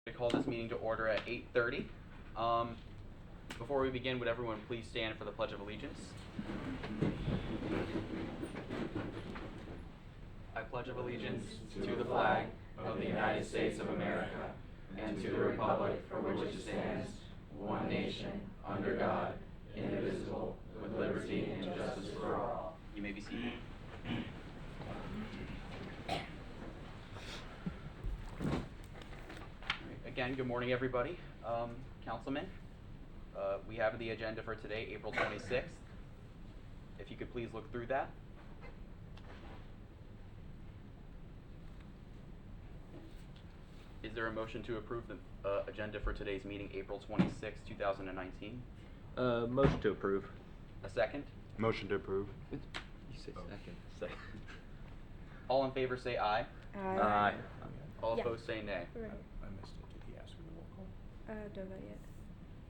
To call this meeting to order at 8:30. Before we begin, would everyone please stand for the Pledge of Allegiance? I pledge allegiance to the flag of the United States of America and to the republic for which it stands, one nation, under God, indivisible, with liberty and justice for all. You may be seated. Again, good morning, everybody. Councilman, we have the agenda for today, April 26th. If you could please look through that. Is there a motion to approve the agenda for today's meeting, April 26th, 2019? Motion to approve. A second? Motion to approve. You say second. All in favor say aye. Aye. All Yeah. opposed say nay. Right. I missed it. Did he ask for the roll call? Don't know yet.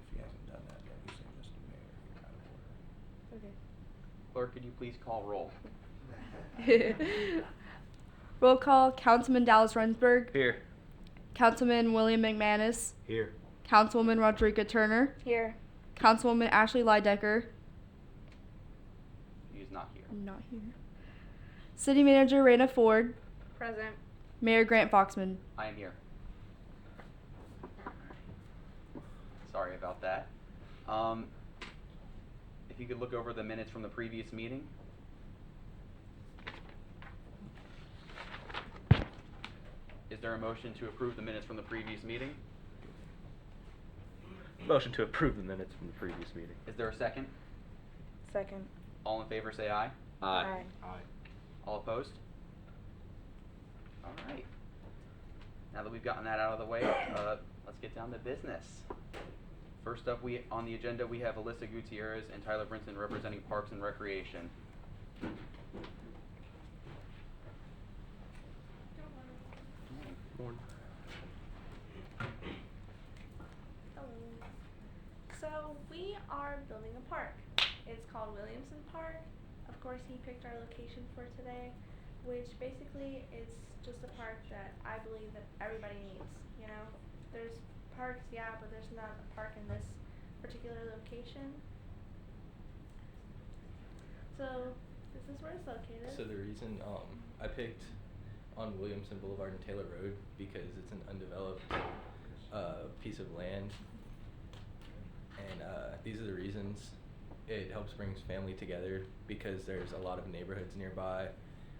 If he hasn't done that, then we say, Mr. Mayor, you're out of order. Okay. Clerk, could you please call roll? Roll call, Councilman Dallas Rensburg, Here. Councilman William McManus, Here. Councilwoman Rodrika Turner, Here. Councilwoman Ashley Lydecker, He is not here. not here, City Manager Raina Ford, Present. Mayor Grant Foxman. I am here. Sorry about that. If you could look over the minutes from the previous meeting. Is there a motion to approve the minutes from the previous meeting? Motion to approve the minutes from the previous meeting. Is there a second? Second. All in favor say aye. Aye. Aye. All opposed? All right. Now that we've gotten that out of the way, let's get down to business. First up, on the agenda we have Alyssa Gutierrez and Tyler Brinson representing Parks and Recreation. Morning. Hello. So we are building a park. It's called Williamson Park. Of course, he picked our location for today, which basically is just a park that I believe that everybody needs. You know, there's parks, yeah, but there's not a park in this particular location. So this is where it's located. So the reason I picked on Williamson Boulevard and Taylor Road because it's an undeveloped piece of land, and these are the reasons. It helps bring family together because there's a lot of neighborhoods nearby.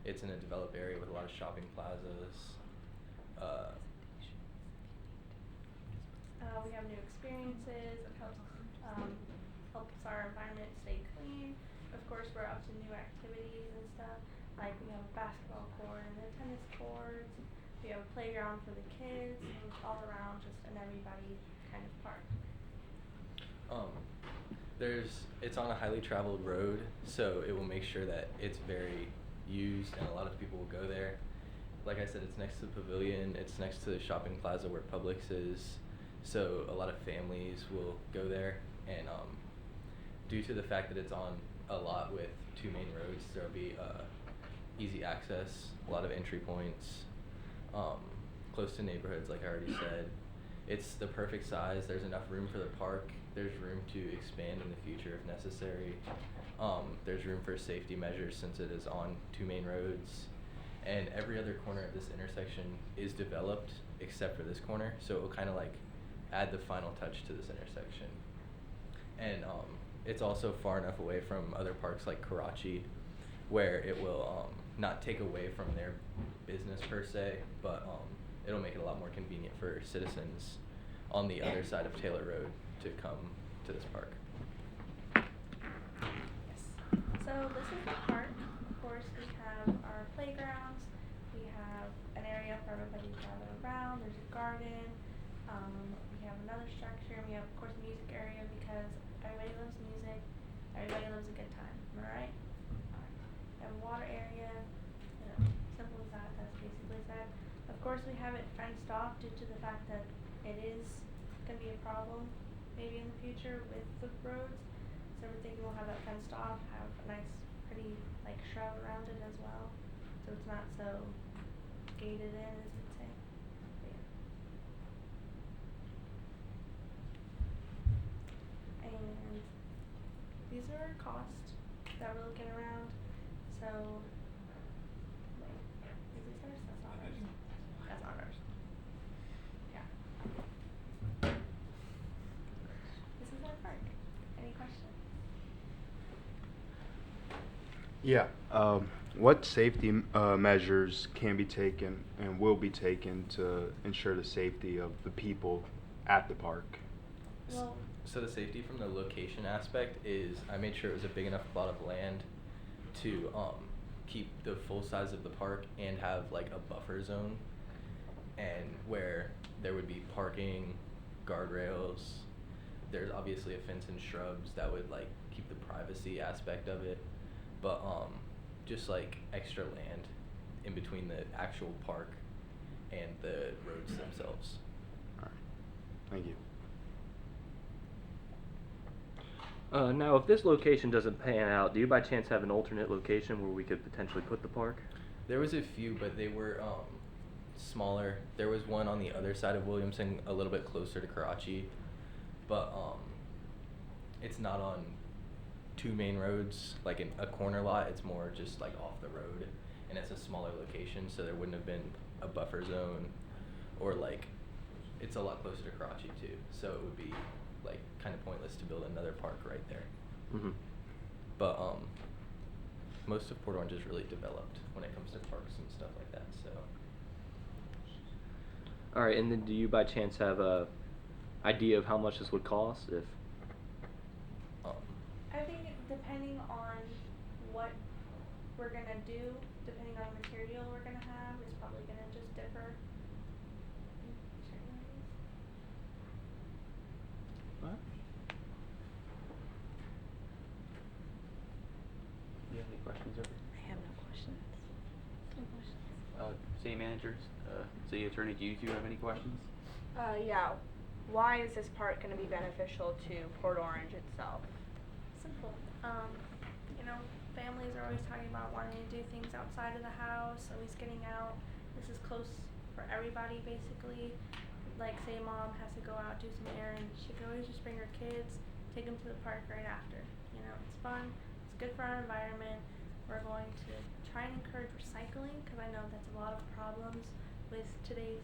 It's in a developed area with a lot of shopping plazas. We have new experiences. It helps our environment stay clean. Of course, we're up to new activities and stuff. Like we have a basketball court and a tennis court. We have a playground for the kids. And it's all around just an everybody kind of park. It's on a highly traveled road, so it will make sure that it's very used and a lot of people will go there. Like I said, it's next to the pavilion, it's next to the shopping plaza where Publix is, so a lot of families will go there, and due to the fact that it's on a lot with two main roads, there'll be easy access, a lot of entry points, close to neighborhoods like I already said. It's the perfect size, there's enough room for the park, there's room to expand in the future if necessary. There's room for safety measures since it is on two main roads. And every other corner of this intersection is developed except for this corner, so it will kind of like add the final touch to this intersection. And it's also far enough away from other parks like Karachi, where it will not take away from their business per se, but it'll make it a lot more convenient for citizens on the other side of Taylor Road to come to this park. Yes. So this is the park. Of course, we have our playgrounds. We have an area for everybody to gather around. There's a garden. We have another structure. We have, of course, a music area because everybody loves music. Everybody loves a good time. Am I right? We have a water area. You know, simple as that. That's basically said. Of course, we have it fenced off due to the fact that it is going to be a problem maybe in the future with the roads. So everything will have that fenced off, have a nice pretty like shrub around it as well. So it's not so gated in as you'd say. But yeah. Yeah. What safety measures can be taken and will be taken to ensure the safety of the people at the park? Well, So the safety from the location aspect is I made sure it was a big enough plot of land to keep the full size of the park and have like a buffer zone, and where there would be parking, guardrails. There's obviously a fence and shrubs that would like keep the privacy aspect of it, but just like extra land in between the actual park and the roads themselves. All right. Thank you. Now, if this location doesn't pan out, do you by chance have an alternate location where we could potentially put the park? There was a few, but they were smaller. There was one on the other side of Williamson, a little bit closer to Karachi, but it's not on two main roads, like in a corner lot. It's more just like off the road, and it's a smaller location, so there wouldn't have been a buffer zone, or like it's a lot closer to Karachi too, so it would be like kind of pointless to build another park right there. Mm-hmm. But most of Port Orange is really developed when it comes to parks and stuff like that, so. All right, and then do you by chance have a idea of how much this would cost? If I think depending on what we're gonna do, depending on the material we're gonna have, is probably gonna just differ. in certain areas. What? Do you have any questions over? I have no questions. City managers, city attorney, do you two have any questions? Yeah. Why is this park gonna be beneficial to Port Orange itself? Simple. You know, families are always talking about wanting to do things outside of the house, at least getting out. This is close for everybody, basically. Like, say mom has to go out, do some errands, she can always just bring her kids, take them to the park right after. You know, it's fun, it's good for our environment. We're going to try and encourage recycling, because I know that's a lot of problems with today's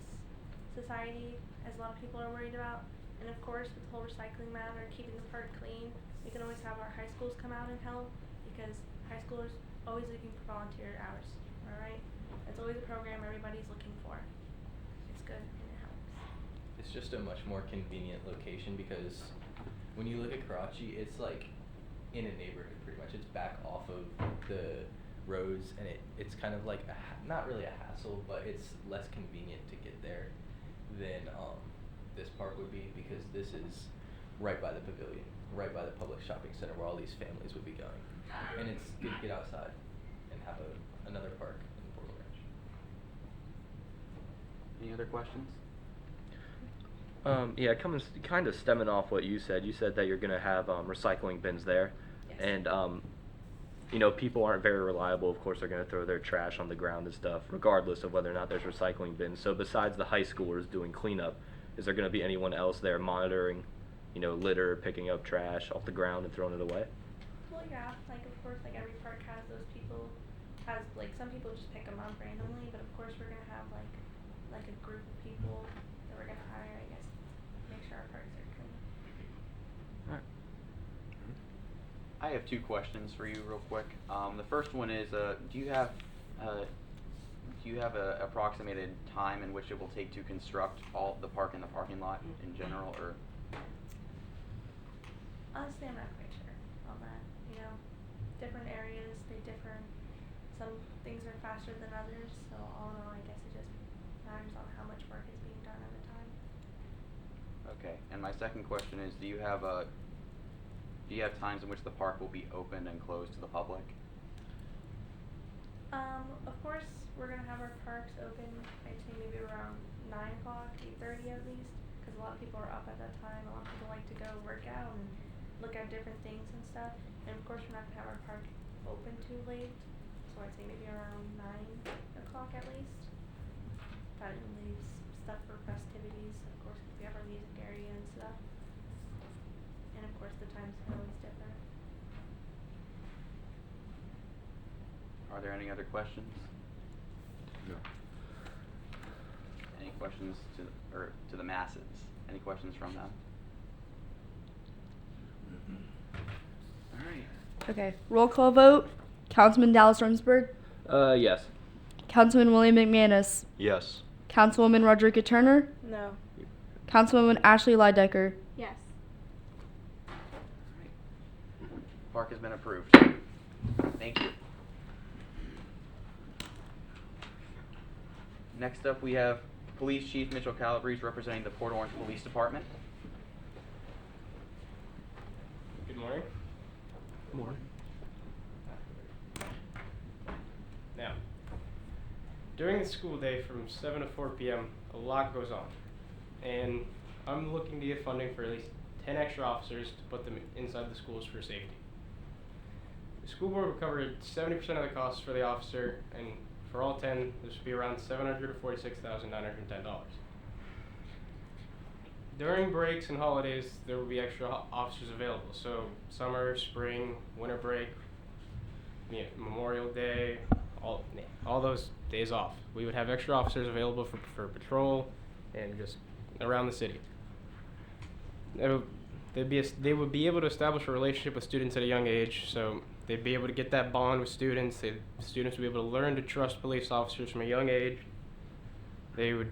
society, as a lot of people are worried about. And of course, with the whole recycling matter, keeping the park clean, we can always have our high schools come out and help, because high schoolers always looking for volunteer hours, alright? That's always a program everybody's looking for. It's good and it helps. It's just a much more convenient location because when you look at Karachi, it's like in a neighborhood pretty much. It's back off of the roads, and it's kind of like not really a hassle, but it's less convenient to get there than this park would be, because this is right by the pavilion, right by the public shopping center where all these families would be going, and it's good to get outside and have another park in Port Orange. Any other questions? Yeah, kind of stemming off what you said. You said that you're gonna have recycling bins there, Yes. and you know, people aren't very reliable. Of course, they're gonna throw their trash on the ground and stuff, regardless of whether or not there's recycling bins. So, besides the high schoolers doing cleanup, is there gonna be anyone else there monitoring, you know, litter, picking up trash off the ground and throwing it away? Well, yeah, like of course, like every park has those people, has like some people just pick them up randomly, but of course we're gonna have like a group of people that we're gonna hire, I guess, to make sure our parks are clean. Alright. I have two questions for you real quick. The first one is, do you have a approximated time in which it will take to construct all the park and the parking lot in general, or? Honestly, I'm not quite sure on that, you know, different areas, they differ, some things are faster than others, so all in all, I guess it just matters on how much work is being done at a time. Okay, and my second question is, do you have times in which the park will be opened and closed to the public? Of course, we're gonna have our parks open, I'd say maybe around 9 o'clock, 8:30 at least, because a lot of people are up at that time, a lot of people like to go work out and look at different things and stuff, and of course, we're not gonna have our park open too late, so I'd say maybe around 9 o'clock at least. That leaves stuff for festivities, of course, 'cause we have our music area and stuff. And of course, the times are always different. Are there any other questions? No. Any questions to the masses? Any questions from them? Alright. Okay, roll call vote. Councilman Dallas Rumsberg, Yes. Councilman William McManus, Yes. Councilwoman Rodriguez Turner, No. Councilwoman Ashley Lydecker. Yes. Park has been approved. Thank you. Next up, we have Police Chief Mitchell Calabrese representing the Port Orange Police Department. Good morning. Morning. Now, during the school day from 7 to 4 p.m., a lot goes on. And I'm looking to get funding for at least 10 extra officers to put them inside the schools for safety. The school board will cover 70% of the costs for the officer, and for all 10, this would be around $746,910. During breaks and holidays, there will be extra officers available. So summer, spring, winter break, Memorial Day, all those days off. We would have extra officers available for patrol and just around the city. They would be able to establish a relationship with students at a young age, so they'd be able to get that bond with students. Students would be able to learn to trust police officers from a young age. They would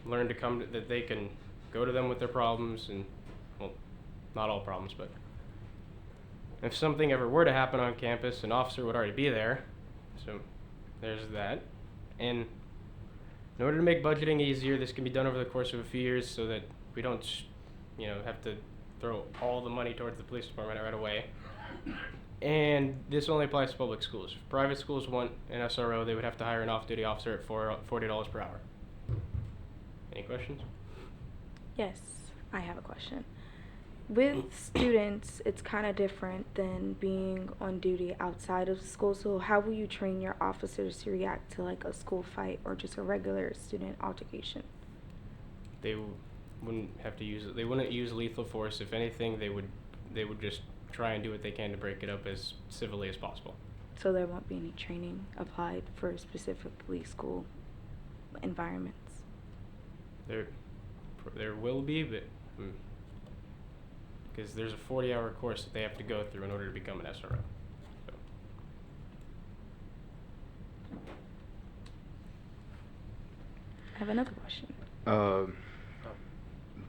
learn that they can go to them with their problems, and, well, not all problems, but if something ever were to happen on campus, an officer would already be there. So there's that. And in order to make budgeting easier, this can be done over the course of a few years so that we don't, have to throw all the money towards the police department right away. And this only applies to public schools. If private schools want an SRO, they would have to hire an off-duty officer at $40 per hour. Any questions? Yes, I have a question. With students, it's kind of different than being on duty outside of school. So how will you train your officers to react to like a school fight or just a regular student altercation? They wouldn't have to use it. They wouldn't use lethal force. If anything, they would just try and do what they can to break it up as civilly as possible. So there won't be any training applied for specifically school environments. There will be, but because there's a 40-hour course that they have to go through in order to become an SRO. So. I have another question.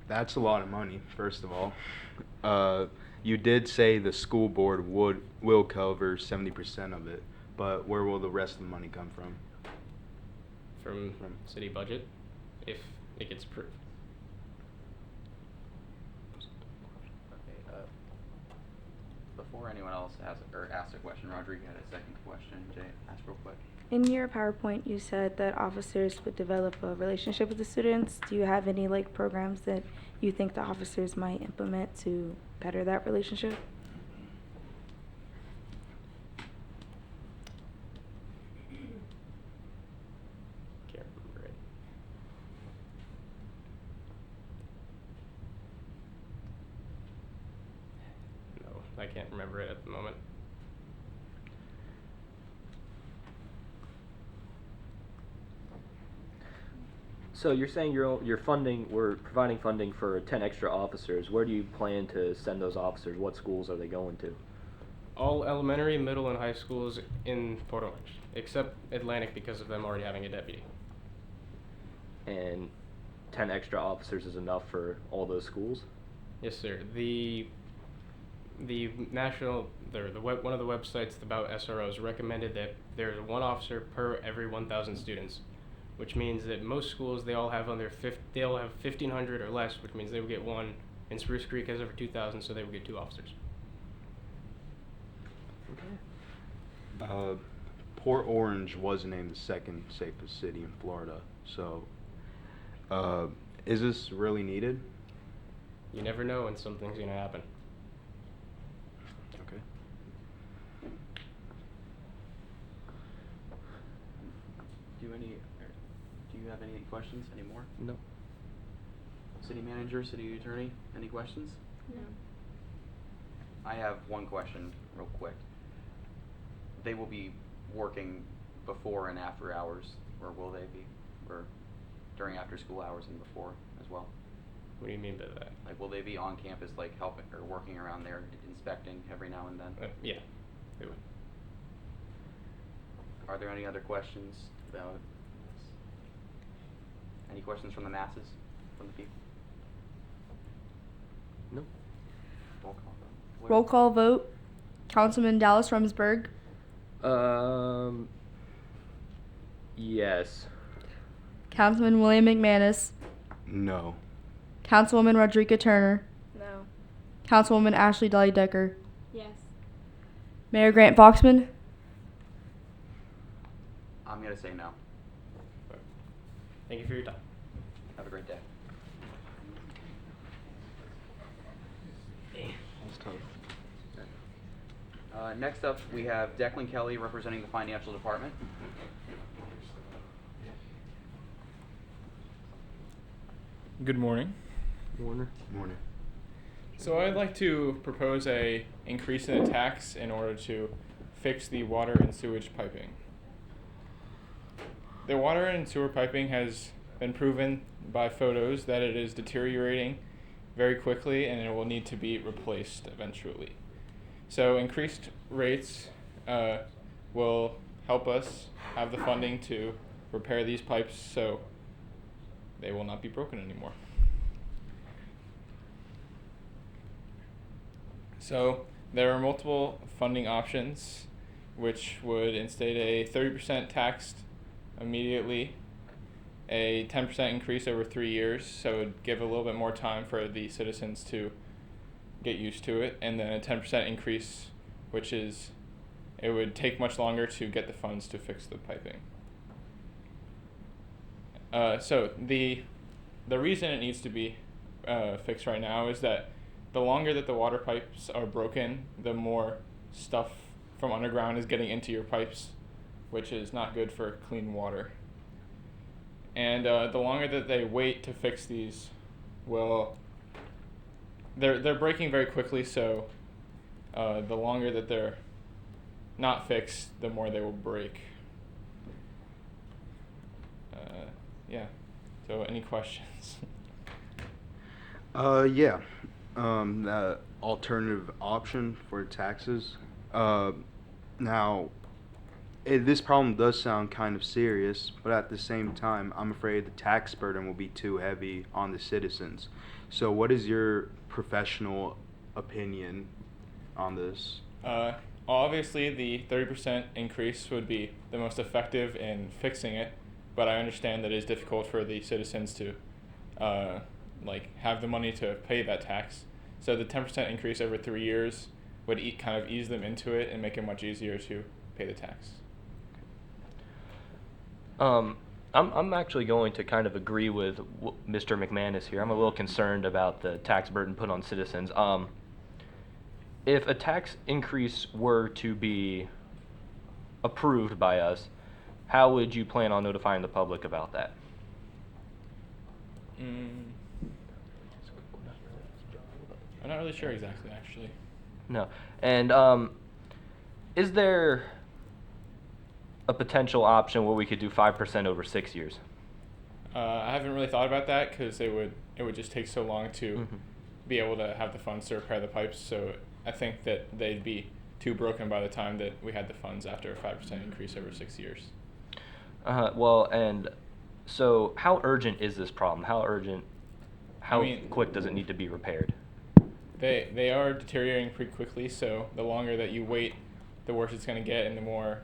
That's a lot of money, first of all. You did say the school board will cover 70% of it, but where will the rest of the money come from? From city budget, if it gets approved. Okay, before anyone else asks a question, Rodrigo had a second question. Jay, ask real quick. In your PowerPoint, you said that officers would develop a relationship with the students. Do you have any programs that you think the officers might implement to better that relationship? Can't remember it. No, I can't remember it at the moment. So you're saying you're funding, we're providing funding for 10 extra officers. Where do you plan to send those officers? What schools are they going to? All elementary, middle, and high schools in Port Orange, except Atlantic because of them already having a deputy. And 10 extra officers is enough for all those schools? Yes, sir. The national, one of the websites about SROs recommended that there's one officer per every 1,000 students, which means that most schools they'll have 1,500 or less, which means they would get one. And Spruce Creek has over 2,000, so they would get 2 officers. Port Orange was named the second safest city in Florida, so is this really needed? You never know when something's gonna happen. Okay. Do you have any questions? Any more? No. City manager, city attorney, any questions? No. I have one question real quick. They will be working before and after hours, or will they be? Or during after school hours and before as well? What do you mean by that? Like, will they be on campus, like, helping or working around there, inspecting every now and then? Yeah, they would. Are there any other questions about this? Any questions from the masses, from the people? Nope. Roll call vote. Roll call vote. Councilman Dallas Rumsberg. Yes. Councilman William McManus. No. Councilwoman Rodrika Turner. No. Councilwoman Ashley Dolly Decker. Yes. Mayor Grant Foxman. I'm gonna say no. Thank you for your time. Have a great day. That's tough. Next up, we have Declan Kelly representing the financial department. Good morning. Warner. Morning. So I'd like to propose a increase in the tax in order to fix the water and sewage piping. The water and sewer piping has been proven by photos that it is deteriorating very quickly and it will need to be replaced eventually. So increased rates will help us have the funding to repair these pipes so they will not be broken anymore. So there are multiple funding options which would instate a 30% tax immediately, a 10% increase over 3 years, so it would give a little bit more time for the citizens to get used to it, and then a 10% increase, which is, it would take much longer to get the funds to fix the piping. So the reason it needs to be fixed right now is that the longer that the water pipes are broken, the more stuff from underground is getting into your pipes, which is not good for clean water. And the longer that they wait to fix these, well, they're breaking very quickly. So the longer that they're not fixed, the more they will break. Yeah. So any questions? Yeah. The alternative option for taxes. Now, this problem does sound kind of serious, but at the same time, I'm afraid the tax burden will be too heavy on the citizens. So what is your professional opinion on this? Obviously, the 30% increase would be the most effective in fixing it, but I understand that it is difficult for the citizens to have the money to pay that tax. So the 10% increase over 3 years would kind of ease them into it and make it much easier to pay the tax. I'm actually going to kind of agree with Mr. McManus here. I'm a little concerned about the tax burden put on citizens. If a tax increase were to be approved by us, how would you plan on notifying the public about that? I'm not really sure exactly, actually. No. And is there a potential option where we could do 5% over 6 years? I haven't really thought about that because it would just take so long to be able to have the funds to repair the pipes. So I think that they'd be too broken by the time that we had the funds after a 5% increase over 6 years. Well, and so how urgent is this problem? How quick does it need to be repaired? They are deteriorating pretty quickly, so the longer that you wait, the worse it's going to get and the more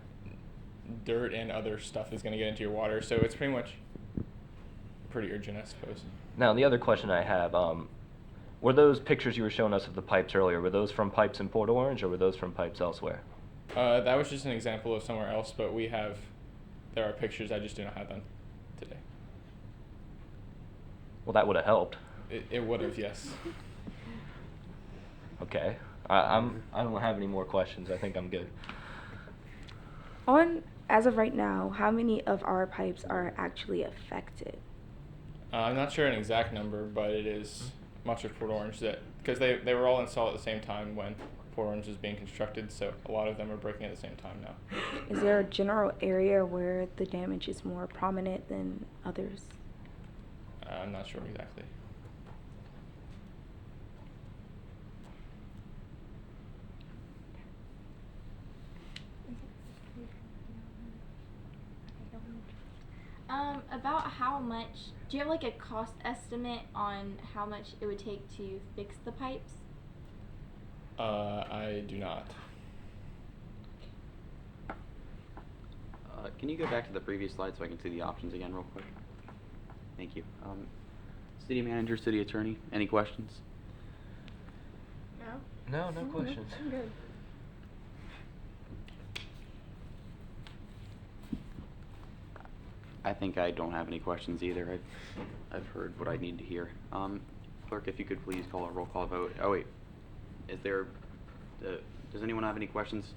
dirt and other stuff is going to get into your water. So it's pretty much pretty urgent, I suppose. Now, the other question I have, were those pictures you were showing us of the pipes earlier, were those from pipes in Port Orange or were those from pipes elsewhere? That was just an example of somewhere else, but there are pictures, I just do not have them today. Well, that would have helped. It would have, yes. Okay. I don't have any more questions. I think I'm good. As of right now, how many of our pipes are actually affected? I'm not sure an exact number, but it is much of Port Orange because they were all installed at the same time when Port Orange is being constructed, so a lot of them are breaking at the same time now. Is there a general area where the damage is more prominent than others? I'm not sure exactly. about how much, do you have like a cost estimate on how much it would take to fix the pipes? I do not. Can you go back to the previous slide so I can see the options again real quick? Thank you. City manager, city attorney, any questions? No, no questions. I'm good. I think I don't have any questions either. I've heard what I need to hear. Clerk, if you could please call a roll call vote. Oh wait, is there? Does anyone have any questions?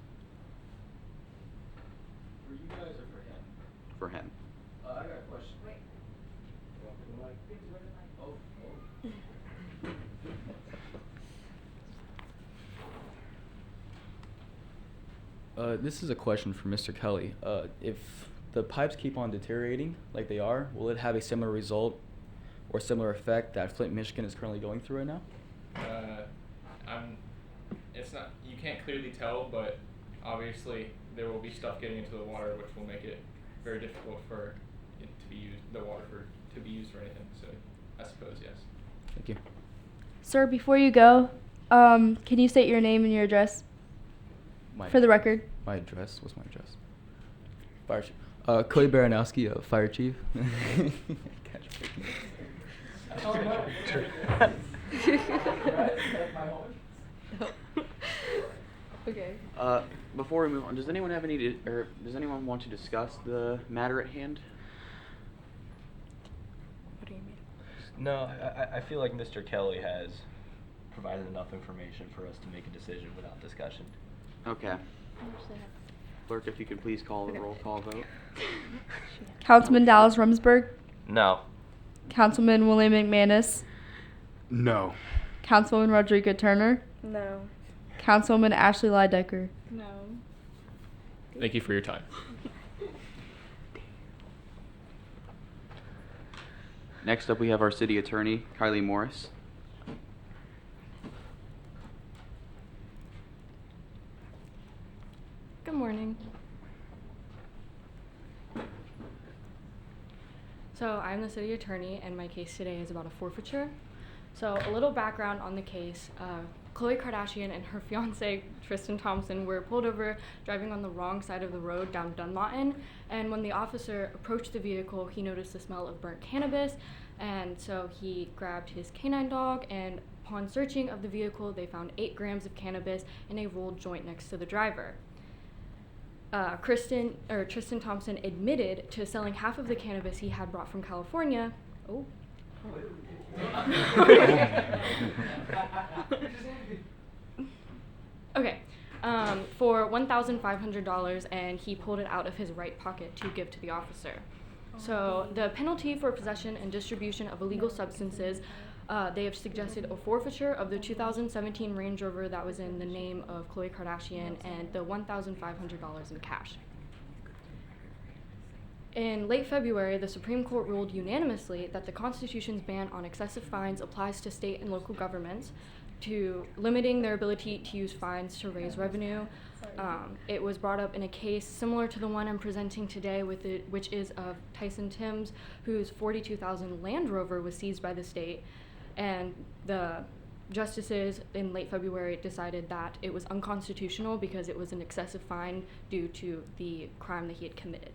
For you guys or for him? For him. I got a question. Wait. Oh, This is a question for Mr. Kelly. If the pipes keep on deteriorating like they are, will it have a similar result or similar effect that Flint, Michigan is currently going through right now? It's not, you can't clearly tell, but obviously there will be stuff getting into the water which will make it very difficult for it to be used, the water to be used for anything. So I suppose yes. Thank you. Sir, before you go, can you state your name and your address for the record? My address? What's my address? Fire chief. Cody Baranowski, fire chief. Okay. Before we move on, does anyone have does anyone want to discuss the matter at hand? What do you mean? No, I feel like Mr. Kelly has provided enough information for us to make a decision without discussion. Okay. Clerk, if you could please call the roll call vote. Councilman Dallas Rumsberg, No. Councilman William McManus, No. Councilwoman Rodriguez Turner, No. Councilwoman Ashley Lydecker. No. Thank you for your time. Next up, we have our city attorney, Kylie Morris. Good morning. So I'm the city attorney, and my case today is about a forfeiture. So a little background on the case. Khloe Kardashian and her fiance, Tristan Thompson, were pulled over driving on the wrong side of the road down Dunlawton. And when the officer approached the vehicle, he noticed the smell of burnt cannabis. And so he grabbed his canine dog, and upon searching of the vehicle, they found 8 grams of cannabis in a rolled joint next to the driver. Tristan Thompson admitted to selling half of the cannabis he had brought from California. Oh. Okay. For $1,500, and he pulled it out of his right pocket to give to the officer. So the penalty for possession and distribution of illegal substances, they have suggested a forfeiture of the 2017 Range Rover that was in the name of Khloe Kardashian and the $1,500 in cash. In late February, the Supreme Court ruled unanimously that the Constitution's ban on excessive fines applies to state and local governments, to limiting their ability to use fines to raise revenue. It was brought up in a case similar to the one I'm presenting today, which is of Tyson Timms, whose 42,000 Land Rover was seized by the state, and the justices in late February decided that it was unconstitutional because it was an excessive fine due to the crime that he had committed.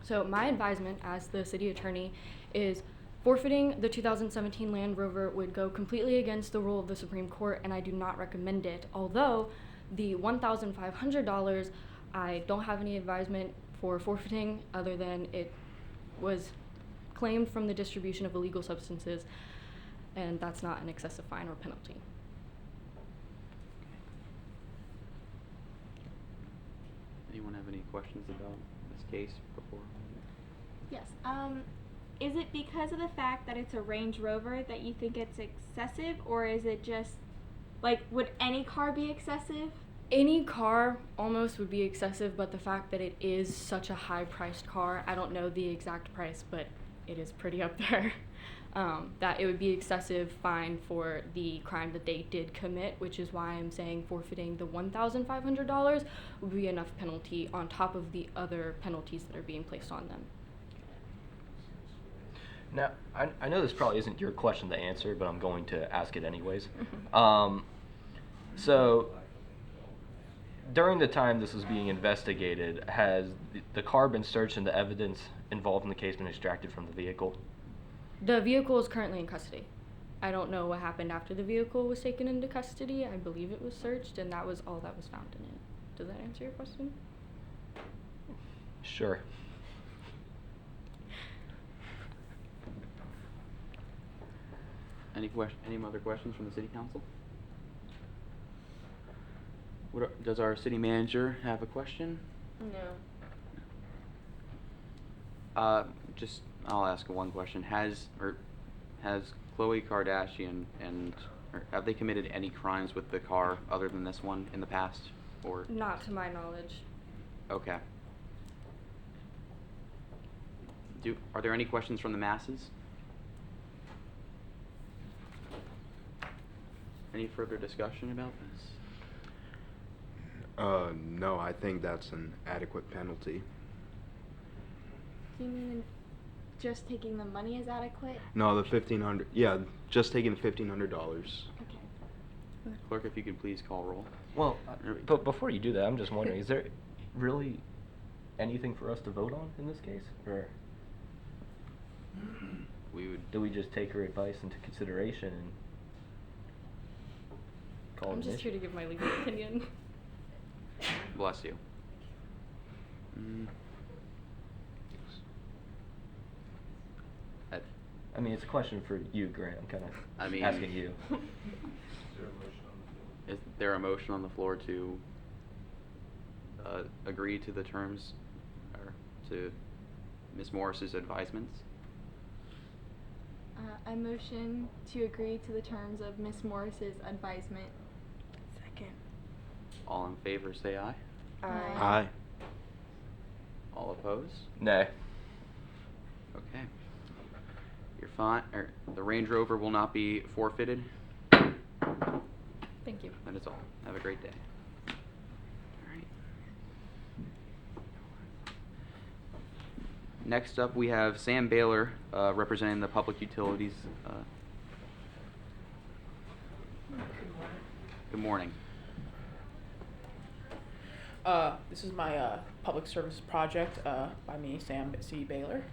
So my advisement as the city attorney is forfeiting the 2017 Land Rover would go completely against the rule of the Supreme Court, and I do not recommend it. Although the $1,500, I don't have any advisement for forfeiting other than it was claimed from the distribution of illegal substances, and that's not an excessive fine or penalty. Anyone have any questions about this case before? Yes. Is it because of the fact that it's a Range Rover that you think it's excessive, or is it just, like, would any car be excessive? Any car almost would be excessive, but the fact that it is such a high-priced car, I don't know the exact price, but it is pretty up there, that it would be excessive fine for the crime that they did commit, which is why I'm saying forfeiting the $1,500 would be enough penalty on top of the other penalties that are being placed on them. Now, I know this probably isn't your question to answer, but I'm going to ask it anyways. So, during the time this was being investigated, has the car been searched and the evidence involved in the case been extracted from the vehicle? The vehicle is currently in custody. I don't know what happened after the vehicle was taken into custody. I believe it was searched, and that was all that was found in it. Does that answer your question? Sure. Any other questions from the city council? Does our city manager have a question? No. I'll ask one question. Has Khloe Kardashian or have they committed any crimes with the car other than this one in the past? Or Not to my knowledge. okay. Are there any questions from the masses? Any further discussion about this? No, I think that's an adequate penalty. Do you mean just taking the money is adequate? No, the $1,500. Yeah, just taking the $1,500. Okay. Clerk, if you could please call roll. Well, but before you do that, I'm just wondering, is there really anything for us to vote on in this case? Or do we just take her advice into consideration and call it I'm an just issue? here to give my legal opinion. Bless you. I mean, it's a question for you, Grant. I'm kind of asking you. Is there a motion on the floor to agree to the terms or to Ms. Morris's advisements? I motion to agree to the terms of Ms. Morris's advisement. Second. All in favor, say aye. Aye. All opposed? Nay. Okay. You're fine. The Range Rover will not be forfeited. Thank you. That is all. Have a great day. All right. Next up, we have Sam Baylor representing the Public Utilities. Good morning. This is my public service project by me, Sam C. Baylor.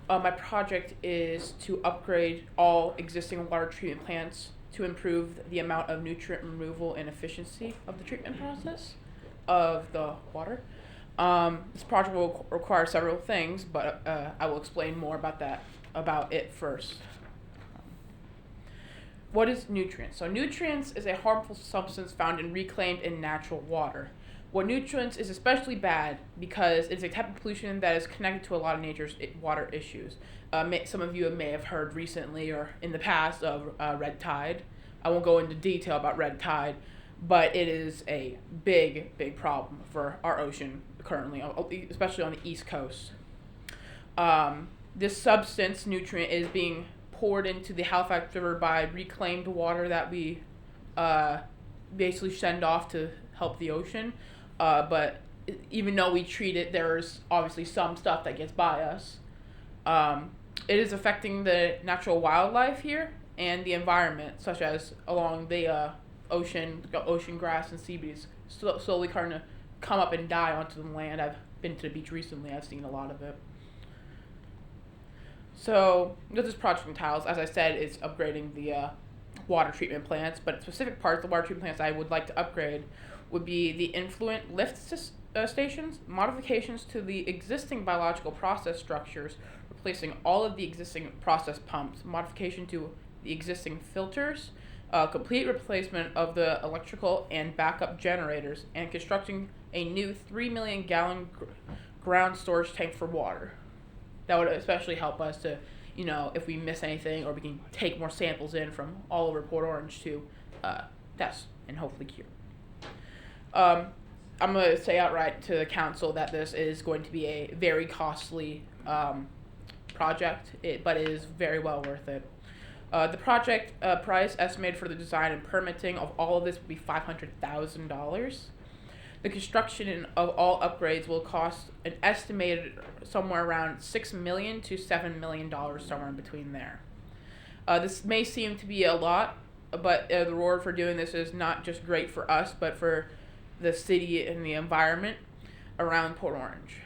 My project is to upgrade all existing water treatment plants to improve the amount of nutrient removal and efficiency of the treatment process of the water. This project will require several things, but I will explain more about it first. What is nutrients? So nutrients is a harmful substance found in reclaimed and natural water. What nutrients is especially bad because it's a type of pollution that is connected to a lot of nature's water issues. Some of you may have heard recently or in the past of red tide. I won't go into detail about red tide, but it is a big, big problem for our ocean currently, especially on the East Coast. This substance, nutrient, is being poured into the Halifax River by reclaimed water that we basically send off to help the ocean. But even though we treat it, there's obviously some stuff that gets by us. It is affecting the natural wildlife here and the environment, such as along the ocean grass and seaweeds slowly kind of come up and die onto the land. I've been to the beach recently. I've seen a lot of it. So what this project entails, as I said, is upgrading the water treatment plants, but specific parts of the water treatment plants I would like to upgrade would be the influent lift stations, modifications to the existing biological process structures, replacing all of the existing process pumps, modification to the existing filters, complete replacement of the electrical and backup generators, and constructing a new 3 million gallon ground storage tank for water. That would especially help us to, if we miss anything, or we can take more samples in from all over Port Orange to test and hopefully cure. I'm going to say outright to the council that this is going to be a very costly project, but it is very well worth it. The project price estimated for the design and permitting of all of this would be $500,000. The construction of all upgrades will cost an estimated somewhere around $6 million to $7 million, somewhere in between there. This may seem to be a lot, but the reward for doing this is not just great for us, but for the city and the environment around Port Orange.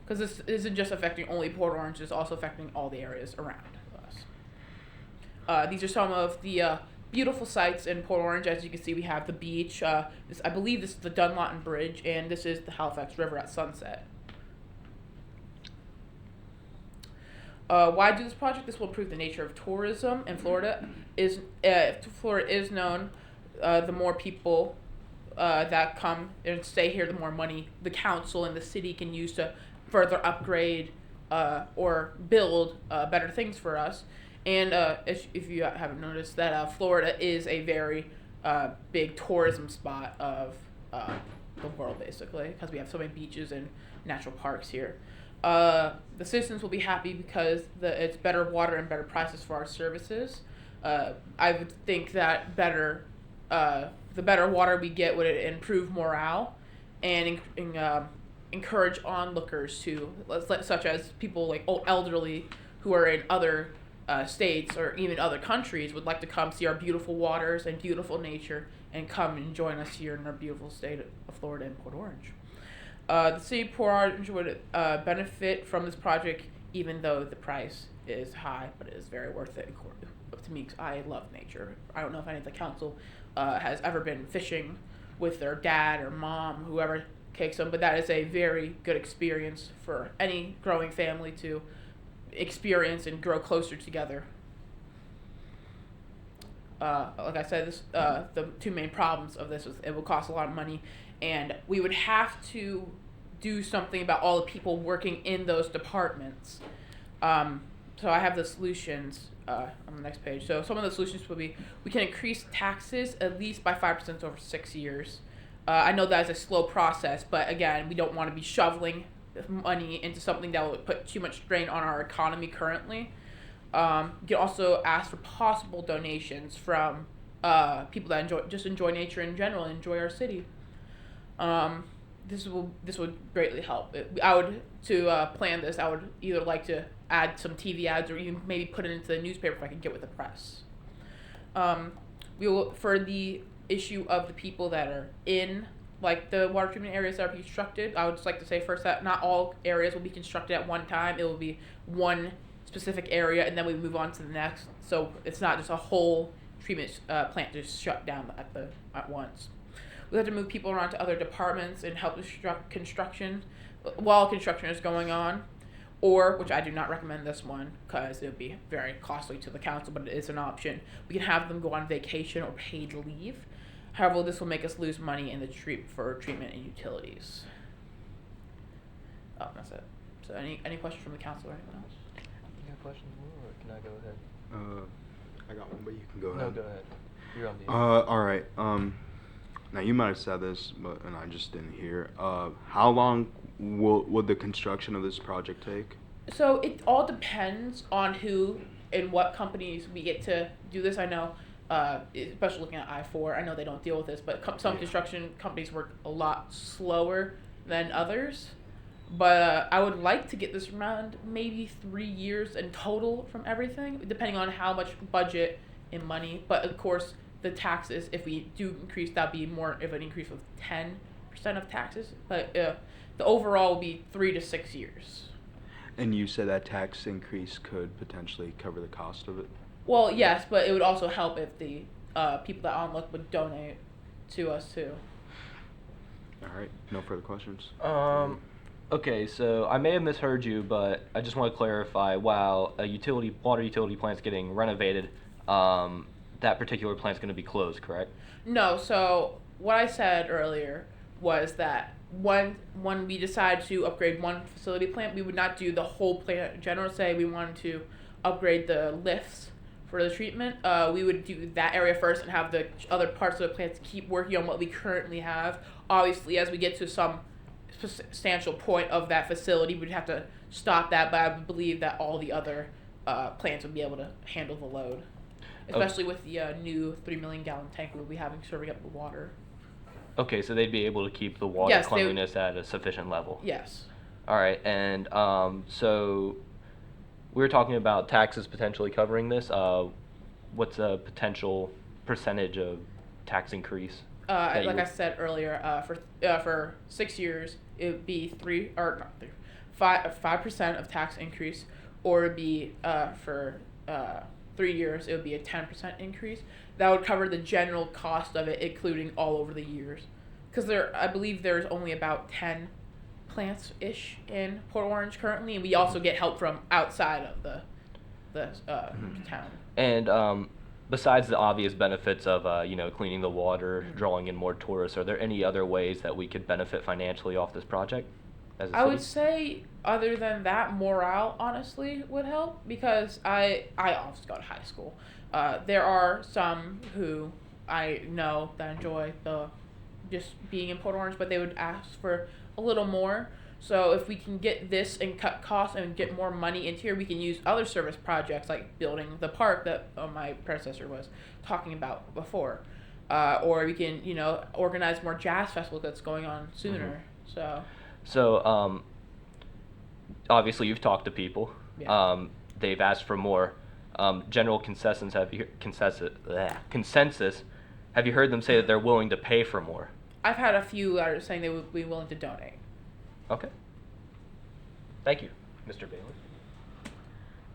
Because this isn't just affecting only Port Orange, it's also affecting all the areas around us. These are some of the beautiful sights in Port Orange. As you can see, we have the beach. I believe this is the Dunlawton Bridge, and this is the Halifax River at sunset. Why do this project? This will improve the nature of tourism in Florida. Florida is known, the more people that come and stay here, the more money the council and the city can use to further upgrade or build better things for us. And if you haven't noticed, that Florida is a very big tourism spot of the world, basically, because we have so many beaches and natural parks here. The citizens will be happy because it's better water and better prices for our services. I would think that the better water we get would improve morale and encourage onlookers to, such as people like elderly who are in other states or even other countries, would like to come see our beautiful waters and beautiful nature and come and join us here in our beautiful state of Florida and Port Orange. The city of Port Orange would benefit from this project, even though the price is high, but it is very worth it to me, because I love nature. I don't know if any of the council has ever been fishing with their dad or mom, whoever takes them, but that is a very good experience for any growing family to experience and grow closer together. Like I said, the two main problems of this is it will cost a lot of money, and we would have to do something about all the people working in those departments. So I have the solutions on the next page. So some of the solutions would be, we can increase taxes at least by 5% over 6 years. I know that is a slow process, but again, we don't want to be shoveling money into something that will put too much strain on our economy currently. You can also ask for possible donations from people that enjoy nature in general and enjoy our city. This would greatly help. To plan this, I would either like to add some TV ads or even maybe put it into the newspaper if I could get with the press. We will, for the issue of the people that are in like the water treatment areas that are constructed, I would just like to say first that not all areas will be constructed at one time. It will be one specific area, and then we move on to the next. So it's not just a whole treatment plant just shut down at once. We have to move people around to other departments and help with construction while construction is going on, or, which I do not recommend this one because it would be very costly to the council, but it is an option. We can have them go on vacation or paid leave. However, this will make us lose money in the treatment and utilities. Oh, that's it. So any questions from the council or anyone else? You have questions, or can I go ahead? I got one, but you can go ahead. No, go ahead. You're on the all right. Now you might have said this, and I just didn't hear. How long would the construction of this project take? So it all depends on who and what companies we get to do this. I know, especially looking at I-4, I know they don't deal with this, but some construction companies work a lot slower than others. But I would like to get this around maybe 3 years in total from everything, depending on how much budget and money. But of course, the taxes, if we do increase, that'd be more of an increase of 10% of taxes. But the overall will be 3 to 6 years. And you said that tax increase could potentially cover the cost of it? Well, yes, but it would also help if the people that OnLook would donate to us too. All right, no further questions? Okay, so I may have misheard you, but I just want to clarify, while a water utility plant's getting renovated, that particular plant's going to be closed, correct? No, so what I said earlier was that when we decide to upgrade one facility plant, we would not do the whole plant in general. Say we wanted to upgrade the lifts for the treatment, we would do that area first and have the other parts of the plant keep working on what we currently have. Obviously, as we get to some substantial point of that facility, we'd have to stop that, but I believe that all the other plants would be able to handle the load, especially with the new 3 million gallon tank we'll be having serving up the water. Okay, so they'd be able to keep the water Yes, they would- cleanliness at a sufficient level. Yes. All right, and so we were talking about taxes potentially covering this. What's a potential percentage of tax increase? that you Like I would- said earlier, for 6 years, it would be 5% of tax increase, or it'd be for 3 years, it would be a 10% increase. That would cover the general cost of it, including all over the years. Because I believe there's only about 10 plants ish in Port Orange currently, and we also get help from outside of the town. And besides the obvious benefits of cleaning the water, drawing in more tourists, are there any other ways that we could benefit financially off this project as a I city? would say, other than that, morale honestly would help, because I also go to high school. There are some who I know that enjoy just being in Port Orange, but they would ask for a little more. So if we can get this and cut costs and get more money into here, we can use other service projects like building the park that my predecessor was talking about before. Or we can, organize more jazz festivals that's going on sooner. So, obviously you've talked to people. Yeah. They've asked for more. General consensus. Have you heard them say that they're willing to pay for more? I've had a few that are saying they would be willing to donate. Okay. Thank you, Mr. Bailey.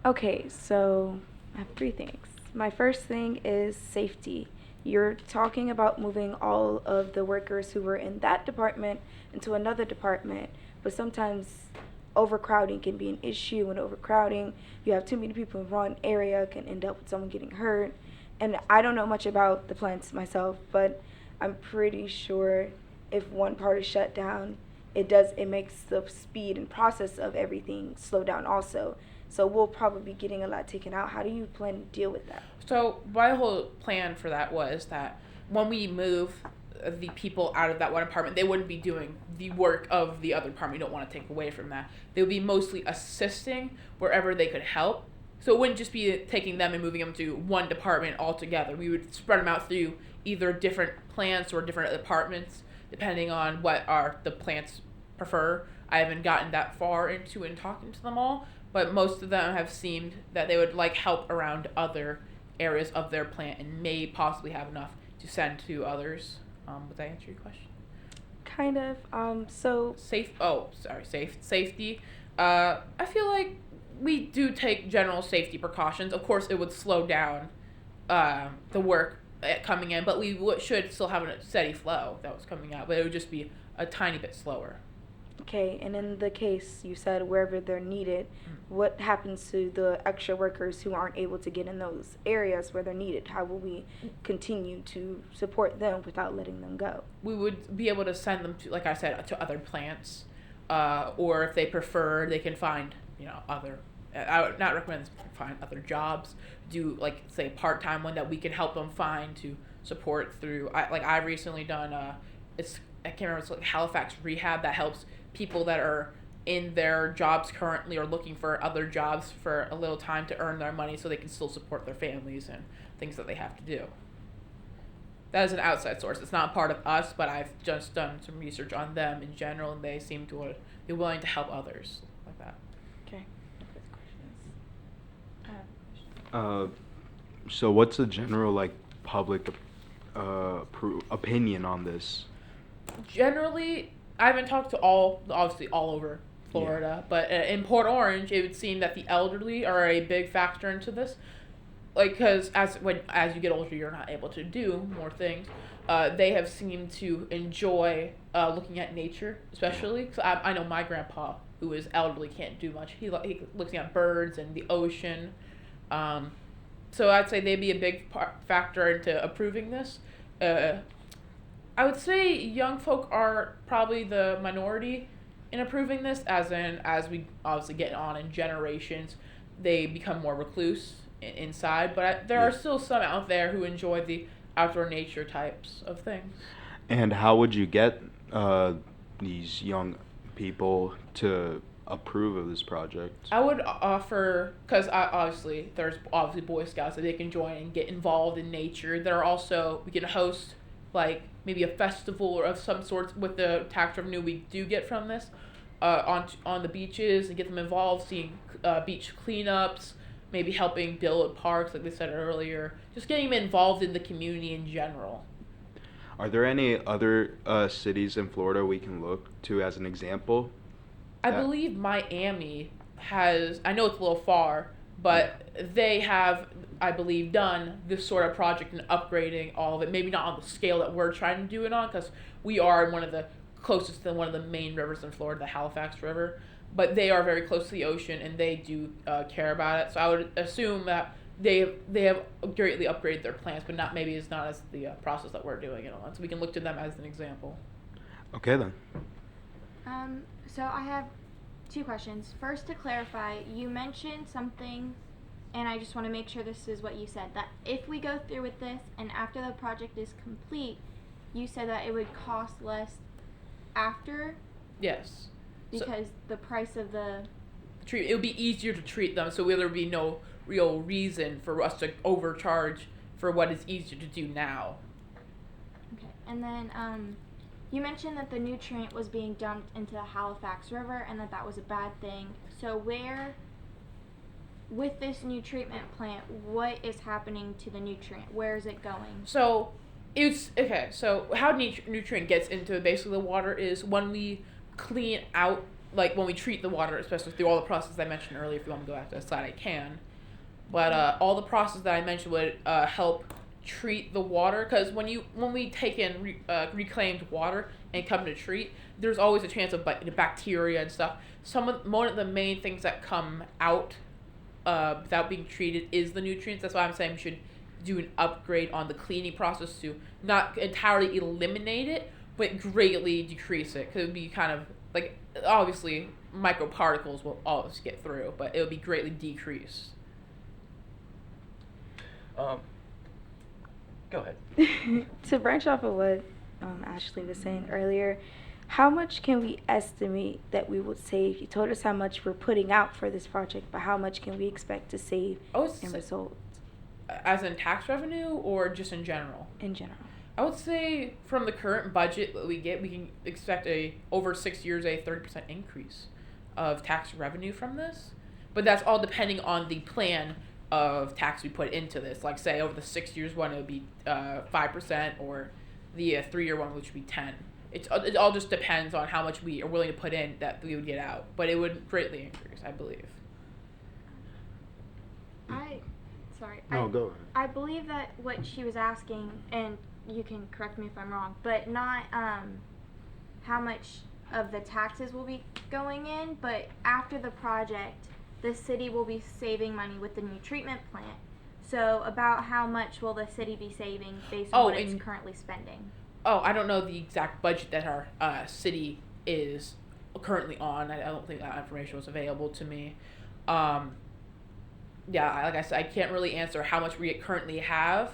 Okay, so I have 3 things. My first thing is safety. You're talking about moving all of the workers who were in that department into another department, but sometimes overcrowding can be an issue. And overcrowding, you have too many people in one area, can end up with someone getting hurt. And I don't know much about the plants myself, but I'm pretty sure if one part is shut down, it makes the speed and process of everything slow down also. So we'll probably be getting a lot taken out. How do you plan to deal with that? So my whole plan for that was that when we move the people out of that one apartment, they wouldn't be doing the work of the other apartment. We don't want to take away from that. They would be mostly assisting wherever they could help. So it wouldn't just be taking them and moving them to one department altogether. We would spread them out through either different plants or different departments, depending on what the plants prefer. I haven't gotten that far into and talking to them all, but most of them have seemed that they would like help around other areas of their plant and may possibly have enough to send to others. Would that answer your question? Kind of. Safety. I feel like we do take general safety precautions. Of course, it would slow down the work coming in, but we should still have a steady flow that was coming out, but it would just be a tiny bit slower. Okay, and in the case you said wherever they're needed, what happens to the extra workers who aren't able to get in those areas where they're needed? How will we continue to support them without letting them go? We would be able to send them to, like I said, to other plants, or if they prefer, they can find, other. I would not recommend this, find other jobs. Do like say a part-time one that we can help them find to support through. I've recently done I can't remember, it's like Halifax Rehab that helps people that are in their jobs currently or looking for other jobs for a little time to earn their money so they can still support their families and things that they have to do. That is an outside source. It's not part of us, but I've just done some research on them in general, and they seem to be willing to help others like that. Okay. So what's the general public opinion on this? Generally, I haven't talked to obviously all over Florida, but in Port Orange, it would seem that the elderly are a big factor into this. Because as you get older, you're not able to do more things. They have seemed to enjoy looking at nature, especially. So I know my grandpa, who is elderly, can't do much. He looking at birds and the ocean. So I'd say they'd be a big factor into approving this. I would say young folk are probably the minority in approving this, as we obviously get on in generations, they become more recluse inside. But there are still some out there who enjoy the outdoor nature types of things. And how would you get these young people to approve of this project? I would offer, because there's obviously Boy Scouts that they can join and get involved in nature. There are also, we can host like maybe a festival or of some sort with the tax revenue we do get from this on the beaches, and get them involved, seeing beach cleanups, maybe helping build parks like they said earlier, just getting them involved in the community in general. Are there any other cities in Florida we can look to as an example? I believe Miami has, I know it's a little far, but they have, I believe, done this sort of project and upgrading all of it. Maybe not on the scale that we're trying to do it on, because we are one of the closest to one of the main rivers in Florida, the Halifax River. But they are very close to the ocean, and they do care about it. So I would assume that they have greatly upgraded their plans, but not maybe it's not as the process that we're doing it on. So we can look to them as an example. Okay then. So I have 2 questions. First, to clarify, you mentioned something, and I just want to make sure this is what you said, that if we go through with this and after the project is complete, you said that it would cost less after? Yes. Because the price of the... It would be easier to treat them, so there would be no real reason for us to overcharge for what is easier to do now. Okay, and then you mentioned that the nutrient was being dumped into the Halifax River and that was a bad thing. So where, with this new treatment plant, what is happening to the nutrient? Where is it going? So it's okay. So how nutrient gets into basically the water is when we clean out, like when we treat the water, especially through all the processes I mentioned earlier. If you want me to go back to the slide, I can. But all the process that I mentioned would help treat the water, because when we take in reclaimed water and come to treat, there's always a chance of bacteria and stuff. One of the main things that come out without being treated is the nutrients. That's why I'm saying we should do an upgrade on the cleaning process to not entirely eliminate it, but greatly decrease it, because it would be kind of like, obviously microparticles will always get through, but it would be greatly decreased. Go ahead. To branch off of what Ashley was saying earlier, how much can we estimate that we would save? You told us how much we're putting out for this project, but how much can we expect to save in results? As in tax revenue or just in general? In general. I would say from the current budget that we get, we can expect over 6 years a 30% increase of tax revenue from this. But that's all depending on the plan of tax we put into this. Like say over the 6 years one, it would be 5%, or the 3-year one, which would be 10. It all just depends on how much we are willing to put in that we would get out. But it would greatly increase, I believe. No, go ahead. I believe that what she was asking, and you can correct me if I'm wrong, but not how much of the taxes will be going in, but after the project, the city will be saving money with the new treatment plant. So about how much will the city be saving based on what it's currently spending? Oh, I don't know the exact budget that our city is currently on. I don't think that information was available to me. Yeah, like I said, I can't really answer how much we currently have,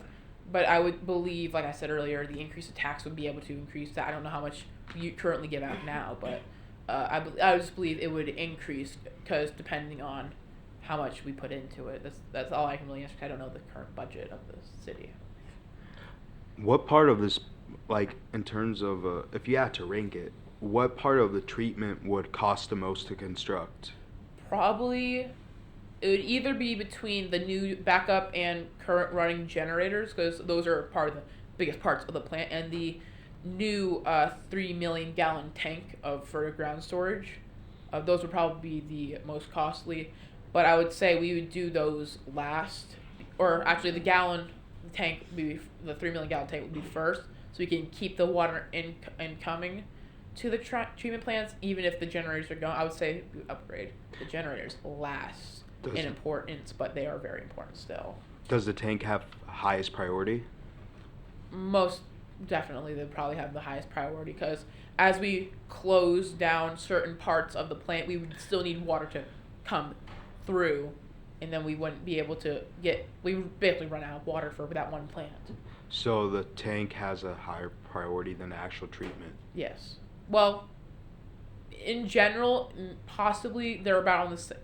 but I would believe, like I said earlier, the increase of tax would be able to increase that. I don't know how much you currently give out now, but I just believe it would increase, because depending on how much we put into it. That's all I can really answer, 'cause I don't know the current budget of the city. What part of this, like in terms of if you had to rank it, what part of the treatment would cost the most to construct? Probably it would either be between the new backup and current running generators, because those are part of the biggest parts of the plant, and the new 3 million gallon tank for ground storage. Those would probably be the most costly, but I would say we would do those last, or actually the 3 million gallon tank would be first, so we can keep the water incoming to the treatment plants, even if the generators are going. I would say we upgrade the generators last in importance, but they are very important still. Does the tank have highest priority? Most definitely, they probably have the highest priority, because as we close down certain parts of the plant, we would still need water to come through, and then we wouldn't be able to we would basically run out of water for that one plant. So the tank has a higher priority than the actual treatment? Yes. Well, in general, possibly they're about on the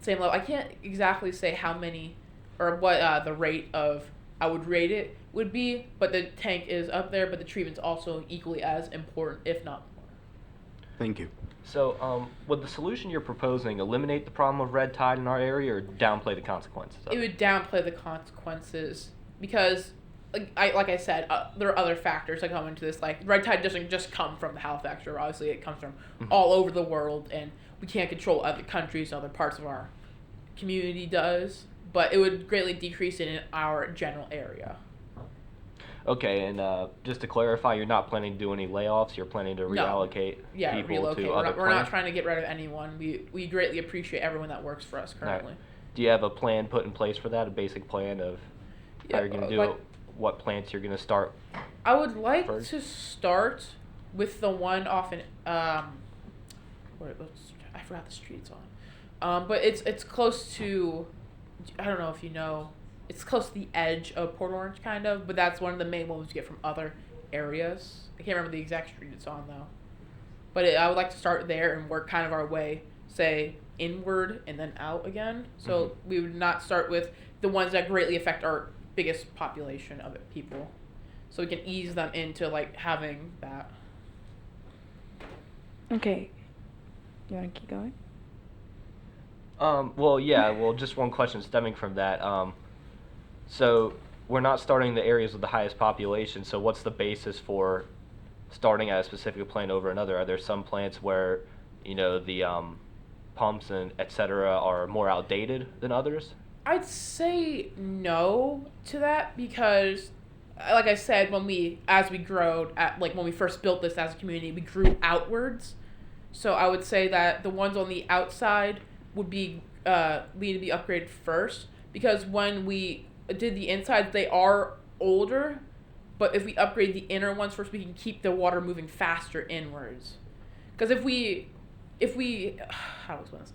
same level. I can't exactly say how many or what the rate of I would rate it would be, but the tank is up there, but the treatment's also equally as important, if not more. Thank you. So, would the solution you're proposing eliminate the problem of red tide in our area, or downplay the consequences of It would downplay the consequences because, like I said, there are other factors that come into this. Like red tide doesn't just come from the Halifax River. Obviously, it comes from all over the world, and we can't control other countries, other parts of our community does. But it would greatly decrease it in our general area. Okay, and just to clarify, you're not planning to do any layoffs. You're planning to reallocate people relocate. to other We're not plants? trying to get rid of anyone. We greatly appreciate everyone that works for us currently. Do you have a plan put in place for that? A basic plan of how you're going to do like- it? What plants you're going to start? I would like first? to start with the one off in I forgot the street it's on, but it's close to, I don't know if you know, it's close to the edge of Port Orange kind of, but that's one of the main ones you get from other areas. I can't remember the exact street it's on though, but I would like to start there and work kind of our way, say inward and then out again. So we would not start with the ones that greatly affect our biggest population of people, so we can ease them into like having that. Okay. You want to keep going? Well, yeah. Well, just one question stemming from that. So we're not starting the areas with the highest population. So what's the basis for starting at a specific plant over another? Are there some plants where, the pumps and et cetera are more outdated than others? I'd say no to that because, like I said, when we first built this as a community, we grew outwards. So I would say that the ones on the outside would be need to be upgraded first, because when we did the insides, they are older, but if we upgrade the inner ones first, we can keep the water moving faster inwards. Because if we how to explain this?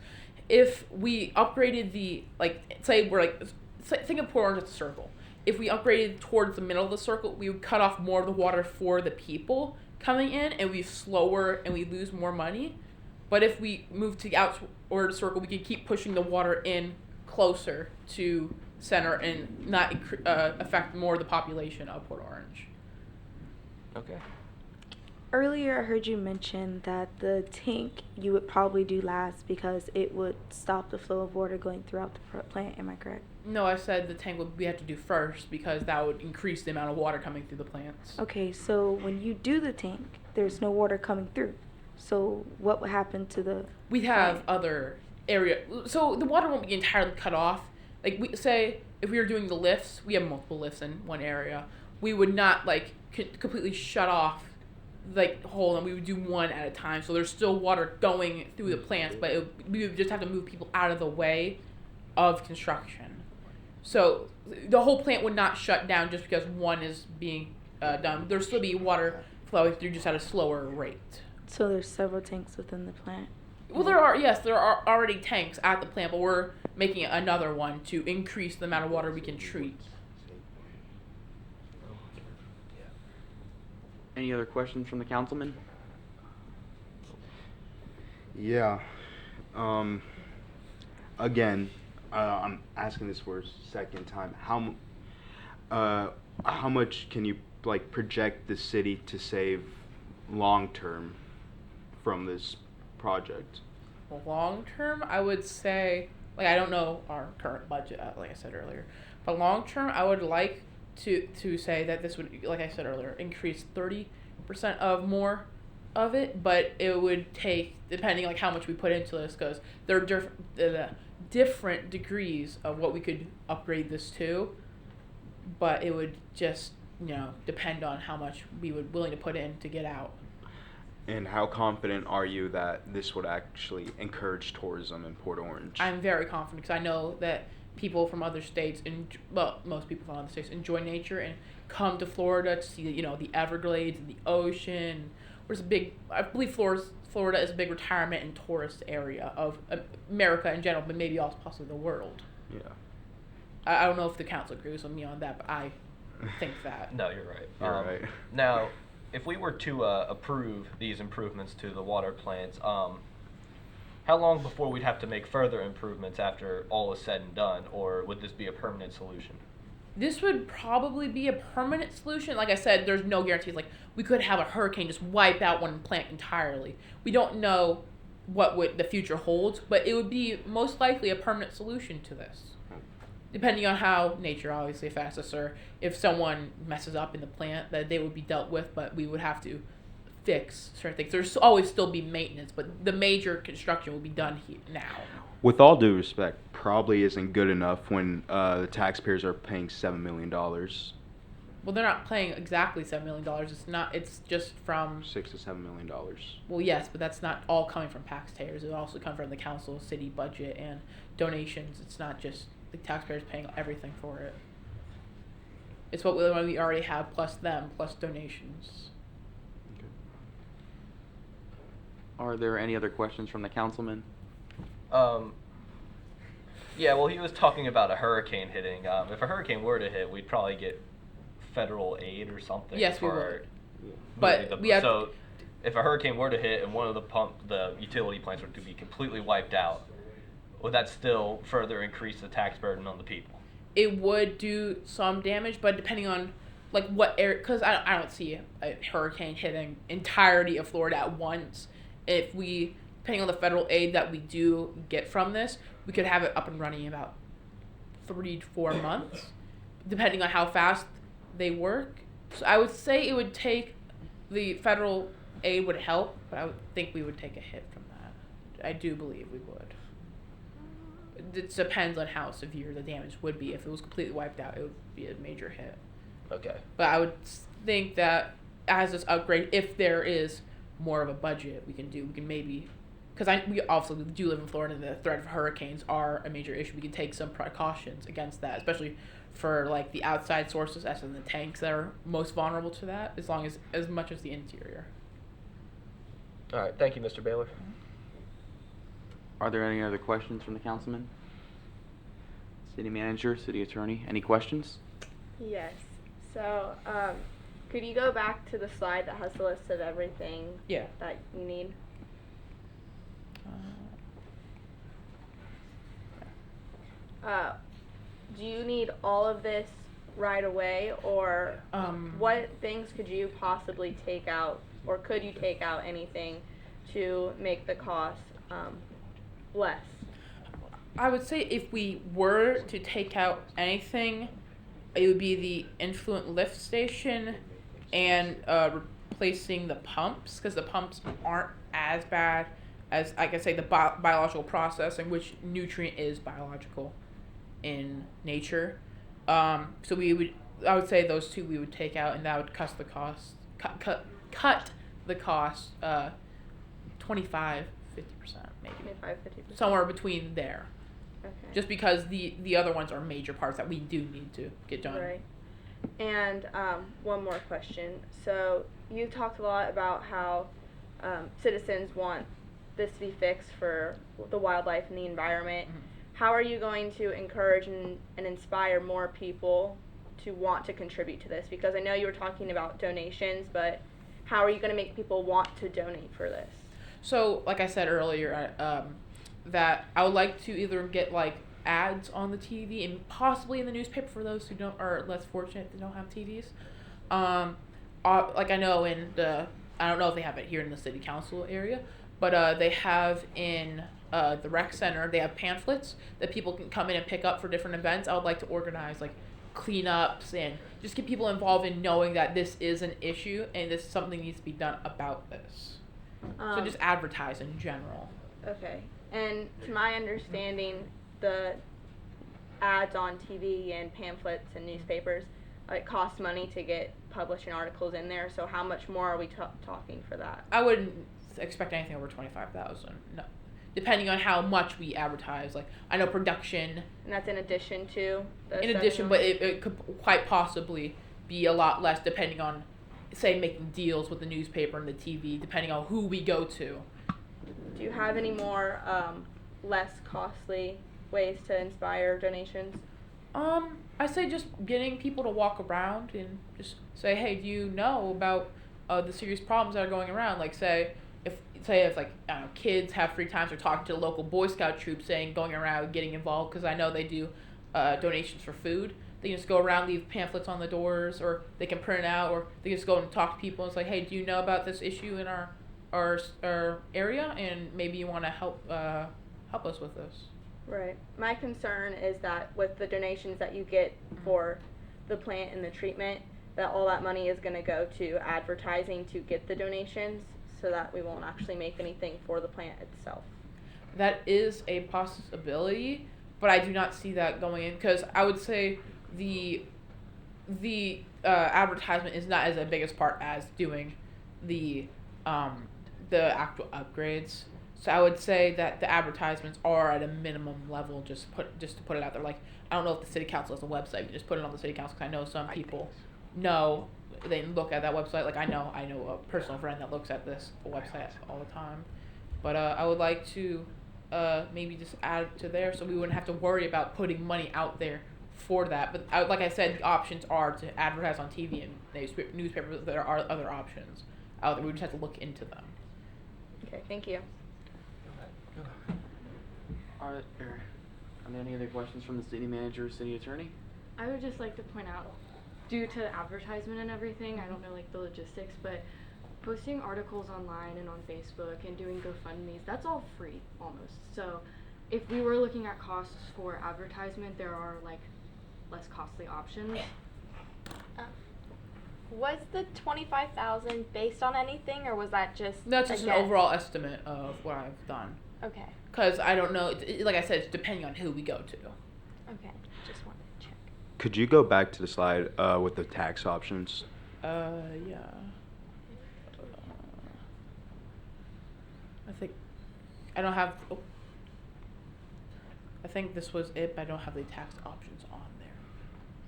If we upgraded think of Port Orange as a circle. If we upgraded towards the middle of the circle, we would cut off more of the water for the people coming in, and we slower and we lose more money. But if we move to the outward circle, we can keep pushing the water in closer to center and not affect more of the population of Port Orange. Okay. Earlier, I heard you mention that the tank you would probably do last because it would stop the flow of water going throughout the plant. Am I correct? No, I said the tank we have to do first because that would increase the amount of water coming through the plants. Okay, so when you do the tank, there's no water coming through. So what would happen to the We have plant? other area, so the water won't be entirely cut off. Like we say, if we were doing the lifts, we have multiple lifts in one area. We would not completely shut off the whole, and we would do one at a time. So there's still water going through the plants, but we would just have to move people out of the way of construction. So the whole plant would not shut down just because one is being done. There'll still be water flowing through, just at a slower rate. So there's several tanks within the plant. Well, there are already tanks at the plant, but we're making another one to increase the amount of water we can treat. Any other questions from the councilman? Yeah. Again, I'm asking this for a second time. How much can you project the city to save long term from this project? Long term, I would say, I don't know our current budget, like I said earlier, but long term, I would like to say that this would, like I said earlier, increase 30% of more of it, but it would take, depending how much we put into this, because there are different degrees of what we could upgrade this to, but it would just depend on how much we would willing to put in to get out. And how confident are you that this would actually encourage tourism in Port Orange? I'm very confident because I know that people from other states, most people from other states enjoy nature and come to Florida to see the Everglades and the ocean. I believe Florida is a big retirement and tourist area of America in general, but maybe also possibly the world. Yeah. I don't know if the council agrees with me on that, but I think that. No, you're right. You're right. Now, if we were to approve these improvements to the water plants, how long before we'd have to make further improvements after all is said and done, or would this be a permanent solution? This would probably be a permanent solution. Like I said, there's no guarantees. Like, we could have a hurricane just wipe out one plant entirely. We don't know what the future holds, but it would be most likely a permanent solution to this. Depending on how nature obviously affects us, or if someone messes up in the plant, that they would be dealt with, but we would have to fix certain things. There's always still be maintenance, but the major construction will be done here now. With all due respect, probably isn't good enough when the taxpayers are paying $7 million. Well, they're not paying exactly $7 million. It's not. It's just from $6 to $7 million. Well, yes, but that's not all coming from taxpayers. It also comes from the council, city budget, and donations. It's not just the taxpayers paying everything for it. It's what we already have, plus them, plus donations. Are there any other questions from the councilman? Yeah, well, he was talking about a hurricane hitting. If a hurricane were to hit, we'd probably get federal aid or something. Yes, we for would. But we have so if a hurricane were to hit and one of the utility plants were to be completely wiped out, would that still further increase the tax burden on the people? It would do some damage, but depending on like what area, because I don't see a hurricane hitting entirety of Florida at once. Depending on the federal aid that we do get from this, we could have it up and running in about 3 to 4 months, depending on how fast they work. So I would say it would take, the federal aid would help, but I would think we would take a hit from that. I do believe we would. It depends on how severe the damage would be. If it was completely wiped out, it would be a major hit. Okay. But I would think that as this upgrade, if there is more of a budget we can maybe, because we obviously do live in Florida and the threat of hurricanes are a major issue. We can take some precautions against that, especially for like the outside sources, as in the tanks that are most vulnerable to that, as much as the interior. All right. Thank you, Mr. Baylor. Are there any other questions from the councilman? City manager, city attorney, any questions? Yes. So, could you go back to the slide that has the list of everything that you need? Do you need all of this right away, or what things could you possibly take out, or could you take out anything to make the cost less? I would say if we were to take out anything, it would be the influent lift station and replacing the pumps, because the pumps aren't as bad as, I can say, the biological process, in which nutrient is biological in nature. So I would say those two we would take out, and that would cut the cost, cut the cost 25-50% maybe. 25-50%. Somewhere between there. Okay. Just because the other ones are major parts that we do need to get done. Right. And one more question. So you talked a lot about how citizens want this to be fixed for the wildlife and the environment. Mm-hmm. How are you going to encourage and inspire more people to want to contribute to this? Because I know you were talking about donations, but how are you going to make people want to donate for this? So, like I said earlier, that I would like to either get like ads on the TV and possibly in the newspaper for those who are less fortunate that don't have TVs. Like I know I don't know if they have it here in the city council area, but they have in the rec center, they have pamphlets that people can come in and pick up for different events. I would like to organize like cleanups and just get people involved in knowing that this is an issue and this something needs to be done about this. So just advertise in general. Okay. And to my understanding, the ads on TV and pamphlets and newspapers, it costs money to get publishing articles in there. So how much more are we talking for that? I wouldn't expect anything over $25,000. No, depending on how much we advertise. Like I know production. And that's in addition to. In addition, but it could quite possibly be a lot less, depending on, say, making deals with the newspaper and the TV, depending on who we go to. Do you have any more less costly ways to inspire donations? I say just getting people to walk around and just say, hey, do you know about the serious problems that are going around? Like say if like kids have free time, or talking to the local Boy Scout troop, going around getting involved, because I know they do donations for food. they can just go around, leave pamphlets on the doors, or they can print it out, or they can just go and talk to people and say, hey, do you know about this issue in our area, and maybe you want to help us with this. Right. My concern is that with the donations that you get for the plant and the treatment, that all that money is going to go to advertising to get the donations, so that we won't actually make anything for the plant itself. That is a possibility, but I do not see that going in, because I would say the advertisement is not as a biggest part as doing the actual upgrades. So I would say that the advertisements are at a minimum level, just to put it out there. Like, I don't know if the city council has a website, but just put it on the city council, because I know some people know, they look at that website. Like, I know a personal friend that looks at this website all the time. But I would like to maybe just add to there, so we wouldn't have to worry about putting money out there for that. But like I said, the options are to advertise on TV and newspaper. There are other options out there. We just have to look into them. Okay, thank you. Are there any other questions from the city manager or city attorney? I would just like to point out, due to advertisement and everything, I don't know like the logistics, but posting articles online and on Facebook and doing GoFundMe's, that's all free almost. So if we were looking at costs for advertisement, there are like less costly options. Was the 25,000 based on anything, or was that just? That's just an overall estimate of what I've done. Okay. Because I don't know, like I said, it's depending on who we go to. Okay, just wanted to check. Could you go back to the slide with the tax options? Yeah. I think I don't have. Oh. I think this was it, but I don't have the tax options on there.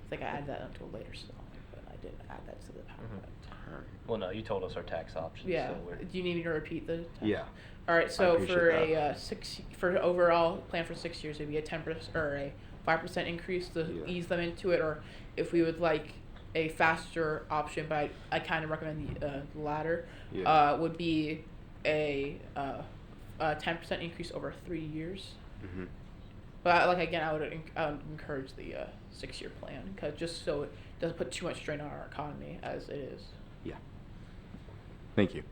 I think I added that onto a later slide, but I didn't add that to the PowerPoint. Well, no, you told us our tax options. Yeah. So Do you need me to repeat the? Tax? Yeah. All right. So for that. for overall plan for 6 years, it'd be a 10% or a 5% increase to ease them into it, or if we would like a faster option, but I kind of recommend the latter. Yeah. Would be a 10% increase over 3 years. Mm-hmm. But like again, I would encourage the 6-year plan, cause just so it doesn't put too much strain on our economy as it is. Yeah. Thank you.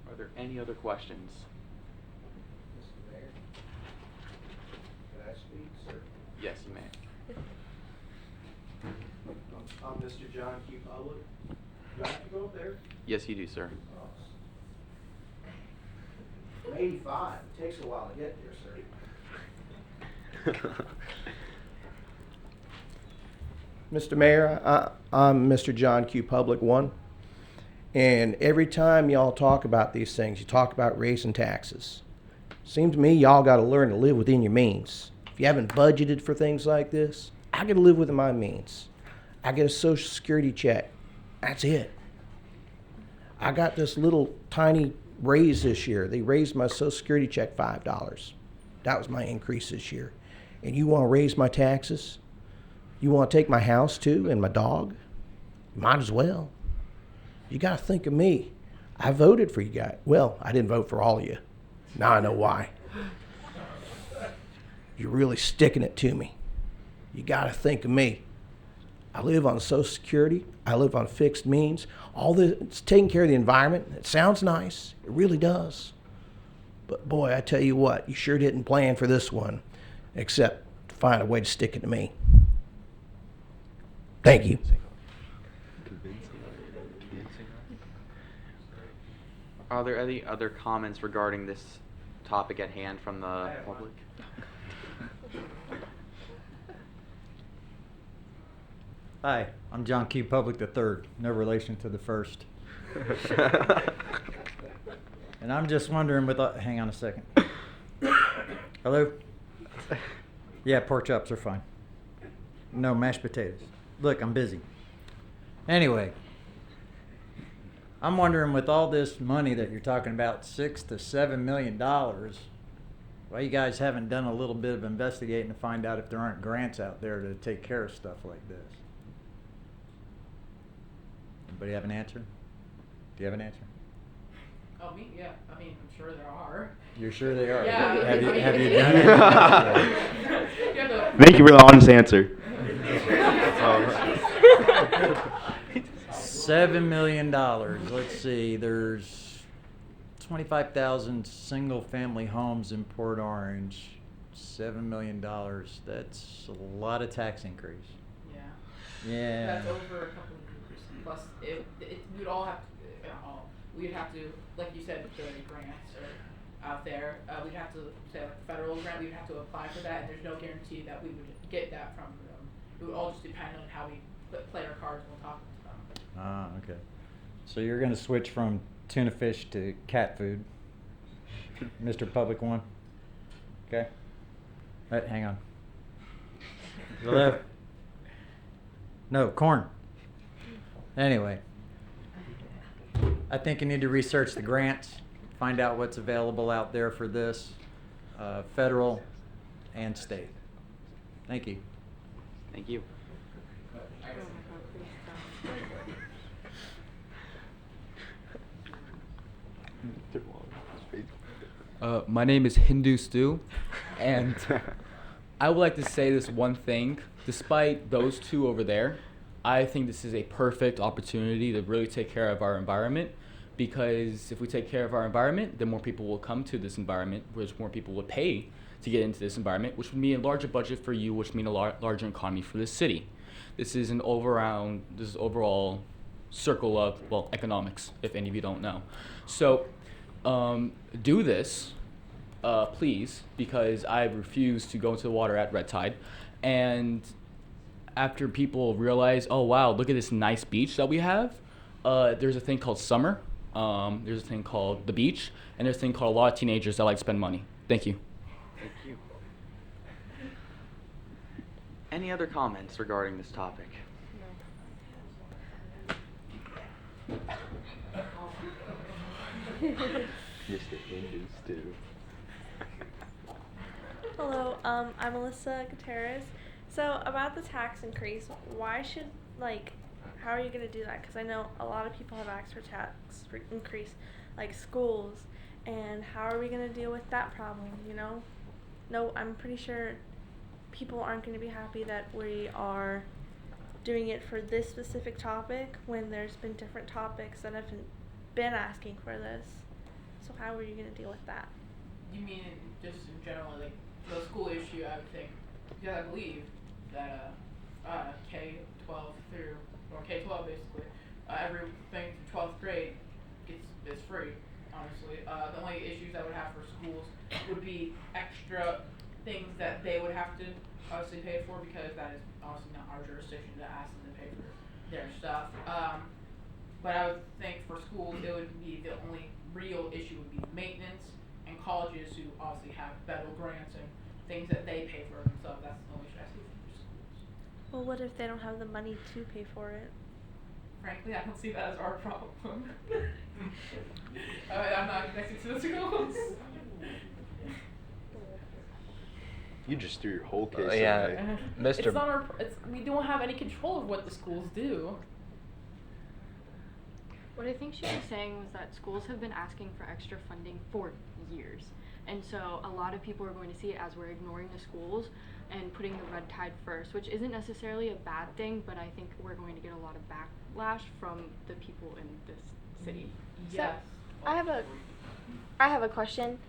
Are there any other questions? Mr. Mayor, can I speak, sir? Yes, you may. I'm Mr. John Q. Public. Do I have to go up there? Yes, you do, sir. I'm 85. It takes a while to get there, sir. Mr. Mayor, I'm Mr. John Q. Public 1. And every time y'all talk about these things, you talk about raising taxes. Seems to me y'all got to learn to live within your means. If you haven't budgeted for things like this, I got to live within my means. I get a Social Security check. That's it. I got this little tiny raise this year. They raised my Social Security check $5. That was my increase this year. And you want to raise my taxes? You want to take my house too and my dog? Might as well. You got to think of me. I voted for you guys. Well, I didn't vote for all of you. Now I know why. You're really sticking it to me. You got to think of me. I live on Social Security. I live on fixed means. All this, it's taking care of the environment. It sounds nice. It really does. But boy, I tell you what, you sure didn't plan for this one, except to find a way to stick it to me. Thank you. Are there any other comments regarding this topic at hand from the public? Hi, I'm John Q. Public III, no relation to the first. And I'm just wondering hang on a second. Hello? Yeah, pork chops are fine. No, mashed potatoes. Look, I'm busy. Anyway, I'm wondering with all this money that you're talking about, $6 to $7 million, why you guys haven't done a little bit of investigating to find out if there aren't grants out there to take care of stuff like this? Anybody have an answer? Do you have an answer? Oh, me? Yeah. I mean, I'm sure there are. You're sure they are? Yeah. Have you I mean, done it? You have to Thank you for the honest answer. $7 million. Let's see. There's 25,000 single-family homes in Port Orange. $7 million. That's a lot of tax increase. Yeah. Yeah. That's over a couple of years. Plus, we'd all have to, we'd have to, like you said, the grants are out there. We'd have to, say, like federal grant, we'd have to apply for that, and there's no guarantee that we would get that from them. It would all just depend on how we play our cards when we're talking to them. Ah, okay. So you're going to switch from tuna fish to cat food, Mr. Public One? Okay. Right, hang on. The left. No, corn. Anyway. I think you need to research the grants, find out what's available out there for this, federal and state. Thank you. Thank you. My name is Hindu Stew, and I would like to say this one thing. Despite those two over there, I think this is a perfect opportunity to really take care of our environment, because if we take care of our environment, then more people will come to this environment, which more people will pay to get into this environment, which would mean a larger budget for you, which would mean a larger economy for the city. This is overall circle of, well, economics, if any of you don't know. So do this, please, because I refuse to go into the water at red tide. And after people realize, oh wow, look at this nice beach that we have, there's a thing called summer, there's a thing called the beach, and there's a thing called a lot of teenagers that like to spend money. Thank you. Thank you. Any other comments regarding this topic? Mr. Hindus too. Hello, I'm Melissa Gutierrez. So about the tax increase, why should, how are you going to do that? Because I know a lot of people have asked for tax increase, like schools, and how are we going to deal with that problem, you know? No, I'm pretty sure people aren't going to be happy that we are doing it for this specific topic when there's been different topics that have been asking for this. So how are you going to deal with that? You mean just in general, like the school issue? I would think, because I believe that K-12 through, or K-12 basically, everything through 12th grade is free. Honestly, the only issues I would have for schools would be extra things that they would have to obviously pay for, because that is obviously not our jurisdiction to ask them to pay for their stuff. But I would think for schools, it would be the only real issue would be maintenance, and colleges who obviously have federal grants and things that they pay for themselves. That's the only issue I see for schools. Well, what if they don't have the money to pay for it? Frankly, I don't see that as our problem. I'm not connected to the schools. You just threw your whole case yeah, away. Mr. It's not our. We don't have any control of what the schools do. What I think she was saying was that schools have been asking for extra funding for years. And so a lot of people are going to see it as we're ignoring the schools and putting the red tide first, which isn't necessarily a bad thing, but I think we're going to get a lot of backlash from the people in this city. Yes. I have a question.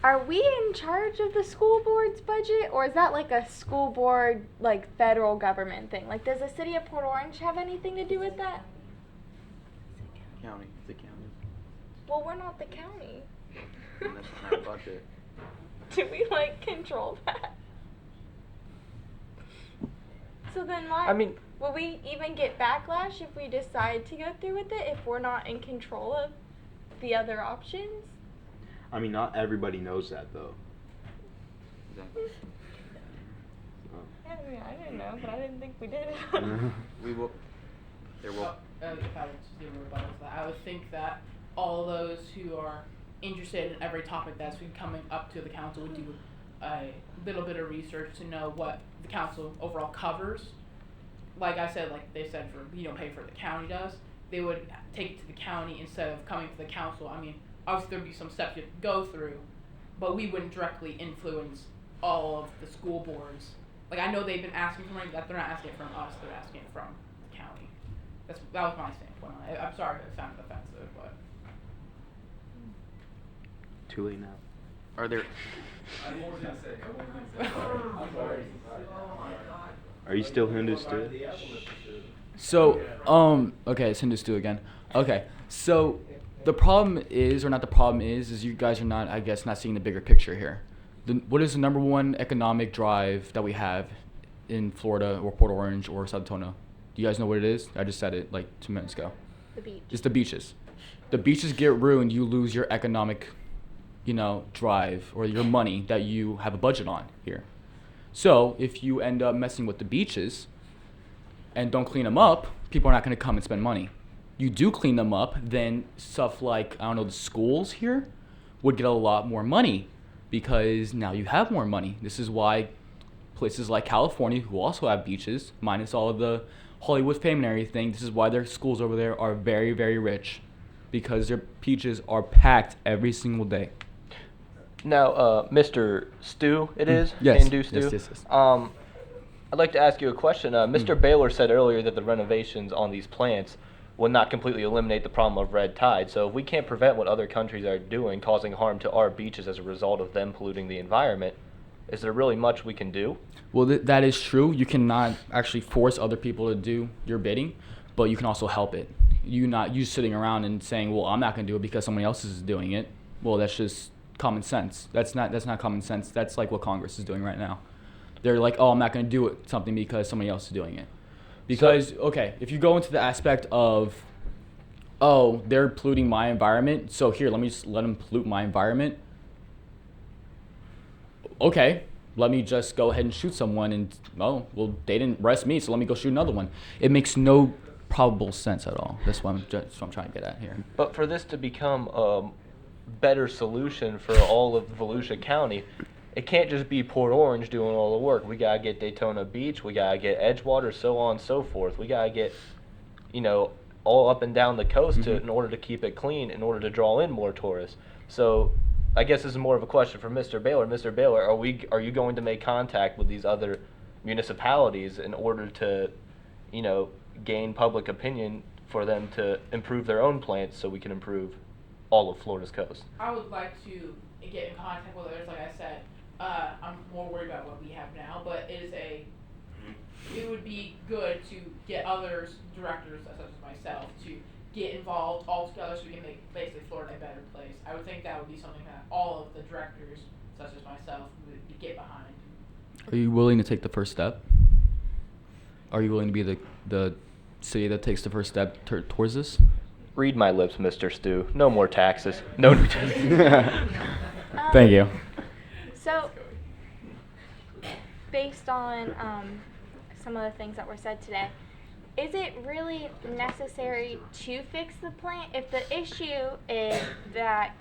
Are we in charge of the school board's budget, or is that like a school board, like federal government thing? Like, does the city of Port Orange have anything to do with that? County, the county. Well, we're not the county. And that's not our budget. Do we control that? So then why? I mean, will we even get backlash if we decide to go through with it if we're not in control of the other options? I mean, not everybody knows that though. Exactly. I mean, I didn't know, but I didn't think we did. We will. There will. If I would do a rebuttal to that, I would think that all those who are interested in every topic that's been coming up to the council would do a little bit of research to know what the council overall covers. Like I said, like they said, pay for the county does. They would take it to the county instead of coming to the council. I mean, obviously there'd be some steps you have to go through, but we wouldn't directly influence all of the school boards Like, I know they've been asking for money, but they're not asking it from us, they're asking it from the county. That was my standpoint on it. I'm sorry if it sounded offensive, but. Too late now. Are there? Are you still Hindu? So, okay, it's Hindu stew again. Okay, so the problem is, or not the problem is you guys are not, I guess, not seeing the bigger picture here. What is the number one economic drive that we have in Florida or Port Orange or South Daytona? Do you guys know what it is? I just said it like 2 minutes ago. The beach. It's the beaches. The beaches get ruined, you lose your economic, drive or your money that you have a budget on here. So if you end up messing with the beaches and don't clean them up, people are not going to come and spend money. You do clean them up, then stuff like, the schools here would get a lot more money because now you have more money. This is why places like California, who also have beaches, minus all of the Hollywood fame and everything, this is why their schools over there are very, very rich because their beaches are packed every single day. Now, Mr. Stu, it is? Yes. Hindu Stu? Yes. I'd like to ask you a question. Mr. Baylor said earlier that the renovations on these plants will not completely eliminate the problem of red tide. So if we can't prevent what other countries are doing, causing harm to our beaches as a result of them polluting the environment, is there really much we can do? Well, that is true. You cannot actually force other people to do your bidding, but you can also help it. You sitting around and saying, well, I'm not going to do it because someone else is doing it. Well, that's just common sense. That's not common sense. That's like what Congress is doing right now. They're like, oh, I'm not going to do something because somebody else is doing it. Because, okay, if you go into the aspect of, oh, they're polluting my environment, so here, let me just let them pollute my environment. Okay, let me just go ahead and shoot someone and, oh, well, they didn't arrest me, so let me go shoot another one. It makes no probable sense at all. That's what I'm trying to get at here. But for this to become a better solution for all of Volusia County, it can't just be Port Orange doing all the work. We gotta get Daytona Beach, we gotta get Edgewater, so on and so forth. We gotta get, all up and down the coast in order to keep it clean, in order to draw in more tourists. So I guess this is more of a question for Mr. Baylor. Mr. Baylor, are you going to make contact with these other municipalities in order to, gain public opinion for them to improve their own plants so we can improve all of Florida's coast? I would like to get in contact with others, like I said. I'm more worried about what we have now, but it would be good to get others, directors such as myself, to get involved all together so we can make basically Florida a better place. I would think that would be something that all of the directors, such as myself, would get behind. Are you willing to take the first step? Are you willing to be the city that takes the first step towards this? Read my lips, Mr. Stu. No more taxes. No new taxes. Thank you. So, based on some of the things that were said today, is it really necessary to fix the plant if the issue is that,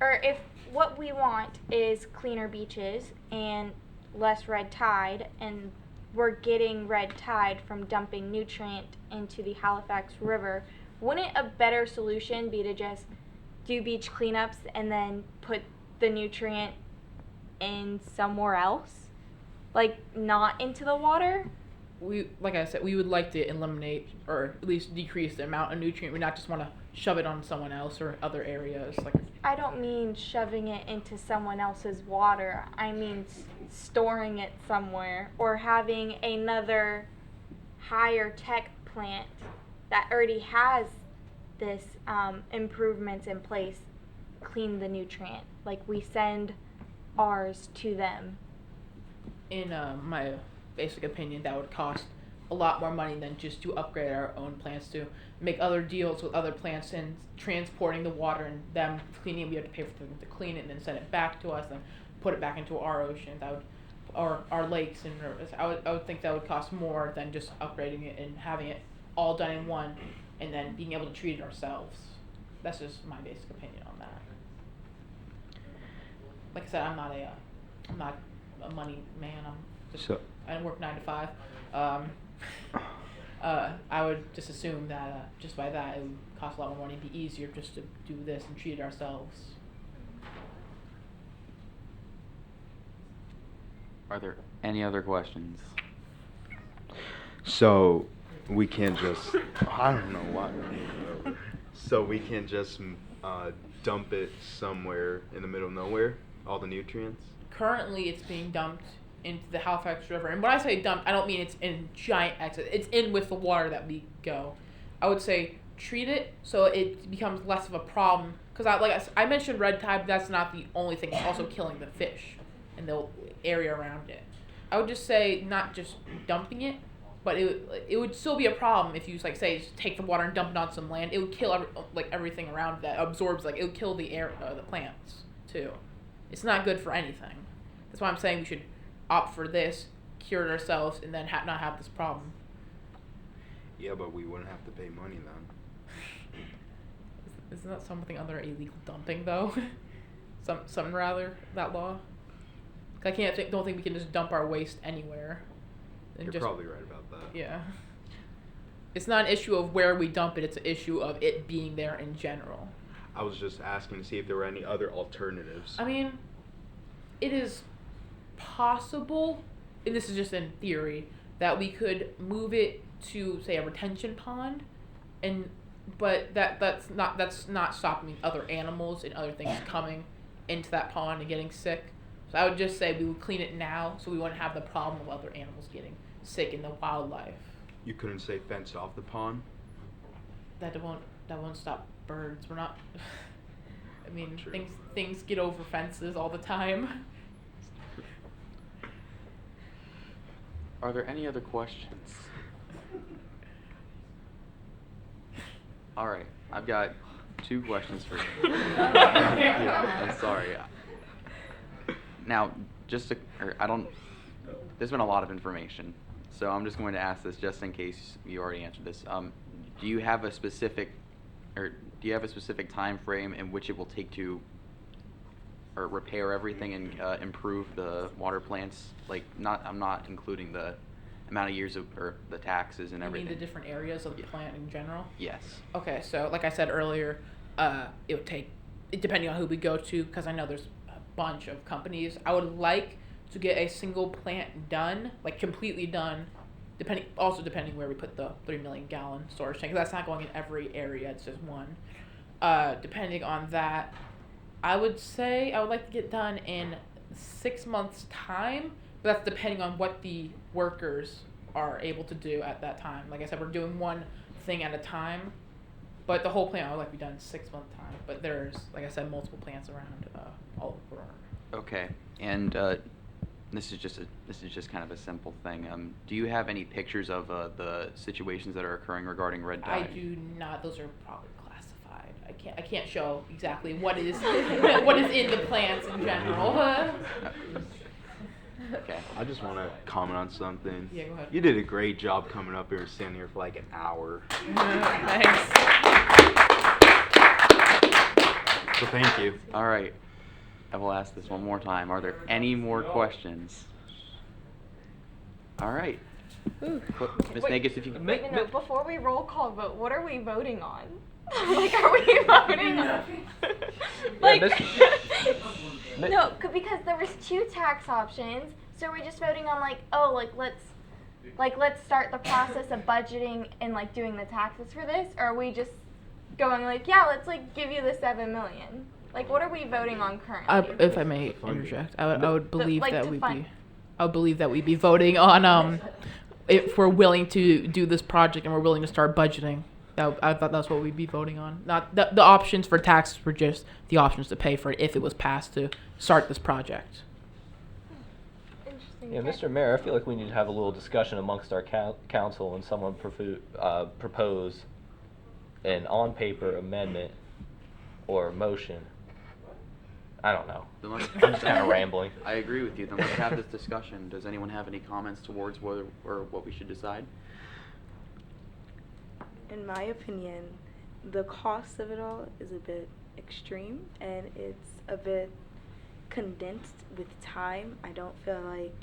or if what we want is cleaner beaches and less red tide, and we're getting red tide from dumping nutrient into the Halifax River, wouldn't a better solution be to just do beach cleanups and then put the nutrient in somewhere else? Like, not into the water? Like I said, we would like to eliminate or at least decrease the amount of nutrient. We not just want to shove it on someone else or other areas. I don't mean shoving it into someone else's water. I mean storing it somewhere or having another higher tech plant that already has this improvements in place clean the nutrient. Like, we send ours to them. In my basic opinion, that would cost a lot more money than just to upgrade our own plants, to make other deals with other plants and transporting the water and them cleaning. We have to pay for them to clean it and then send it back to us and put it back into our ocean. That would, or our lakes and rivers. I would think that would cost more than just upgrading it and having it all done in one and then being able to treat it ourselves. That's just my basic opinion on that. Like I said, I'm not a money man. I don't work 9 to 5. I would just assume that just by that it would cost a lot more money. It'd be easier just to do this and treat it ourselves. Are there any other questions? So we can't just, I don't know why. So we can't just dump it somewhere in the middle of nowhere, all the nutrients? Currently, it's being dumped into the Halifax River. And when I say dumped, I don't mean it's in giant exits. It's in with the water that we go. I would say treat it so it becomes less of a problem. Because I mentioned red tide, but that's not the only thing. It's also killing the fish and the area around it. I would just say not just dumping it, but it would still be a problem if you just take the water and dump it on some land. It would kill everything around that absorbs. It would kill the air, the plants too. It's not good for anything. That's why I'm saying we should opt for this, cure it ourselves, and then not have this problem. Yeah, but we wouldn't have to pay money then. Isn't that something under illegal dumping though? Something rather that law. I don't think we can just dump our waste anywhere. You're probably right about that. Yeah. It's not an issue of where we dump it, it's an issue of it being there in general. I was just asking to see if there were any other alternatives. I mean, it is possible, and this is just in theory, that we could move it to, say, a retention pond, but that's not stopping other animals and other things coming into that pond and getting sick. So I would just say we would clean it now so we wouldn't have the problem of other animals getting sick in the wildlife. You couldn't say fence off the pond? That won't stop birds. We're not I mean, True. things get over fences all the time. Are there any other questions? All right, I've got 2 questions for you. Yeah, I'm sorry. Now, there's been a lot of information, so I'm just going to ask this just in case you already answered this. Do you have a specific time frame in which it will take to repair everything and improve the water plants? I'm not including the amount of years or the taxes and everything. You mean the different areas of the plant in general? Yes. Okay, so like I said earlier, it would take, depending on who we go to, because I know there's a bunch of companies. I would like to get a single plant done, completely done, depending where we put the 3 million gallon storage tank. That's not going in every area, it's just one. Depending on that, I would say I would like to get done in 6 months' time, but that's depending on what the workers are able to do at that time. Like I said, we're doing one thing at a time, but the whole plant I would like to be done in 6 month time. But there's, like I said, multiple plants around all over. Okay, and this is just kind of a simple thing. Do you have any pictures of the situations that are occurring regarding red tide? I do not. Those are probably classified. I can't show exactly what is what is in the plants in general. Okay. I just want to comment on something. Yeah, go ahead. You did a great job coming up here and standing here for an hour. Thanks. So thank you. All right. I will ask this one more time. Are there any more questions? All right. Ms. Nagus, if you could... Wait, no, before we roll call vote, what are we voting on? Are we voting on... No, because there was 2 tax options, so we're just voting on let's start the process of budgeting and doing the taxes for this, or are we just going let's give you the 7 million? What are we voting on currently? If I may interject, I would believe that we'd be voting on if we're willing to do this project and we're willing to start budgeting. I thought that's what we'd be voting on. Not the options for taxes were just the options to pay for it if it was passed to start this project. Yeah, Mr. Mayor, I feel like we need to have a little discussion amongst our council and someone propose an on-paper amendment or motion. I don't know. I'm just kind of rambling. I agree with you. Then let's have this discussion. Does anyone have any comments towards whether or what we should decide? In my opinion, the cost of it all is a bit extreme and it's a bit condensed with time. I don't feel like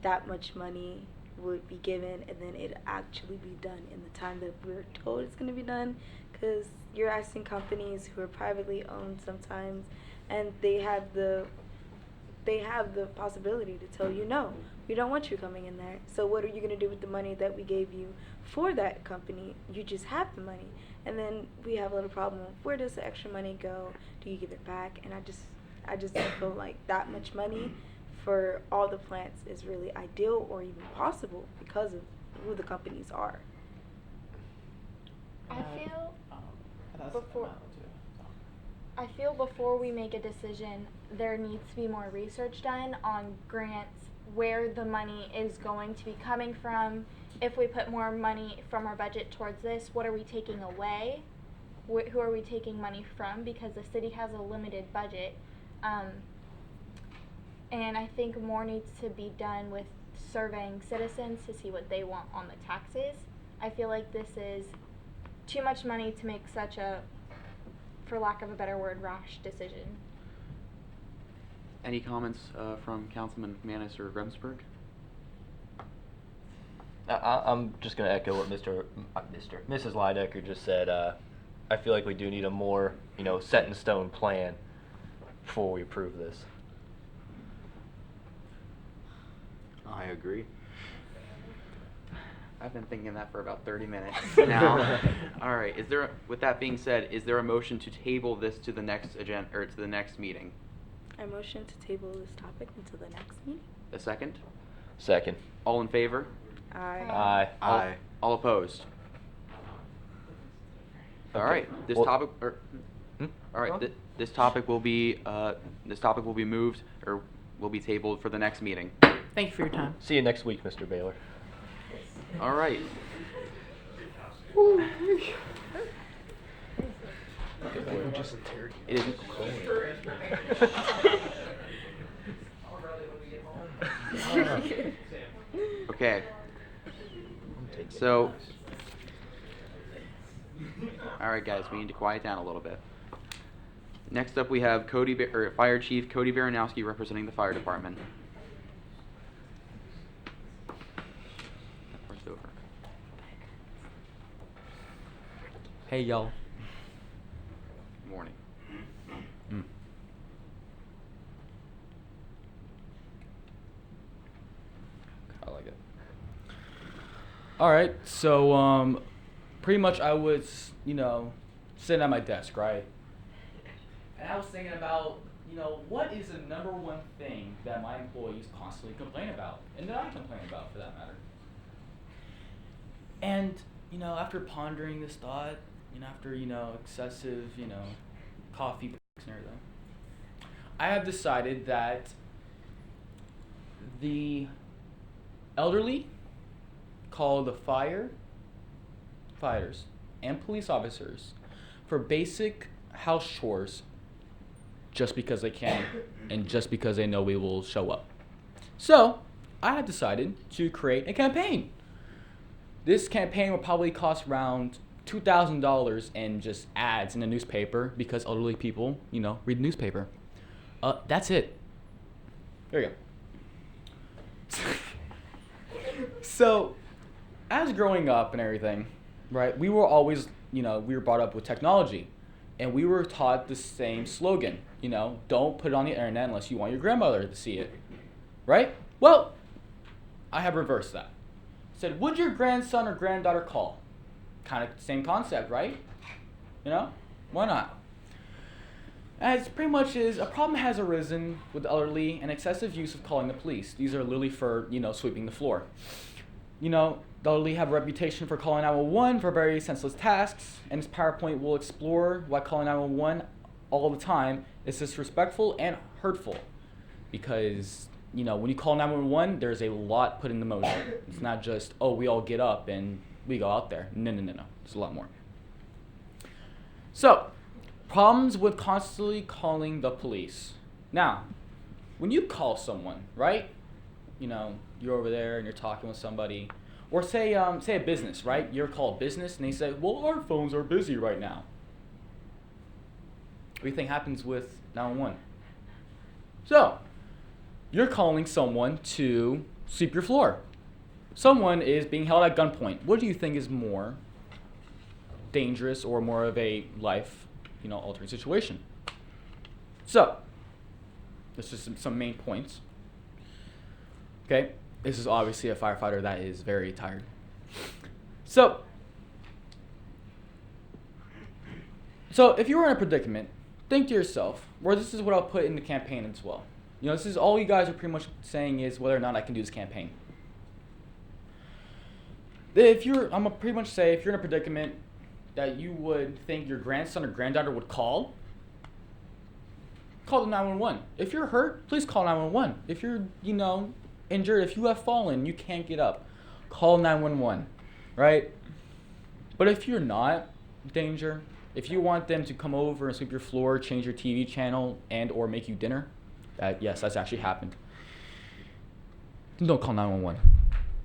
that much money would be given and then it actually be done in the time that we're told it's going to be done, because you're asking companies who are privately owned sometimes and they have the possibility to tell you no, We don't want you coming in there. So what are you going to do with the money that we gave you for that company? You just have the money. And then we have a little problem of where does the extra money go? Do you give it back? And I just don't feel like that much money for all the plants is really ideal or even possible because of who the companies are. I feel before we make a decision, there needs to be more research done on grants, where the money is going to be coming from. If we put more money from our budget towards this, what are we taking away? Who are we taking money from? Because the city has a limited budget. And I think more needs to be done with surveying citizens to see what they want on the taxes. I feel like this is too much money to make such a, for lack of a better word, rash decision. Any comments from Councilman McManus or Remsburg? I'm just going to echo what Mrs. Lidecker just said. I feel like we do need a more, set in stone plan before we approve this. I agree. I've been thinking that for about 30 minutes now. All right. With that being said, is there a motion to table this to the next agenda or to the next meeting? I motion to table this topic until the next meeting. A second? Second. All in favor? Aye. Aye. All opposed? All Okay. right. This Well- topic. All right. This topic will be moved or will be tabled for the next meeting. Thank you for your time. See you next week, Mr. Baylor. All right. It is. Okay. So, all right, guys, we need to quiet down a little bit. Next up, we have Fire Chief Cody Baranowski representing the fire department. That part's over. Hey, y'all. Morning. I like it. All right, so pretty much I was, sitting at my desk, right? And I was thinking about, what is the number one thing that my employees constantly complain about, and that I complain about for that matter. And, after pondering this thought, after, excessive, coffee breaks and everything, I have decided that the elderly call the firefighters and police officers for basic house chores just because they can and just because they know we will show up. So I have decided to create a campaign. This campaign will probably cost around $2,000 in just ads in the newspaper because elderly people, read the newspaper. That's it. There you go. So, as growing up and everything, right, we were always, we were brought up with technology. And we were taught the same slogan, don't put it on the internet unless you want your grandmother to see it. Right? Well, I have reversed that. Said, would your grandson or granddaughter call? Kind of same concept, right? Why not? As pretty much is, a problem has arisen with the elderly and excessive use of calling the police. These are literally for, sweeping the floor. The elderly have a reputation for calling 911 for very senseless tasks, and this PowerPoint will explore why calling 911 all the time is disrespectful and hurtful. Because, when you call 911, there's a lot put into motion. It's not just, we all get up and we go out there. No. There's a lot more. So, problems with constantly calling the police. Now, when you call someone, right? You're over there and you're talking with somebody. Or say a business, right? You're called business and they say, well, our phones are busy right now. What do you think happens with 911? So, you're calling someone to sweep your floor. Someone is being held at gunpoint. What do you think is more dangerous or more of a life, altering situation? So, this is some main points. Okay, this is obviously a firefighter that is very tired. So if you were in a predicament, think to yourself, or this is what I'll put in the campaign as well. You know, this is all you guys are pretty much saying is whether or not I can do this campaign. I'm gonna pretty much say if you're in a predicament that you would think your grandson or granddaughter would call the 911. If you're hurt, please call 911. If you're, injured, if you have fallen, you can't get up, call 911, right? But if you're not in danger, if you want them to come over and sweep your floor, change your TV channel, and or make you dinner, yes, that's actually happened. Don't call 911.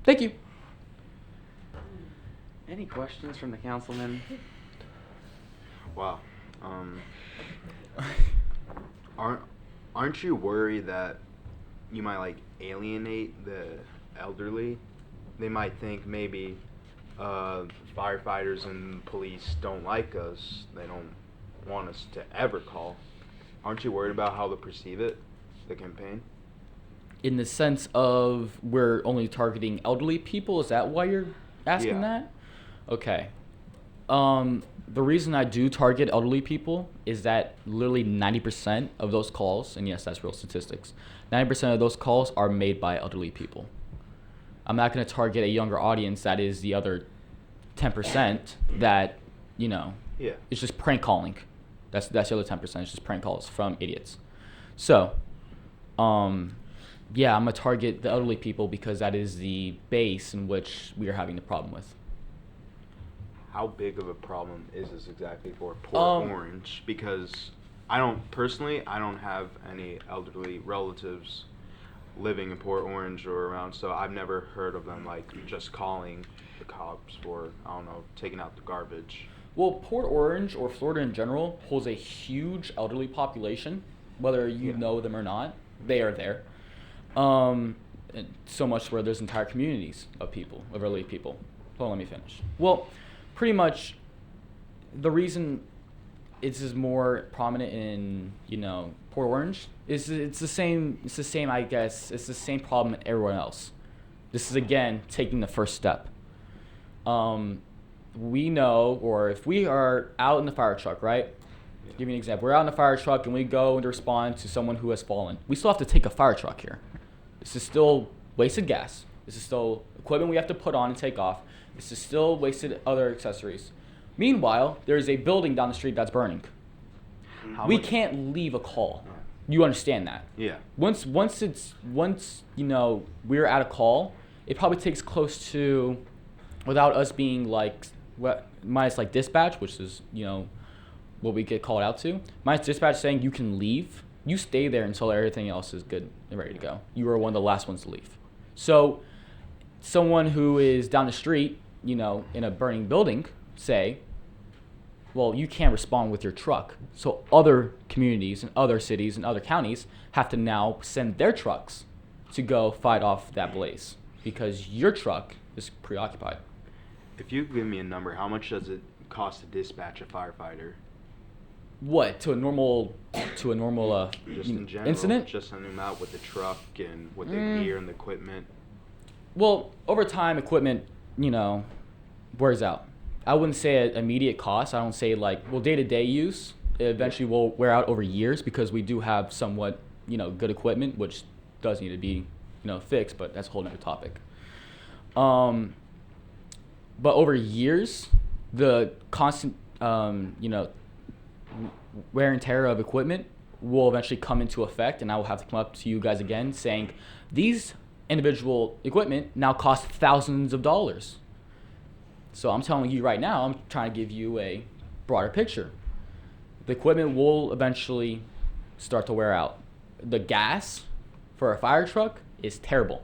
Thank you. Any questions from the councilman? Wow. Aren't you worried that you might alienate the elderly? They might think maybe firefighters and police don't like us. They don't want us to ever call. Aren't you worried about how they'll perceive it, the campaign? In the sense of we're only targeting elderly people, is that why you're asking that? Okay. The reason I do target elderly people is that literally 90% of those calls, and yes, that's real statistics, 90% of those calls are made by elderly people. I'm not going to target a younger audience that is the other 10% that, it's just prank calling. That's the other 10%. It's just prank calls from idiots. So, I'm going to target the elderly people because that is the base in which we are having the problem with. How big of a problem is this exactly for Port Orange? Because I don't have any elderly relatives living in Port Orange or around, so I've never heard of them just calling the cops for, taking out the garbage. Well, Port Orange or Florida in general holds a huge elderly population, whether you know them or not. They are there. And so much where there's entire communities of elderly people. Well, let me finish. Well, pretty much the reason it's more prominent in, Port Orange is it's the same, I guess, it's the same problem everywhere else. This is, again, taking the first step. We know, or if we are out in the fire truck, right? Give me an example. We're out in the fire truck and we go and respond to someone who has fallen. We still have to take a fire truck here. This is still wasted gas. This is still equipment we have to put on and take off. This is still wasted other accessories. Meanwhile, there is a building down the street that's burning. We can't leave a call. You understand that? Yeah. Once we're at a call, it probably takes close to, without us being minus dispatch, which is what we get called out to. Minus dispatch saying you can leave. You stay there until everything else is good and ready to go. You are one of the last ones to leave. So, someone who is down the street, in a burning building, say, well, you can't respond with your truck. So other communities and other cities and other counties have to now send their trucks to go fight off that blaze because your truck is preoccupied. If you give me a number, how much does it cost to dispatch a firefighter? What, to a normal just in general, incident? Just sending them out with the truck and with the gear and the equipment. Well, over time, equipment, wears out. I wouldn't say an immediate cost. I don't say day-to-day use. It eventually will wear out over years because we do have somewhat, good equipment, which does need to be, fixed, but that's a whole other topic. But over years, the constant, wear and tear of equipment will eventually come into effect, and I will have to come up to you guys again saying these individual equipment now cost thousands of dollars. So I'm telling you right now, I'm trying to give you a broader picture. The equipment will eventually start to wear out. The gas for a fire truck is terrible.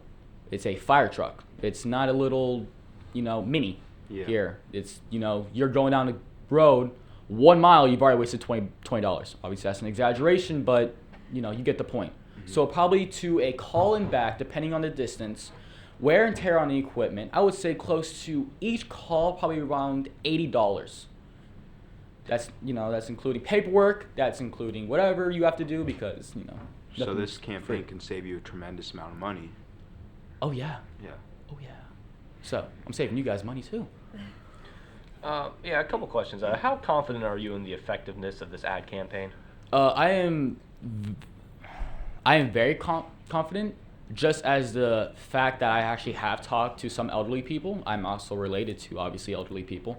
It's a fire truck. It's not a little, mini here. It's, you're going down the road 1 mile, you've already wasted $20. Obviously, that's an exaggeration, but, you get the point. Mm-hmm. So probably to a call and back, depending on the distance, wear and tear on the equipment, I would say close to each call, probably around $80. That's, that's including paperwork, that's including whatever you have to do because, So this campaign can save you a tremendous amount of money. Oh yeah. Yeah. Oh yeah. So I'm saving you guys money too. Yeah, a couple questions. How confident are you in the effectiveness of this ad campaign? I am very confident, just as the fact that I actually have talked to some elderly people. I'm also related to, obviously, elderly people.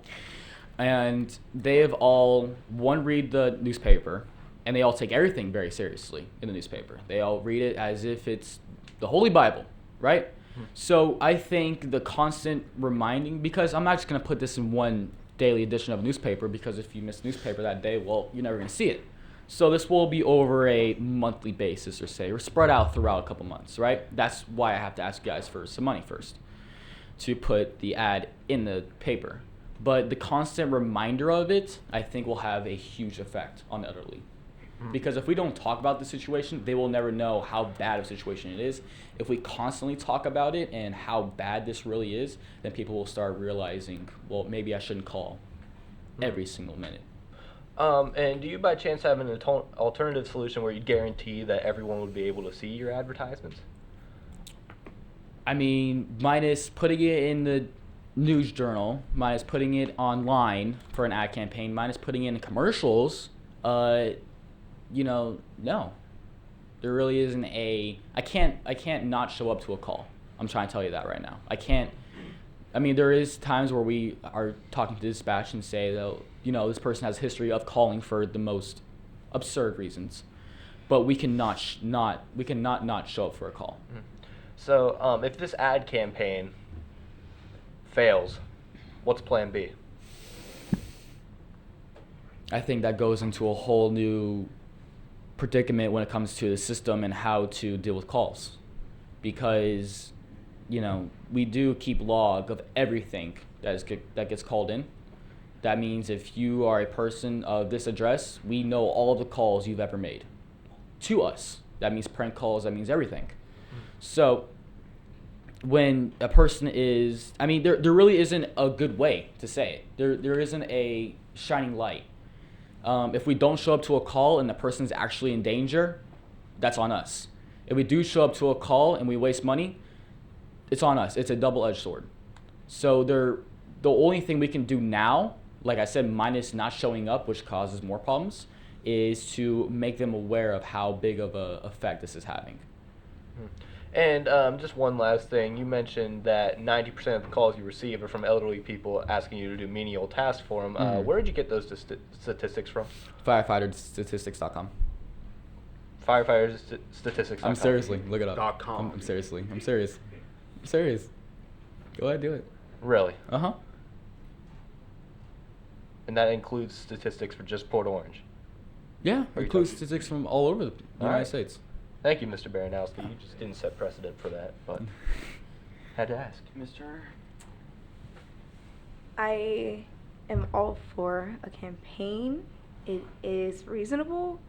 And they have all, read the newspaper, and they all take everything very seriously in the newspaper. They all read it as if it's the Holy Bible, right? So I think the constant reminding, because I'm not just going to put this in one daily edition of a newspaper, because if you miss newspaper that day, well, you're never going to see it. So this will be over a monthly basis, or spread out throughout a couple months, right? That's why I have to ask you guys for some money first to put the ad in the paper. But the constant reminder of it, I think, will have a huge effect on the elderly. Because if we don't talk about the situation, they will never know how bad of a situation it is. If we constantly talk about it and how bad this really is, then people will start realizing, well, maybe I shouldn't call every single minute. And do you by chance have an alternative solution where you guarantee that everyone would be able to see your advertisements? I mean, minus putting it in the news journal, minus putting it online for an ad campaign, minus putting it in commercials, no. There really isn't I can't not show up to a call. I'm trying to tell you that right now. There is times where we are talking to dispatch and say that, this person has a history of calling for the most absurd reasons, but we cannot not show up for a call. So, if this ad campaign fails, what's plan B? I think that goes into a whole new predicament when it comes to the system and how to deal with calls, because we do keep log of everything that gets called in. That means if you are a person of this address, we know all of the calls you've ever made to us. That means prank calls, that means everything. So when a person is, there really isn't a good way to say it. There isn't a shining light. If we don't show up to a call and the person's actually in danger, that's on us. If we do show up to a call and we waste money, it's on us. It's a double-edged sword. So the only thing we can do now, like I said, minus not showing up, which causes more problems, is to make them aware of how big of a effect this is having. And just one last thing, you mentioned that 90% of the calls you receive are from elderly people asking you to do menial tasks for them. Where did you get those statistics from? Firefighterstatistics.com. Firefighterstatistics.com. I'm seriously, look it up. .com. I'm serious. I'm serious. Go ahead, do it. Really? Uh-huh. And that includes statistics for just Port Orange? Yeah, includes statistics from all over the United States. Thank you, Mr. Baranowski. You just didn't set precedent for that, but had to ask. Mr. I am all for a campaign. It is reasonable,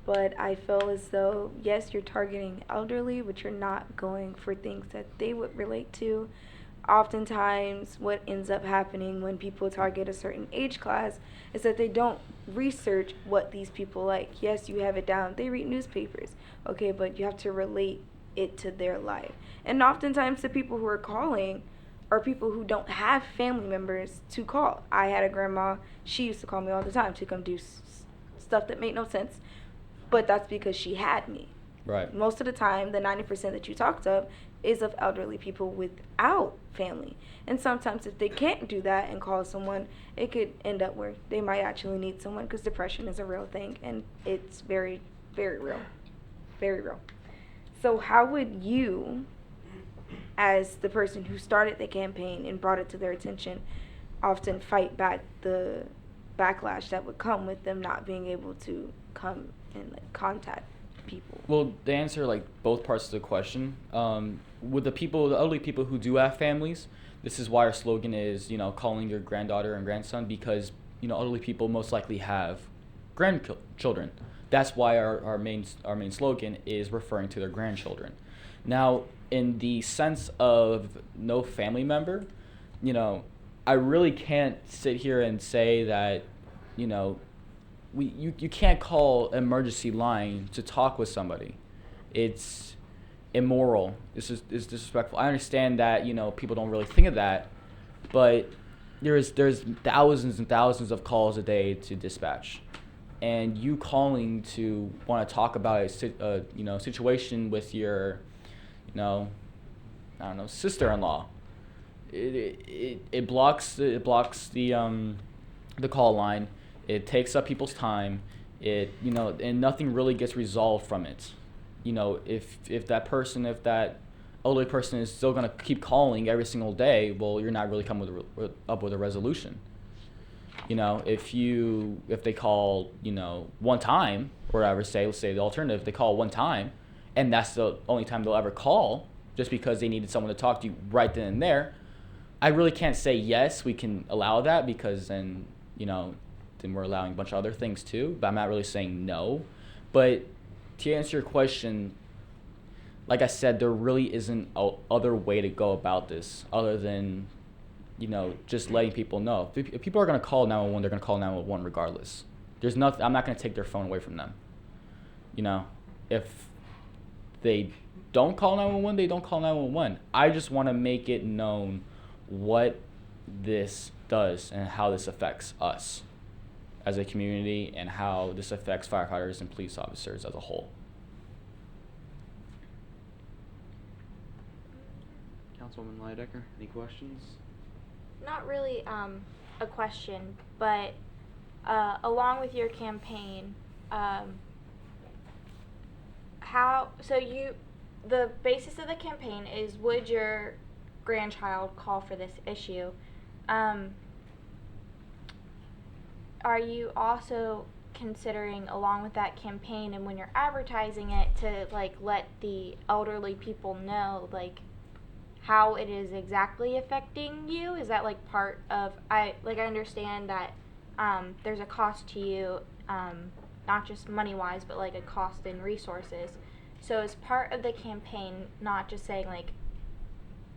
but I feel as though, yes, you're targeting elderly, but you're not going for things that they would relate to. Oftentimes, what ends up happening when people target a certain age class is that they don't research what these people like. Yes, you have it down. They read newspapers. Okay, but you have to relate it to their life. And oftentimes, the people who are calling are people who don't have family members to call. I had a grandma. She used to call me all the time to come do stuff that made no sense. But that's because she had me. Right. Most of the time, the 90% that you talked of is of elderly people without family. And sometimes if they can't do that and call someone, it could end up where they might actually need someone, because depression is a real thing and it's very, very real. Very real. So how would you, as the person who started the campaign and brought it to their attention, often fight back the backlash that would come with them not being able to come and contact people? Well, to answer both parts of the question, with the elderly people who do have families, this is why our slogan is, calling your granddaughter and grandson, because, elderly people most likely have grandchildren. That's why our main slogan is referring to their grandchildren. Now, in the sense of no family member, I really can't sit here and say that, you can't call emergency line to talk with somebody. It's immoral. This is disrespectful. I understand that, people don't really think of that, but there's thousands and thousands of calls a day to dispatch, and you calling to want to talk about a situation with your, sister-in-law. It blocks the call line. It takes up people's time. And nothing really gets resolved from it. If that elderly person is still gonna keep calling every single day, well, you're not really coming up with a resolution. If they call, one time or whatever, let's say the alternative, they call one time, and that's the only time they'll ever call, just because they needed someone to talk to you right then and there. I really can't say yes, we can allow that, because then we're allowing a bunch of other things too. But I'm not really saying no. But to answer your question, like I said, there really isn't a other way to go about this other than, just letting people know. If people are going to call 911, they're going to call 911 regardless. There's nothing. I'm not going to take their phone away from them. If they don't call 911, they don't call 911. I just want to make it known what this does and how this affects us as a community, and how this affects firefighters and police officers as a whole. Councilwoman Lidecker, any questions? Not really a question, but along with your campaign, the basis of the campaign is, would your grandchild call for this issue? Are you also considering, along with that campaign, and when you're advertising it, to let the elderly people know how it is exactly affecting you? Is that part of, I understand that there's a cost to you, not just money wise, but a cost in resources. So as part of the campaign, not just saying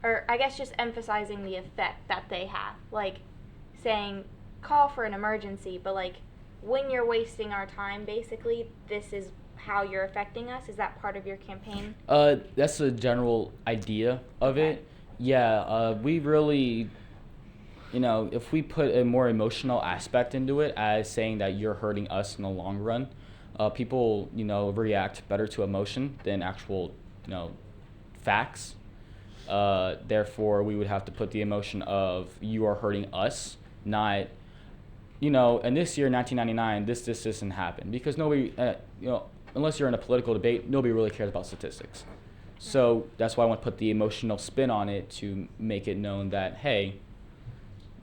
or I guess just emphasizing the effect that they have, saying call for an emergency, but when you're wasting our time, basically, this is how you're affecting us. Is that part of your campaign? That's a general idea of it. Yeah, we really, if we put a more emotional aspect into it, as saying that you're hurting us in the long run, people, react better to emotion than actual, facts. Therefore, we would have to put the emotion of you are hurting us, not, and this year, 1999, this doesn't happen, because nobody, unless you're in a political debate, nobody really cares about statistics. So that's why I want to put the emotional spin on it, to make it known that, hey,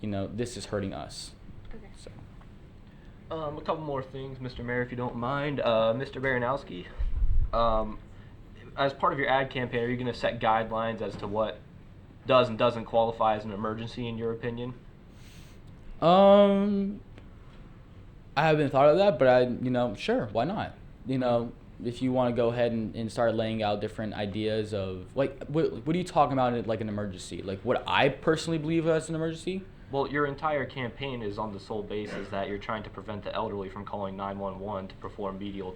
this is hurting us. Okay. So. A couple more things, Mr. Mayor, if you don't mind. Mr. Baranowski, as part of your ad campaign, are you going to set guidelines as to what does and doesn't qualify as an emergency, in your opinion? I haven't thought of that, but sure, why not? If you want to go ahead and start laying out different ideas of, what are you talking about in an emergency? What I personally believe as an emergency? Well, your entire campaign is on the sole basis that you're trying to prevent the elderly from calling 911 to perform menial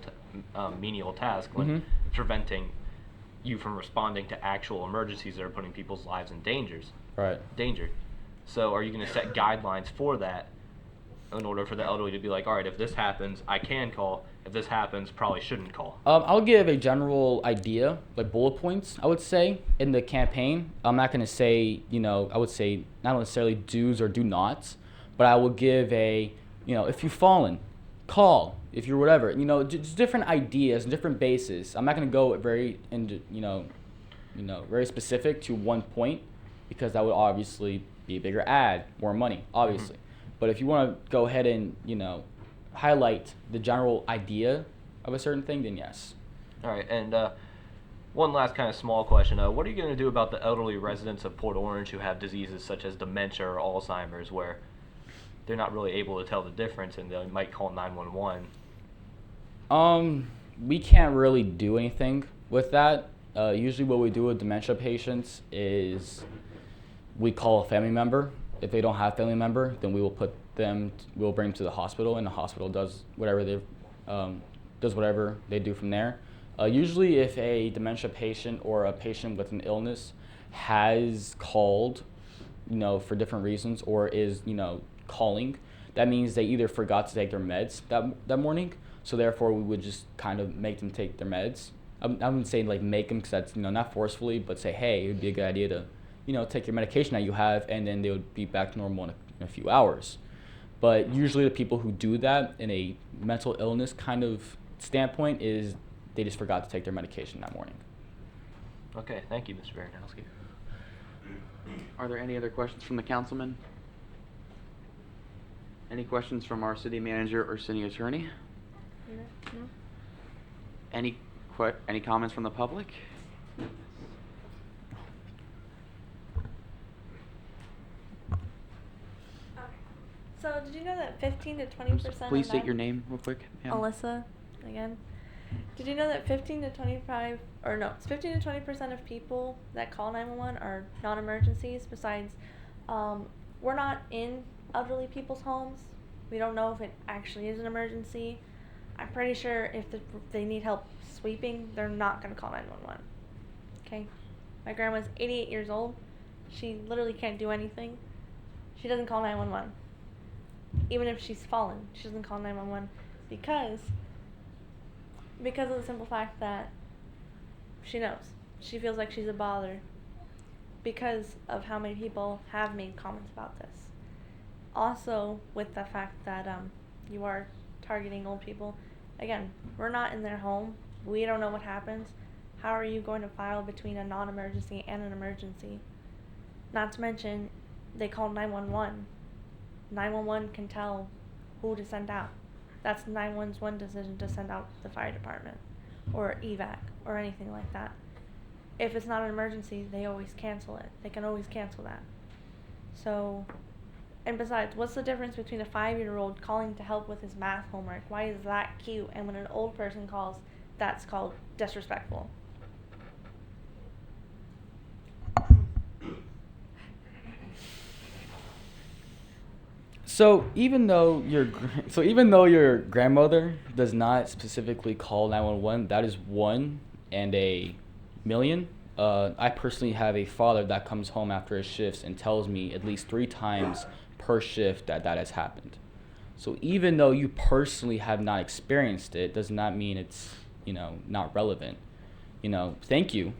tasks, when preventing you from responding to actual emergencies that are putting people's lives in danger. So are you going to set guidelines for that, in order for the elderly to be all right, if this happens, I can call. If this happens, probably shouldn't call? I'll give a general idea, bullet points, I would say, in the campaign. I'm not going to say, I would say not necessarily do's or do nots, but I will give if you've fallen, call. If you're whatever, just different ideas, different bases. I'm not going to go very very specific to one point, because that would obviously be a bigger ad, more money, obviously. But if you want to go ahead and, highlight the general idea of a certain thing, then yes. All right, and one last kind of small question. What are you going to do about the elderly residents of Port Orange who have diseases such as dementia or Alzheimer's, where they're not really able to tell the difference and they might call 911? We can't really do anything with that. Usually what we do with dementia patients is we call a family member. If they don't have a family member, then we'll bring them to the hospital, and the hospital does whatever they do from there. Usually if a dementia patient or a patient with an illness has called, for different reasons or is, calling, that means they either forgot to take their meds that morning, so therefore we would just kind of make them take their meds. I wouldn't say like make them, because that's, not forcefully, but say, hey, it would be a good idea to, take your medication that you have, and then they would be back to normal in a few hours. But usually the people who do that in a mental illness kind of standpoint is they just forgot to take their medication that morning. Okay, thank you, Mr. Baranowski. Are there any other questions from the councilman? Any questions from our city manager or city attorney? No. Any comments from the public? So did you know that 15 to 20%? Please state your name real quick, ma'am. Alyssa, again. Did you know that 15 to 25, or no, it's 15 to 20% of people that call 911 are non-emergencies? Besides, we're not in elderly people's homes. We don't know if it actually is an emergency. I'm pretty sure if they need help sweeping, they're not going to call 911. Okay? My grandma's 88 years old. She literally can't do anything. She doesn't call 911. Even if she's fallen, she doesn't call 911 because of the simple fact that she knows. She feels like she's a bother because of how many people have made comments about this. Also, with the fact that you are targeting old people, again, we're not in their home. We don't know what happens. How are you going to file between a non-emergency and an emergency? Not to mention, they call 911. 911 can tell who to send out. That's 911's decision to send out the fire department or evac or anything like that. If it's not an emergency, they always cancel it. They can always cancel that. So, and besides, what's the difference between a 5-year-old calling to help with his math homework? Why is that cute? And when an old person calls, that's called disrespectful. So even though your grandmother does not specifically call 911, that is 1 in a million. I personally have a father that comes home after his shifts and tells me at least 3 times per shift that has happened. So even though you personally have not experienced it, does not mean it's, not relevant. Thank you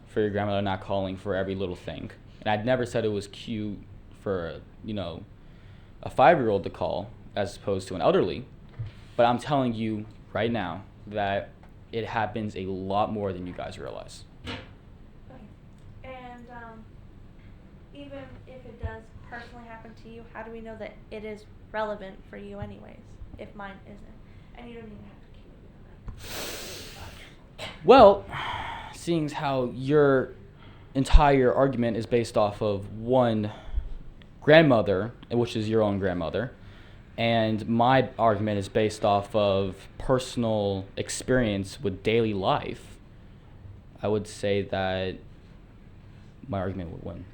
for your grandmother not calling for every little thing. And I'd never said it was cute for, a 5-year-old to call as opposed to an elderly, but I'm telling you right now that it happens a lot more than you guys realize. Okay. And even if it does personally happen to you, how do we know that it is relevant for you anyways, if mine isn't? And you don't even have to keep it. Well, seeing as how your entire argument is based off of one grandmother, which is your own grandmother, and my argument is based off of personal experience with daily life, I would say that my argument would win.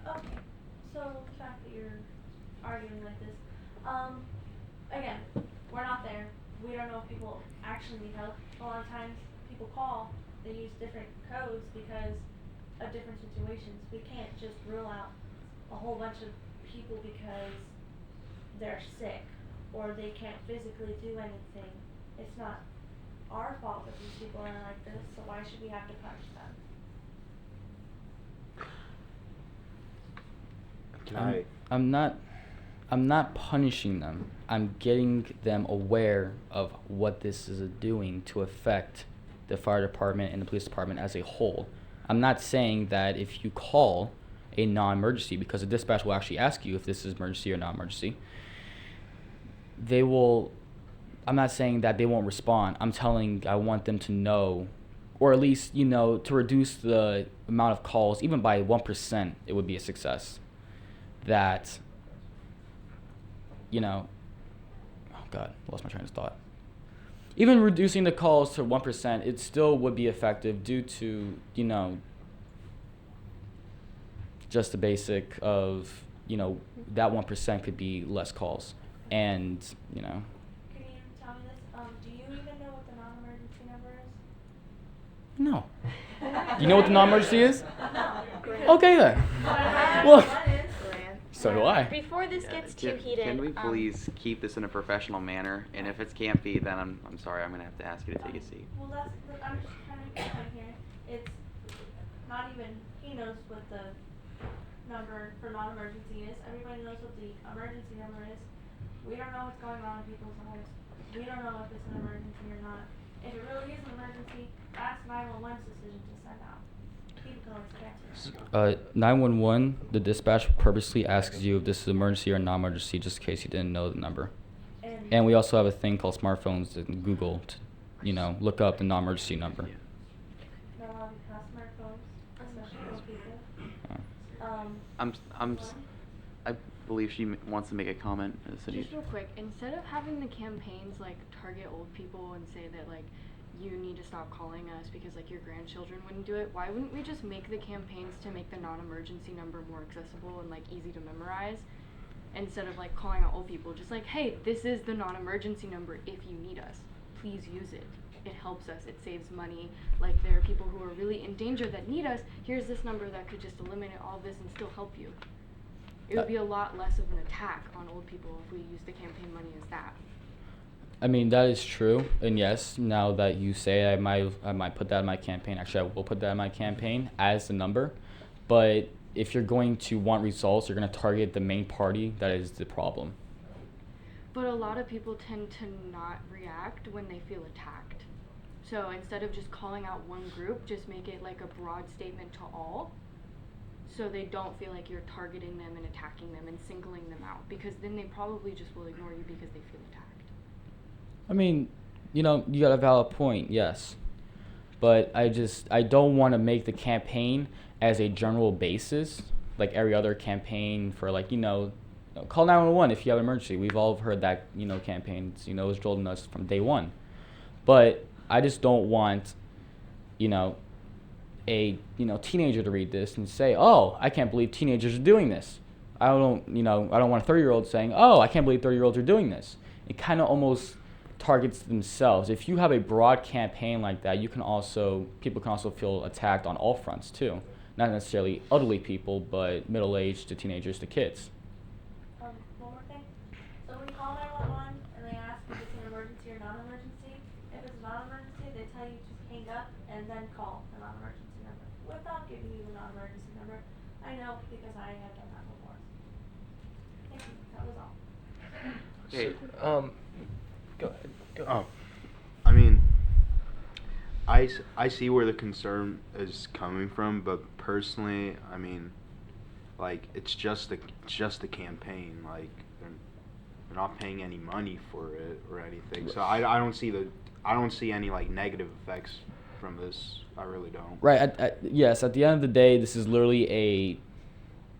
Okay, so the fact that you're arguing like this, again, we're not there. We don't know if people actually need help. A lot of times people call, they use different codes because of different situations. We can't just rule out a whole bunch of people because they're sick or they can't physically do anything. It's not our fault that these people are like this, so why should we have to punish them? I'm not punishing them. I'm getting them aware of what this is doing to affect the fire department and the police department as a whole. I'm not saying that if you call a non-emergency, because the dispatch will actually ask you if this is emergency or non-emergency, I'm not saying that they won't respond. I want them to know, or at least, to reduce the amount of calls, even by 1%, it would be a success. That, oh God, lost my train of thought. Even reducing the calls to 1%, it still would be effective due to, just the basic of, that 1% could be less calls. And, Can you tell me this? Do you even know what the non-emergency No. You know what the non-emergency is? Okay then. Well, so do I. Before this gets too heated, Can we please keep this in a professional manner? And if it can't be, then I'm sorry. I'm gonna have to ask you to take a seat. Well, I'm just trying to get a point here. It's not even, he knows what the number for non-emergency is. Everybody knows what the emergency number is. We don't know what's going on in people's lives. We don't know if it's an emergency or not. If it really is an emergency, that's 911's decision to send out. People can always cancel. 911, the dispatch purposely asks you if this is emergency or non-emergency, just in case you didn't know the number. And we also have a thing called smartphones and Google to, look up the non-emergency number. Not a lot of people have smartphones, especially old people. I believe she wants to make a comment. Just real quick, instead of having the campaigns like target old people and say that like you need to stop calling us because like your grandchildren wouldn't do it, why wouldn't we just make the campaigns to make the non-emergency number more accessible and like easy to memorize, instead of like calling out old people, just like, hey, this is the non-emergency number if you need us, please use it. It helps us, it saves money. Like there are people who are really in danger that need us, here's this number that could just eliminate all this and still help you. It would be a lot less of an attack on old people if we use the campaign money as that. I mean, that is true, and yes, now that you say it, I might put that in my campaign. Actually, I will put that in my campaign as the number. But if you're going to want results, you're going to target the main party that is the problem. But a lot of people tend to not react when they feel attacked. So instead of just calling out one group, just make it like a broad statement to all, so they don't feel like you're targeting them and attacking them and singling them out, because then they probably just will ignore you because they feel attacked. I mean, you got a valid point, yes. But I don't want to make the campaign as a general basis, like every other campaign for like, call 911 if you have an emergency. We've all heard that, campaigns, it was drilled in us from day one. But I just don't want, a teenager to read this and say, oh, I can't believe teenagers are doing this. I don't want a 30-year-old saying, oh, I can't believe 30-year-olds are doing this. It kind of almost targets themselves. If you have a broad campaign like that, people can also feel attacked on all fronts too. Not necessarily elderly people, but middle-aged to teenagers to kids. One more thing. So when you call 911 and they ask if it's an emergency or non-emergency, if it's a non-emergency, they tell you to hang up and then call the non-emergency number without giving you the non-emergency number. I know because I have done that before. Thank you. That was all. Okay. Go ahead. Oh, I mean, I see where the concern is coming from, but personally, I mean, like it's just a campaign. Like they're not paying any money for it or anything. So I don't see any like negative effects from this. I really don't. Right. Yes. At the end of the day, this is literally a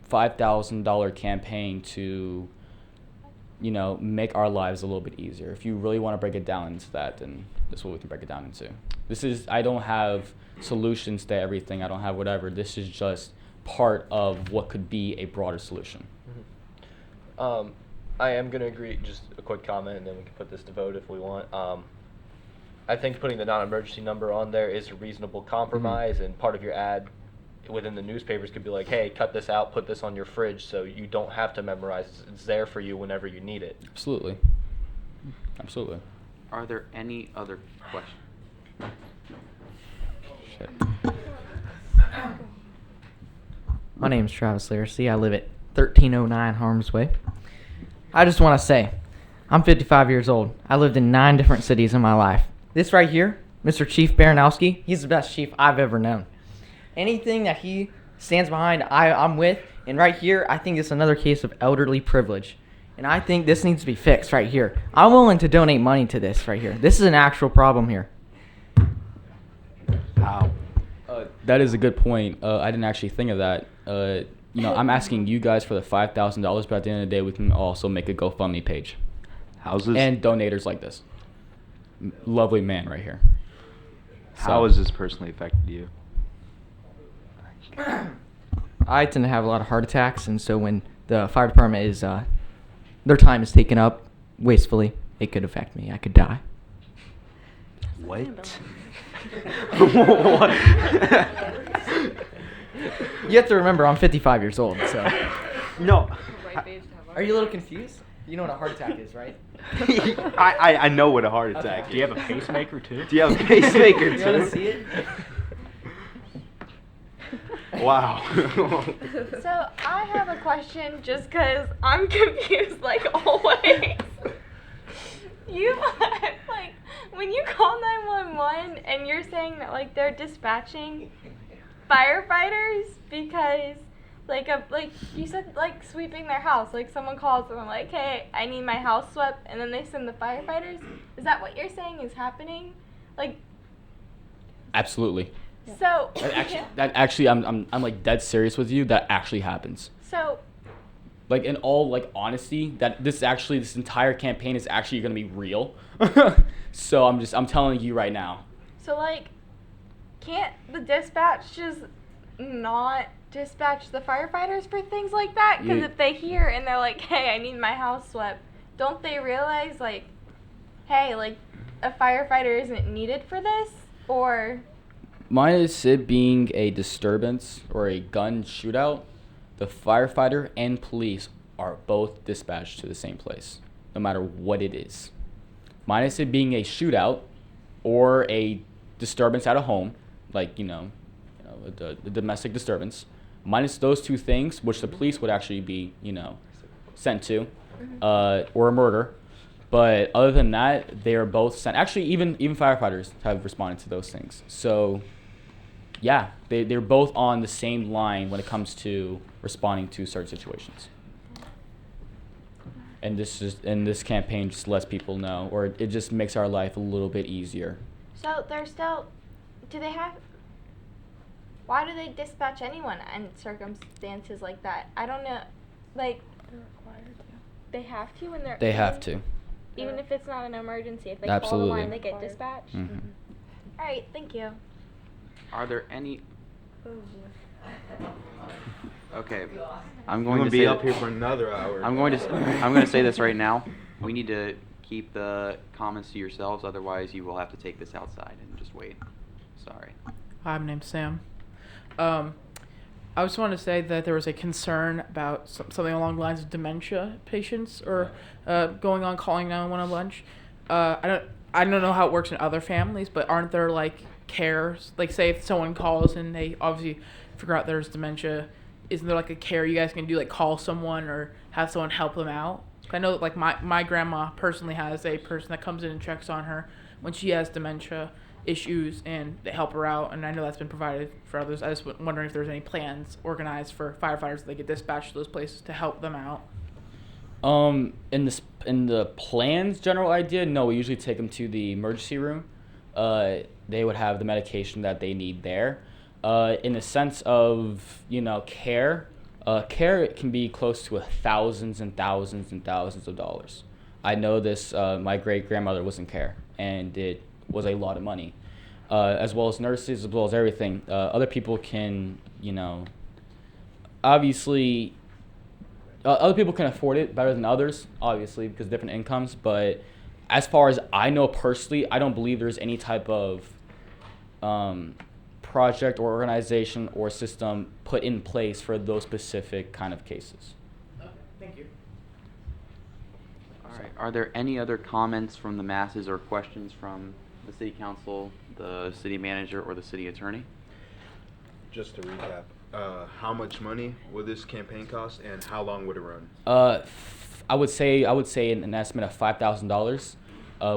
$5,000 campaign to make our lives a little bit easier. If you really want to break it down into that, then this is what we can break it down into. I don't have solutions to everything. I don't have whatever. This is just part of what could be a broader solution. Mm-hmm. I am going to agree, just a quick comment, and then we can put this to vote if we want. I think putting the non-emergency number on there is a reasonable compromise, mm-hmm. and part of your ad within the newspapers could be like, hey, cut this out, put this on your fridge so you don't have to memorize it. It's there for you whenever you need it. Absolutely. Absolutely. Are there any other questions? Shit. My name is Travis Laracy. I live at 1309 Harms Way. I just want to say, I'm 55 years old. I lived in 9 different cities in my life. This right here, Mr. Chief Baranowski, he's the best chief I've ever known. Anything that he stands behind, I'm with. And right here, I think it's another case of elderly privilege. And I think this needs to be fixed right here. I'm willing to donate money to this right here. This is an actual problem here. Wow. That is a good point. I didn't actually think of that. I'm asking you guys for the $5,000, but at the end of the day, we can also make a GoFundMe page. Houses and donators like this. Lovely man right here. How has this personally affected you? I tend to have a lot of heart attacks, and so when the fire department is, their time is taken up wastefully, it could affect me. I could die. What? You have to remember, I'm 55 years old, so. No. Are you a little confused? You know what a heart attack is, right? I know what a heart attack is. Do you have a pacemaker too? Do you have a pacemaker You want to too? see it? Wow. So I have a question just because I'm confused like always. You like when you call 911 and you're saying that like they're dispatching firefighters because like you said like sweeping their house, like someone calls and I'm like, hey, I need my house swept, and then they send the firefighters. Is that what you're saying is happening? Like Absolutely. so. That actually, I'm like dead serious with you. That actually happens. So. Like in all like honesty, that this entire campaign is actually gonna be real. So I'm telling you right now. So, like, can't the dispatch just not dispatch the firefighters for things like that? Because if they hear and they're like, hey, I need my house swept, don't they realize, like, hey, like, a firefighter isn't needed for this? Or. Minus it being a disturbance or a gun shootout, the firefighter and police are both dispatched to the same place, no matter what it is. Minus it being a shootout or a disturbance at a home, like, a domestic disturbance, minus those two things, which the police would actually be, sent to, or a murder. But other than that, they are both sent. Actually, even firefighters have responded to those things. So, yeah, they're both on the same line when it comes to responding to certain situations. And this campaign just lets people know, or it just makes our life a little bit easier. So, they're still. Why do they dispatch anyone in circumstances like that? I don't know. Like. They're required to. They have to when they're. They have to. Even if it's not an emergency, if they Absolutely. call the line, they get dispatched. Mm-hmm. All right, thank you. Are there any? Okay, I'm going to be up here for another hour. I'm going to say this right now. We need to keep the comments to yourselves, otherwise you will have to take this outside and just wait. Sorry. Hi, my name's Sam. I just want to say that there was a concern about something along the lines of dementia patients or calling 911 on lunch. I don't know how it works in other families, but aren't there like cares? Like, say if someone calls and they obviously figure out there's dementia, isn't there like a care you guys can do, like call someone or have someone help them out? I know like my grandma personally has a person that comes in and checks on her when she has dementia issues, and they help her out, and I know that's been provided for others. I was wondering if there's any plans organized for firefighters that they get dispatched to those places to help them out. In the plans general idea, no, we usually take them to the emergency room. They would have the medication that they need there. In the sense of, care can be close to thousands and thousands and thousands of dollars. I know this, my great-grandmother was in care, and it was a lot of money, as well as nurses, as well as everything. Other people can, obviously, other people can afford it better than others, obviously, because of different incomes. But as far as I know personally, I don't believe there's any type of project or organization or system put in place for those specific kind of cases. Okay, thank you. All right. Are there any other comments from the masses or questions from the city council, the city manager, or the city attorney? Just to recap, how much money will this campaign cost, and how long would it run? I would say an estimate of $5,000.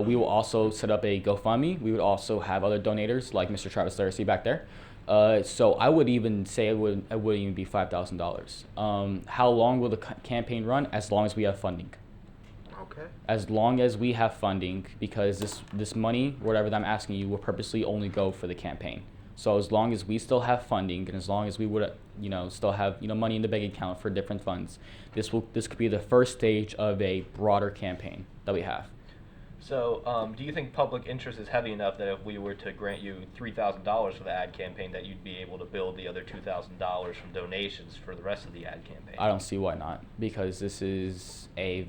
We will also set up a GoFundMe. We would also have other donators like Mr. Travis Laracy back there. So I would even say it wouldn't even be $5,000. How long will the campaign run? As long as we have funding. Okay. As long as we have funding, because this money, whatever that I'm asking you, will purposely only go for the campaign. So as long as we still have funding, and as long as we would, still have, money in the bank account for different funds, this could be the first stage of a broader campaign that we have. So, do you think public interest is heavy enough that if we were to grant you $3,000 for the ad campaign, that you'd be able to build the other $2,000 from donations for the rest of the ad campaign? I don't see why not, because this is a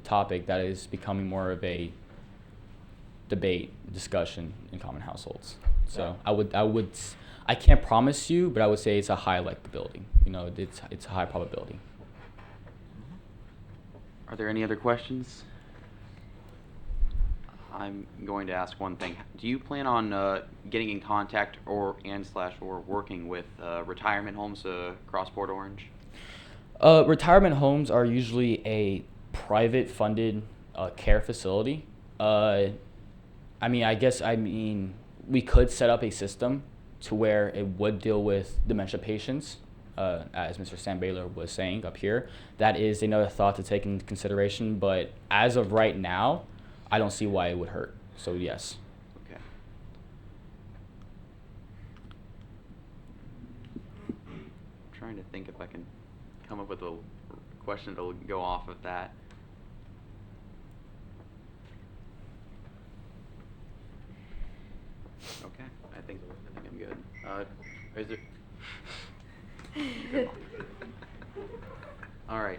topic that is becoming more of a debate, discussion in common households. So I can't promise you, but I would say it's a high likability. You know, it's a high probability. Are there any other questions? I'm going to ask one thing. Do you plan on getting in contact or working with retirement homes across Port Orange? Retirement homes are usually a private funded care facility. I mean, we could set up a system to where it would deal with dementia patients, as Mr. Sam Baylor was saying up here. That is another thought to take into consideration, but as of right now, I don't see why it would hurt. So yes. Okay. I'm trying to think if I can come up with a question to go off of that. Okay, I think I'm good. Is there? All right.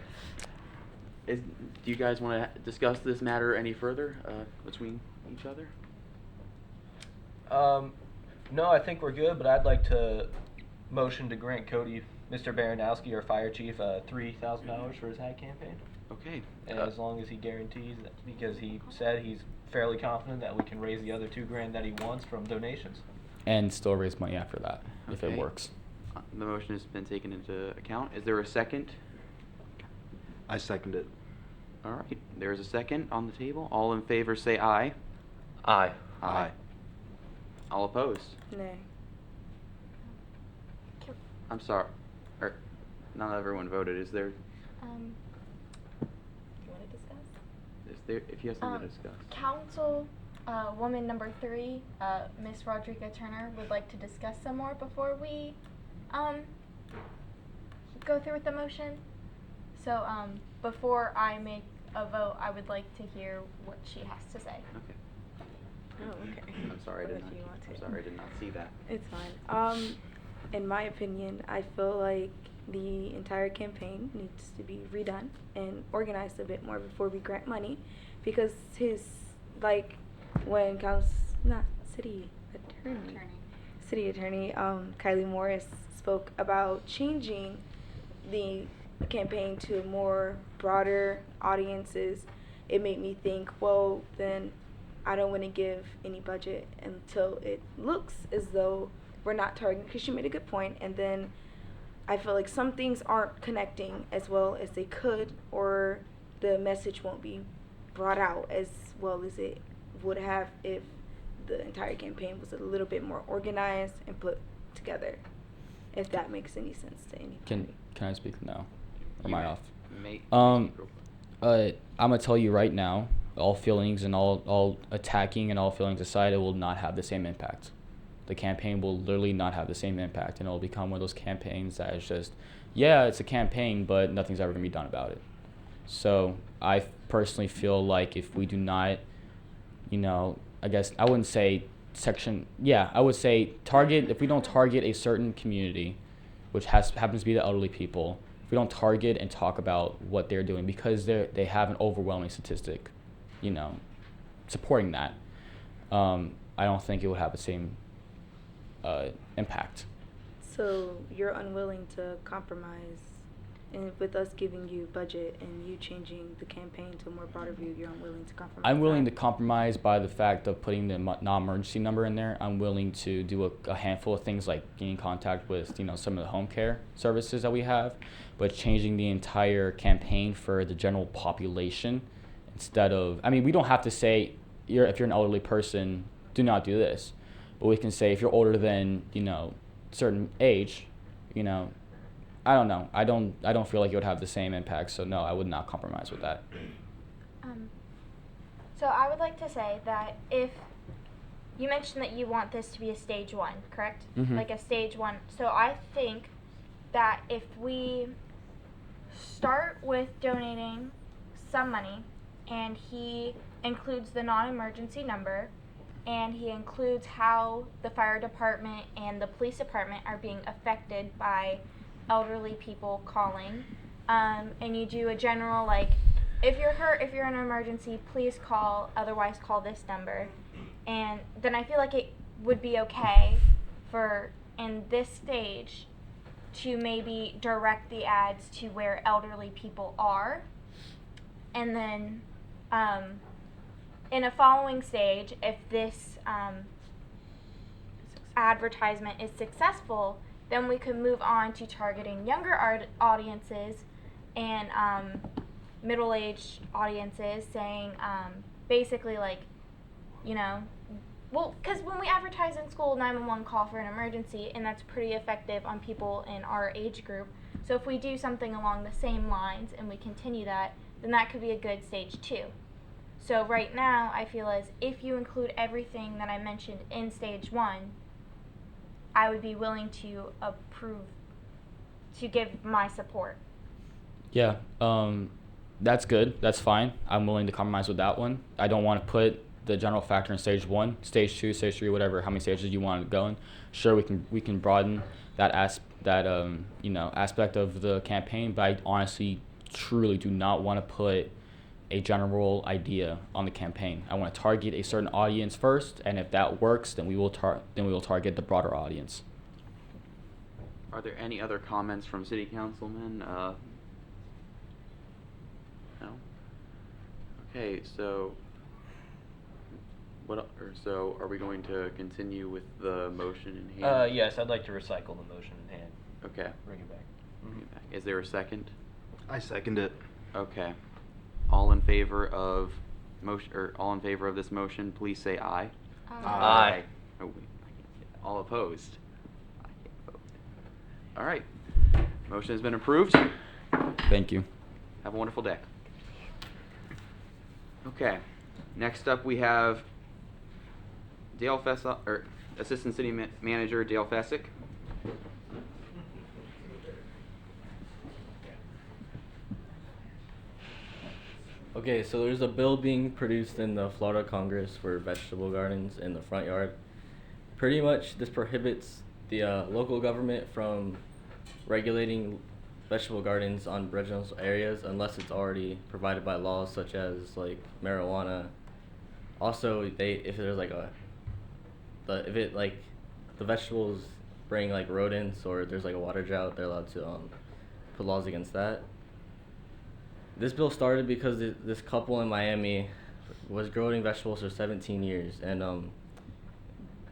Do you guys want to discuss this matter any further between each other? No, I think we're good, but I'd like to motion to grant Cody, Mr. Baranowski, our fire chief, $3,000 for his hat campaign. Okay. As long as he guarantees that, because he said he's fairly confident that we can raise the other $2,000 that he wants from donations. And still raise money after that, if it Okay. works. The motion has been taken into account. Is there a second? I second it. All right. There's a second on the table. All in favor say aye. Aye. Aye. All opposed? Nay. I'm sorry. Not everyone voted. Is there? Do you want to discuss? Is there? If you have something to discuss. Council woman number 3, Miss Rodrika Turner, would like to discuss some more before we go through with the motion. So before I make a vote, I would like to hear what she has to say. Okay. Oh, okay. I'm sorry. What I if did you not. want I'm to? sorry. I did not see that. It's fine. In my opinion, I feel like the entire campaign needs to be redone and organized a bit more before we grant money, because when city attorney Kylie Morris spoke about changing the campaign to more broader audiences, it made me think, well, then I don't want to give any budget until it looks as though we're not targeting, because she made a good point, and then I feel like some things aren't connecting as well as they could, or the message won't be brought out as well as it would have if the entire campaign was a little bit more organized and put together, if that makes any sense to anybody. Can I speak now? Or am I off? May I'm gonna tell you right now, all feelings and all attacking and all feelings aside, it will not have the same impact. The campaign will literally not have the same impact, and it will become one of those campaigns that is just, yeah, it's a campaign, but nothing's ever gonna be done about it. So I personally feel like if we do not, I guess I wouldn't say I would say target, if we don't target a certain community, which happens to be the elderly people, if we don't target and talk about what they're doing, because they have an overwhelming statistic, supporting that, I don't think it would have the same impact. So you're unwilling to compromise, and with us giving you budget and you changing the campaign to a more broader view, you're unwilling to compromise? I'm willing to compromise by the fact of putting the non-emergency number in there. I'm willing to do a handful of things like getting in contact with some of the home care services that we have, but changing the entire campaign for the general population instead of, we don't have to say if you're an elderly person, do not do this, but we can say if you're older than certain age, I don't know. I don't feel like it would have the same impact. So no, I would not compromise with that. So I would like to say that if you mentioned that you want this to be a stage 1, correct? Mhm. Like a stage 1. So I think that if we start with donating some money, and he includes the non-emergency number, and he includes how the fire department and the police department are being affected by elderly people calling, and you do a general if you're hurt, if you're in an emergency, please call. Otherwise, call this number. And then I feel like it would be okay for, in this stage, to maybe direct the ads to where elderly people are. And then in a following stage, if this advertisement is successful, then we could move on to targeting younger audiences and middle-aged audiences, saying basically like, you know, well, because when we advertise in school 911 call for an emergency, and that's pretty effective on people in our age group. So if we do something along the same lines and we continue that, then that could be a good stage 2. So right now, I feel as if you include everything that I mentioned in stage 1, I would be willing to approve, to give my support. Yeah, that's good. That's fine. I'm willing to compromise with that one. I don't want to put the general factor in stage 1, stage 2, stage 3, whatever, how many stages you want to go in. Sure, we can broaden that aspect of the campaign, but I honestly, truly do not want to put a general idea on the campaign. I want to target a certain audience first, and if that works, then we will target the broader audience. Are there any other comments from city councilmen? No? Okay, so so are we going to continue with the motion in hand? Yes, I'd like to recycle the motion in hand. Okay. Bring it back. Bring it back. Is there a second? I second it. Okay. All in favor of all in favor of this motion, please say aye. Aye. Oh, wait, I can't say that. All opposed? I can't vote. All right. Motion has been approved. Thank you. Have a wonderful day. Okay. Next up, we have Assistant City Manager Dale Fessick. Okay, so there's a bill being produced in the Florida Congress for vegetable gardens in the front yard. Pretty much, this prohibits the local government from regulating vegetable gardens on residential areas unless it's already provided by laws such as like marijuana. Also, if there's like the vegetables bring like rodents or there's like a water drought, they're allowed to put laws against that. This bill started because this couple in Miami was growing vegetables for 17 years, and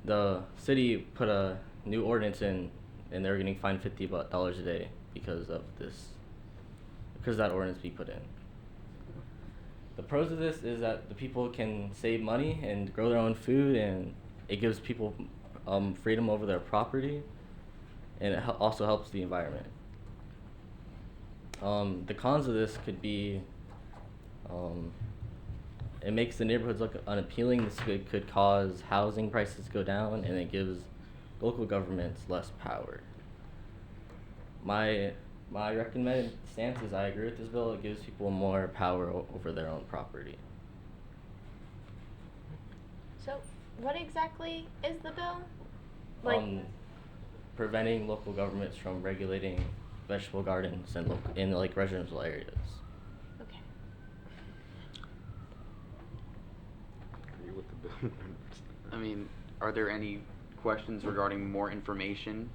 the city put a new ordinance in, and they were getting fined $50 a day because of that ordinance be put in. The pros of this is that the people can save money and grow their own food, and it gives people freedom over their property, and it also helps the environment. The cons of this could be, it makes the neighborhoods look unappealing. This could cause housing prices to go down, and it gives local governments less power. My recommended stance is I agree with this bill. It gives people more power over their own property. So, what exactly is the bill? Preventing local governments from regulating vegetable gardens in like residential areas. Okay. Agree with the bill. I mean, are there any questions regarding more information?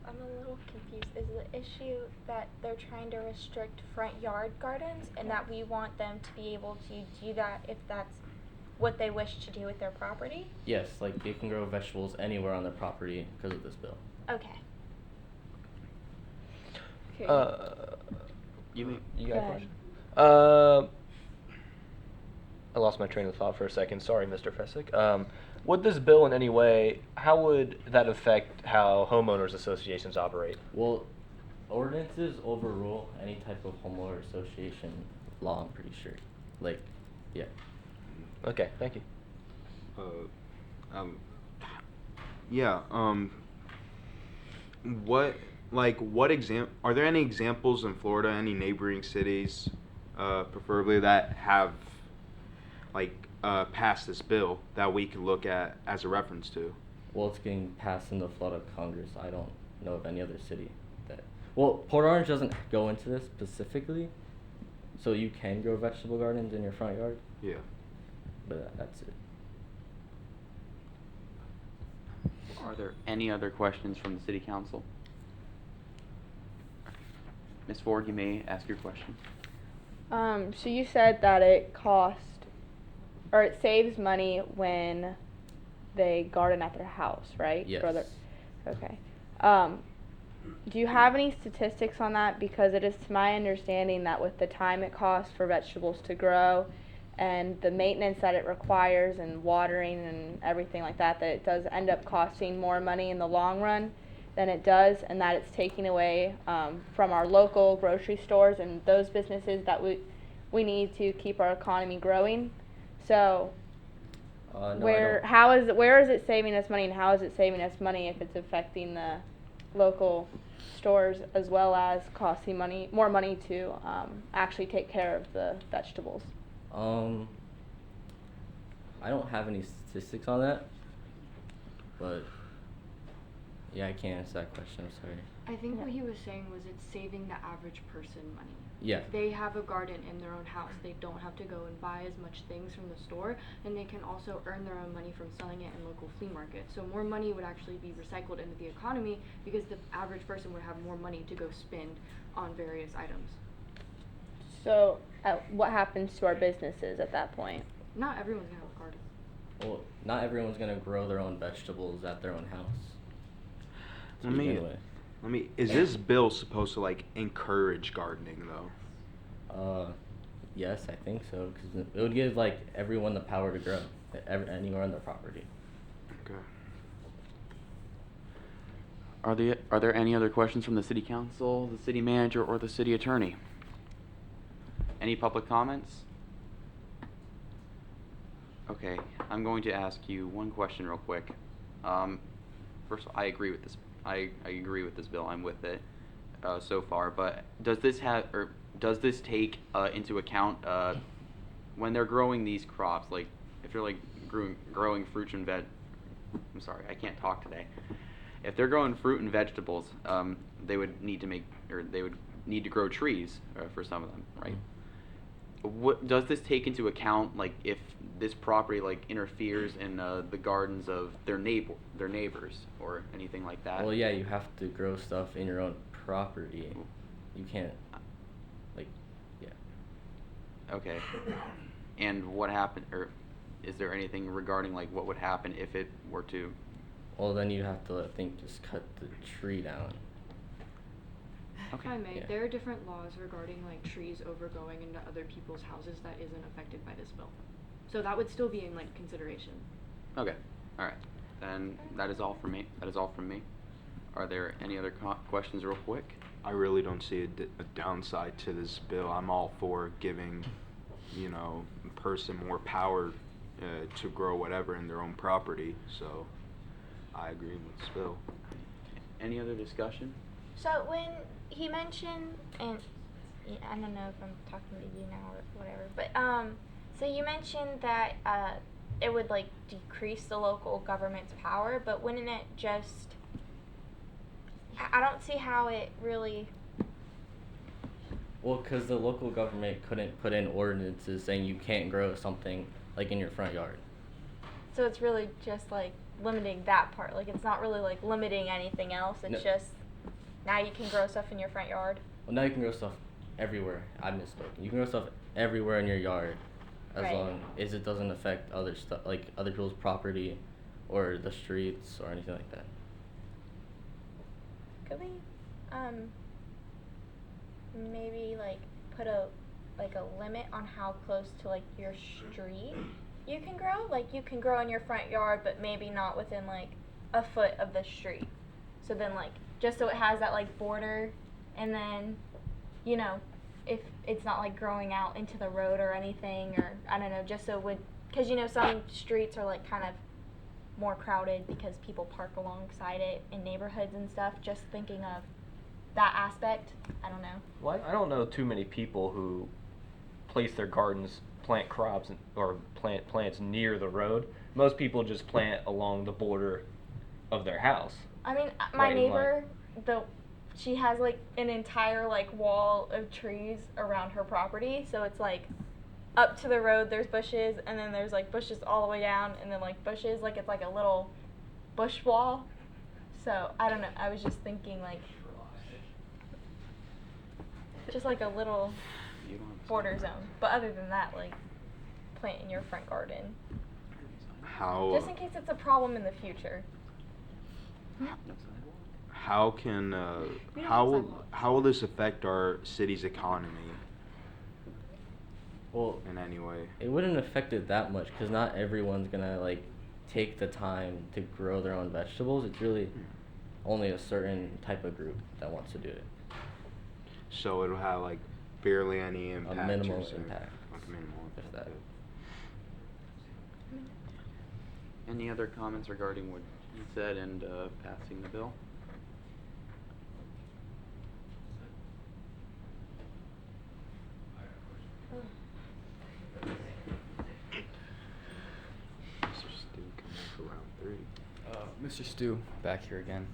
I'm a little confused. Is the issue that they're trying to restrict front yard gardens and that we want them to be able to do that if that's what they wish to do with their property? Yes, like they can grow vegetables anywhere on their property because of this bill. Okay. You Go got a ahead. question? I lost my train of thought for a second. Sorry, Mr. Fessick. Would this bill in any way, how would that affect how homeowners associations operate? Well, ordinances overrule any type of homeowner association law, I'm pretty sure. Like, yeah. Okay, thank you. Are there any examples in Florida, any neighboring cities, preferably that have passed this bill that we could look at as a reference to? well, it's getting passed in the flood of Congress. I don't know of any other city that. Well, Port Orange doesn't go into this specifically, so you can grow vegetable gardens in your front yard. Yeah. But that's it. Are there any other questions from the city council? Ms. Ford, you may ask your question. So you said that it saves money when they garden at their house, right? Yes. Okay. Do you have any statistics on that? Because it is to my understanding that with the time it costs for vegetables to grow and the maintenance that it requires and watering and everything like that, that it does end up costing more money in the long run than it does, and that it's taking away from our local grocery stores and those businesses that we need to keep our economy growing. So No, where is it saving us money, and how is it saving us money if it's affecting the local stores as well as costing more money to actually take care of the vegetables? I don't have any statistics on that, but yeah, I can't answer that question. I'm sorry. I think what he was saying was it's saving the average person money. Yeah. If they have a garden in their own house, they don't have to go and buy as much things from the store, and they can also earn their own money from selling it in local flea markets. So more money would actually be recycled into the economy because the average person would have more money to go spend on various items. So what happens to our businesses at that point? Not everyone's gonna have a garden. Well, not everyone's gonna grow their own vegetables at their own house. to Let me, begin with. is this bill supposed to like encourage gardening though? Yes, I think so, because it would give like everyone the power to grow anywhere on their property. Okay. Are there any other questions from the city council, the city manager, or the city attorney? Any public comments? Okay, I'm going to ask you one question real quick. First of all, I agree with this. I agree with this bill. I'm with it so far. But does this take into account when they're growing these crops? Like, if they're like growing fruits and I'm sorry, I can't talk today. If they're growing fruit and vegetables, they would need to grow trees for some of them, right? What does this take into account, like if this property like interferes in the gardens of their neighbors or anything like that? Well, yeah, you have to grow stuff in your own property. You can't, yeah. Okay. And what happened, or is there anything regarding like what would happen if it were to? Well, then you have to, I think, just cut the tree down. If I may, there are different laws regarding like trees overgrowing into other people's houses that isn't affected by this bill. So that would still be in like consideration. Okay. All right. Then that is all from me. That is all from me. Are there any other questions real quick? I really don't see a downside to this bill. I'm all for giving, a person more power to grow whatever in their own property. So I agree with this bill. Any other discussion? So when he mentioned, and I don't know if I'm talking to you now or whatever, but so you mentioned that it would like decrease the local government's power, but wouldn't it just? I don't see how it really. Well, because the local government couldn't put in ordinances saying you can't grow something like in your front yard. So it's really just like limiting that part. Like it's not really like limiting anything else. It's just now you can grow stuff in your front yard. Well, now you can grow stuff everywhere. I misspoke. You can grow stuff everywhere in your yard, as long as it doesn't affect other stuff, like other people's property, or the streets or anything like that. Could we, maybe like put a limit on how close to like your street you can grow? Like you can grow in your front yard, but maybe not within like a foot of the street. So then like, just so it has that like border, and then, if it's not like growing out into the road or anything, or I don't know, just so it would, cause some streets are like kind of more crowded because people park alongside it in neighborhoods and stuff, just thinking of that aspect. I don't know. Well, I don't know too many people who place their gardens, plant crops or plant plants near the road. Most people just plant along the border of their house. I mean, my Right, neighbor, she has like an entire like wall of trees around her property. So it's like up to the road there's bushes, and then there's like bushes all the way down, and then like bushes, like it's like a little bush wall. So I don't know. I was just thinking like just like a little border zone. But other than that, like plant in your front garden. How Just in case it's a problem in the future. how can how will this affect our city's economy Well, in any way? it wouldn't affect it that much because not everyone's gonna like take the time to grow their own vegetables. It's really only a certain type of group that wants to do it. So it'll have like barely any impact. minimal you're saying? impact. Like a minimal If impact. that. Any other comments regarding what he said and passing the bill? Mr. Stu coming for round 3. Mr. Stu, back here again.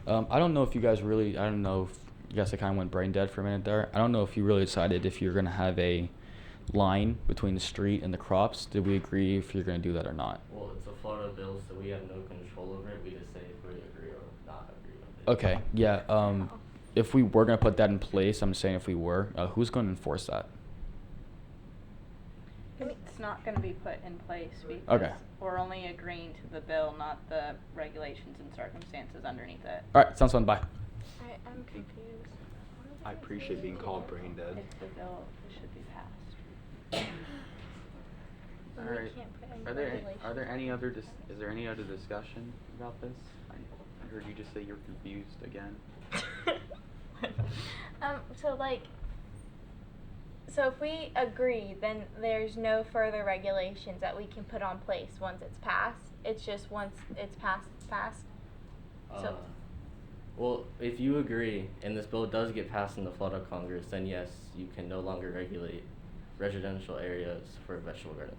I don't know if you guys really, I don't know if, I guess I kind of went brain dead for a minute there. I don't know if you really decided if you're going to have a line between the street and the crops. Did we agree if you're going to do that or not? Well, it's a Florida bill, so we have no control over it. We just say if we agree or not agree with it. Okay, yeah. If we were going to put that in place, I'm saying if we were, who's going to enforce that? It's not going to be put in place because Okay. we're only agreeing to the bill, not the regulations and circumstances underneath it. All right, sounds fun. Bye. I'm confused. I appreciate being called brain dead. It's the bill that should be passed. All right. Are there any other is there any other discussion about this? I heard you just say you're confused again. So if we agree, then there's no further regulations that we can put on place once it's passed. It's just once it's passed, it's passed. So Well, if you agree and this bill does get passed in the Florida Congress, then yes, you can no longer regulate residential areas for vegetable gardens.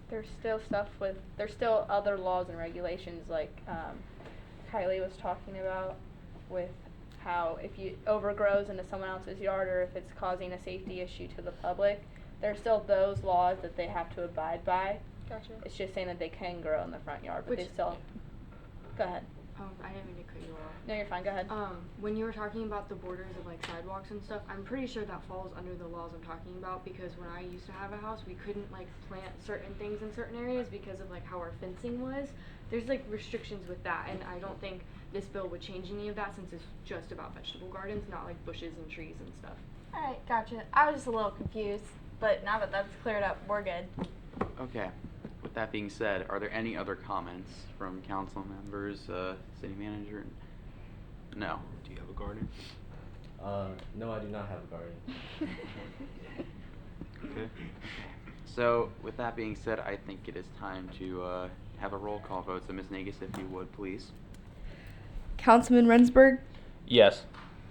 There's still other laws and regulations like Kylie was talking about with how if you overgrows into someone else's yard or if it's causing a safety issue to the public, there's still those laws that they have to abide by. Gotcha. It's just saying that they can grow in the front yard, but Which- they still. Go ahead. I didn't mean to cut you off. No, you're fine. Go ahead. When you were talking about the borders of like sidewalks and stuff, I'm pretty sure that falls under the laws I'm talking about because when I used to have a house, we couldn't like plant certain things in certain areas because of like how our fencing was. There's like restrictions with that, and I don't think this bill would change any of that since it's just about vegetable gardens, not like bushes and trees and stuff. Alright, gotcha. I was just a little confused, but now that that's cleared up, we're good. Okay. With that being said, are there any other comments from council members, city manager? No. Do you have a garden? No, I do not have a garden. Okay. So, with that being said, I think it is time to have a roll call vote. So, Ms. Nagus, if you would, please. Councilman Rensburg, Yes.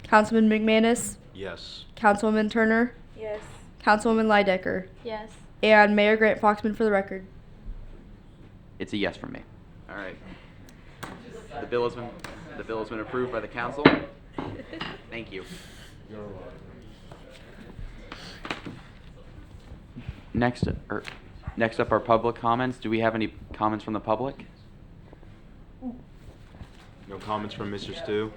Councilman McManus, Yes. Councilwoman Turner, Yes. Councilwoman Lydecker, Yes. and Mayor Grant Foxman for the record. It's a yes from me. All right. The bill has been approved by the council. Thank you. Next up are public comments. Do we have any comments from the public? No comments from Mr. Stu?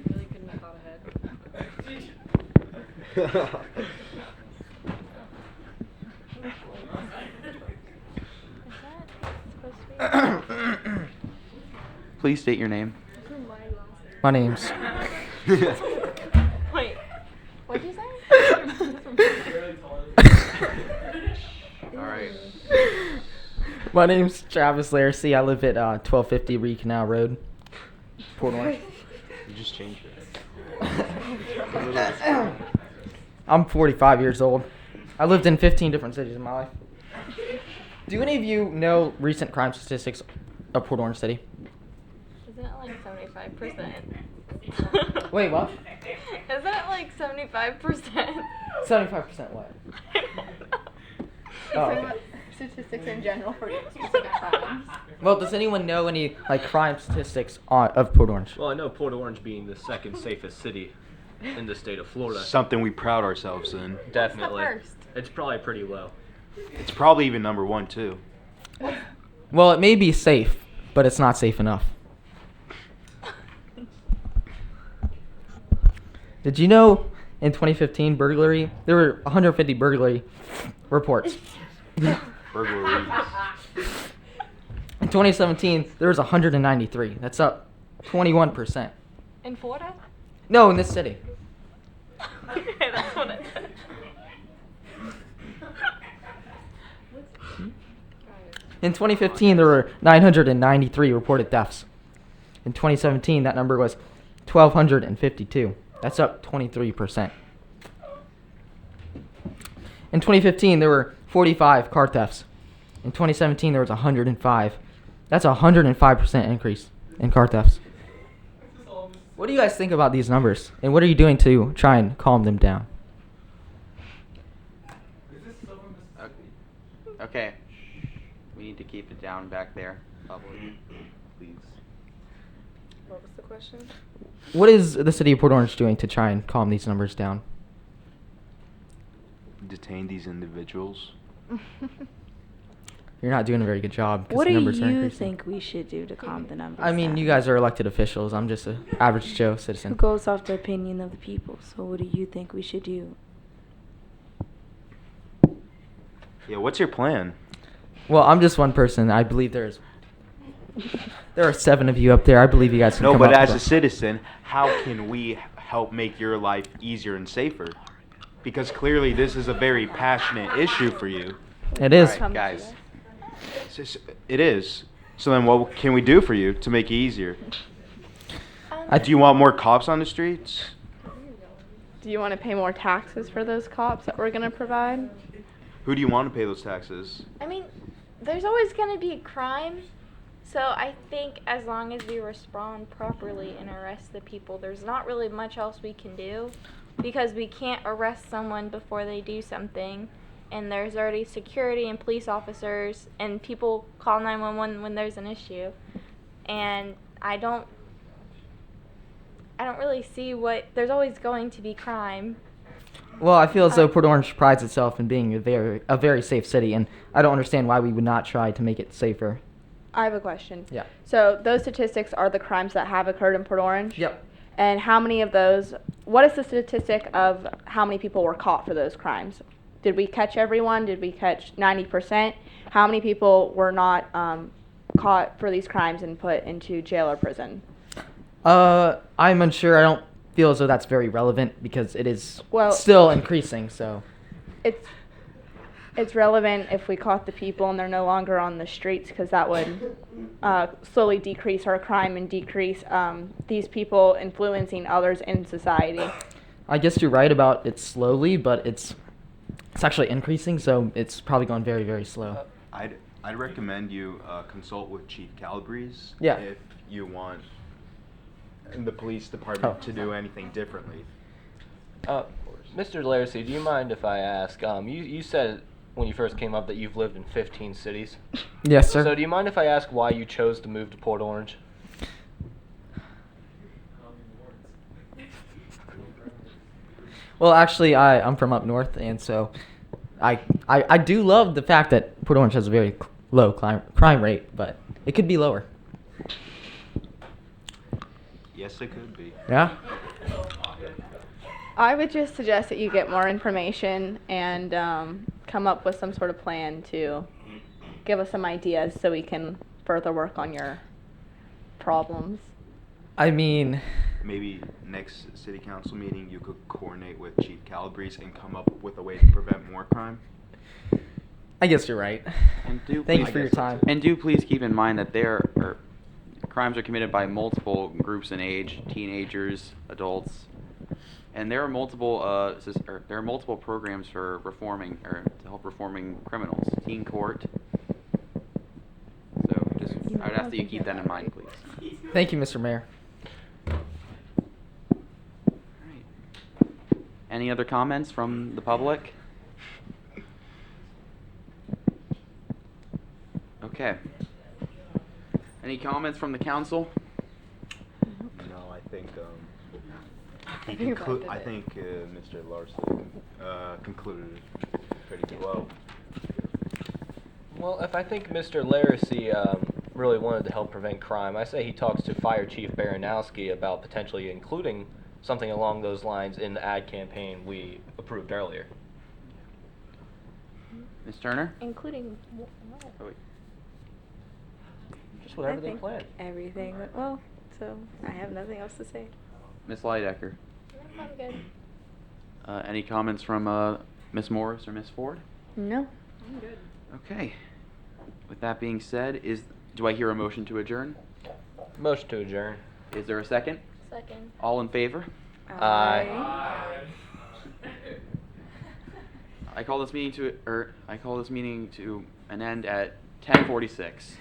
Really couldn't have thought ahead. Please state your name. My name's Wait, what'd you say? All right. My name's Travis Laracy. I live at 1250 Reed Canal Road, Port Orange. You just changed it. I'm 45 years old. I lived in 15 different cities in my life. Do any of you know recent crime statistics of Port Orange City? Isn't it like 75% 75%. Wait, what? Isn't it like 75%? 75% what? Oh, okay. Statistics in general for specific crimes. Well, does anyone know any like crime statistics of Port Orange? Well, I know Port Orange being the second safest city in the state of Florida. Something we proud ourselves in. Definitely. First. It's probably pretty low. It's probably even number 1 too. Well, it may be safe, but it's not safe enough. Did you know in 2015 burglary, there were 150 burglary reports. Burglary. In 2017, there was 193. That's up 21%. In Florida? No, in this city. Okay, that's what it said. In 2015, there were 993 reported thefts. In 2017, that number was 1,252. That's up 23%. In 2015, there were 45 car thefts. In 2017, there was 105. That's a 105% increase in car thefts. What do you guys think about these numbers? And what are you doing to try and calm them down? Okay. We need to keep it down back there, public, please. What was the question? What is the city of Port Orange doing to try and calm these numbers down? Detain these individuals. You're not doing a very good job. 'Cause What the do numbers are you increasing. think we should do to calm the numbers I mean, down? you guys are elected officials. I'm just an average Joe citizen. Who goes off the opinion of the people? So what do you think we should do? Yeah, what's your plan? Well, I'm just one person. I believe there are 7 of you up there. I believe you guys can No, come but up as with a citizen, how can we help make your life easier and safer? Because clearly this is a very passionate issue for you. It is. Alright, guys. It is. So then what can we do for you to make it easier? I- Do you want more cops on the streets? Do you want to pay more taxes for those cops that we're going to provide? Who do you want to pay those taxes? I mean, there's always going to be crime. So I think as long as we respond properly and arrest the people, there's not really much else we can do because we can't arrest someone before they do something. And there's already security and police officers and people call 911 when there's an issue. And I don't really see there's always going to be crime. Well, I feel as though Port Orange prides itself in being a very safe city, and I don't understand why we would not try to make it safer. I have a question. Yeah. So those statistics are the crimes that have occurred in Port Orange? Yep. And how many of those, what is the statistic of how many people were caught for those crimes? Did we catch everyone? Did we catch 90%? How many people were not caught for these crimes and put into jail or prison? I'm unsure. I don't feel as though that's very relevant because it is still increasing, so. It's relevant if we caught the people and they're no longer on the streets because that would slowly decrease our crime and decrease these people influencing others in society. I guess you're right about it slowly, but it's actually increasing, so it's probably going very, very slow. I'd recommend you consult with Chief Calabrese Yeah. if you want the police department to do anything differently. Mr. Laracy, do you mind if I ask? You said when you first came up that you've lived in 15 cities. Yes, sir. So do you mind if I ask why you chose to move to Port Orange? Well, actually, I'm from up north, and so I do love the fact that Port Orange has a very low crime rate, but it could be lower. Yes, it could be. Yeah? I would just suggest that you get more information and come up with some sort of plan to give us some ideas so we can further work on your problems. I mean, maybe next city council meeting you could coordinate with Chief Calabrese and come up with a way to prevent more crime. I guess you're right. And Thank you for your time. And do please keep in mind that crimes are committed by multiple groups in age, teenagers, adults, and there are multiple programs for reforming or to help reforming criminals. Teen court. So I would ask that you keep that in mind, please. Thank you, Mr. Mayor. Any other comments from the public? Okay. Any comments from the council? No, I think he You're about to I do it. think Mr. Larson concluded pretty well. Well, if I think Mr. Laracy really wanted to help prevent crime, I say he talks to Fire Chief Baranowski about potentially including something along those lines in the ad campaign we approved earlier. Ms. Turner? Including Oh, wait. Just whatever I they think plan. everything went well, so I have nothing else to say. Ms. Lydecker? I'm good. Any comments from Ms. Morris or Ms. Ford? No. I'm good. Okay. With that being said, do I hear a motion to adjourn? Motion to adjourn. Is there a second? Second. All in favor? Aye. I call this meeting to an end at 10:46.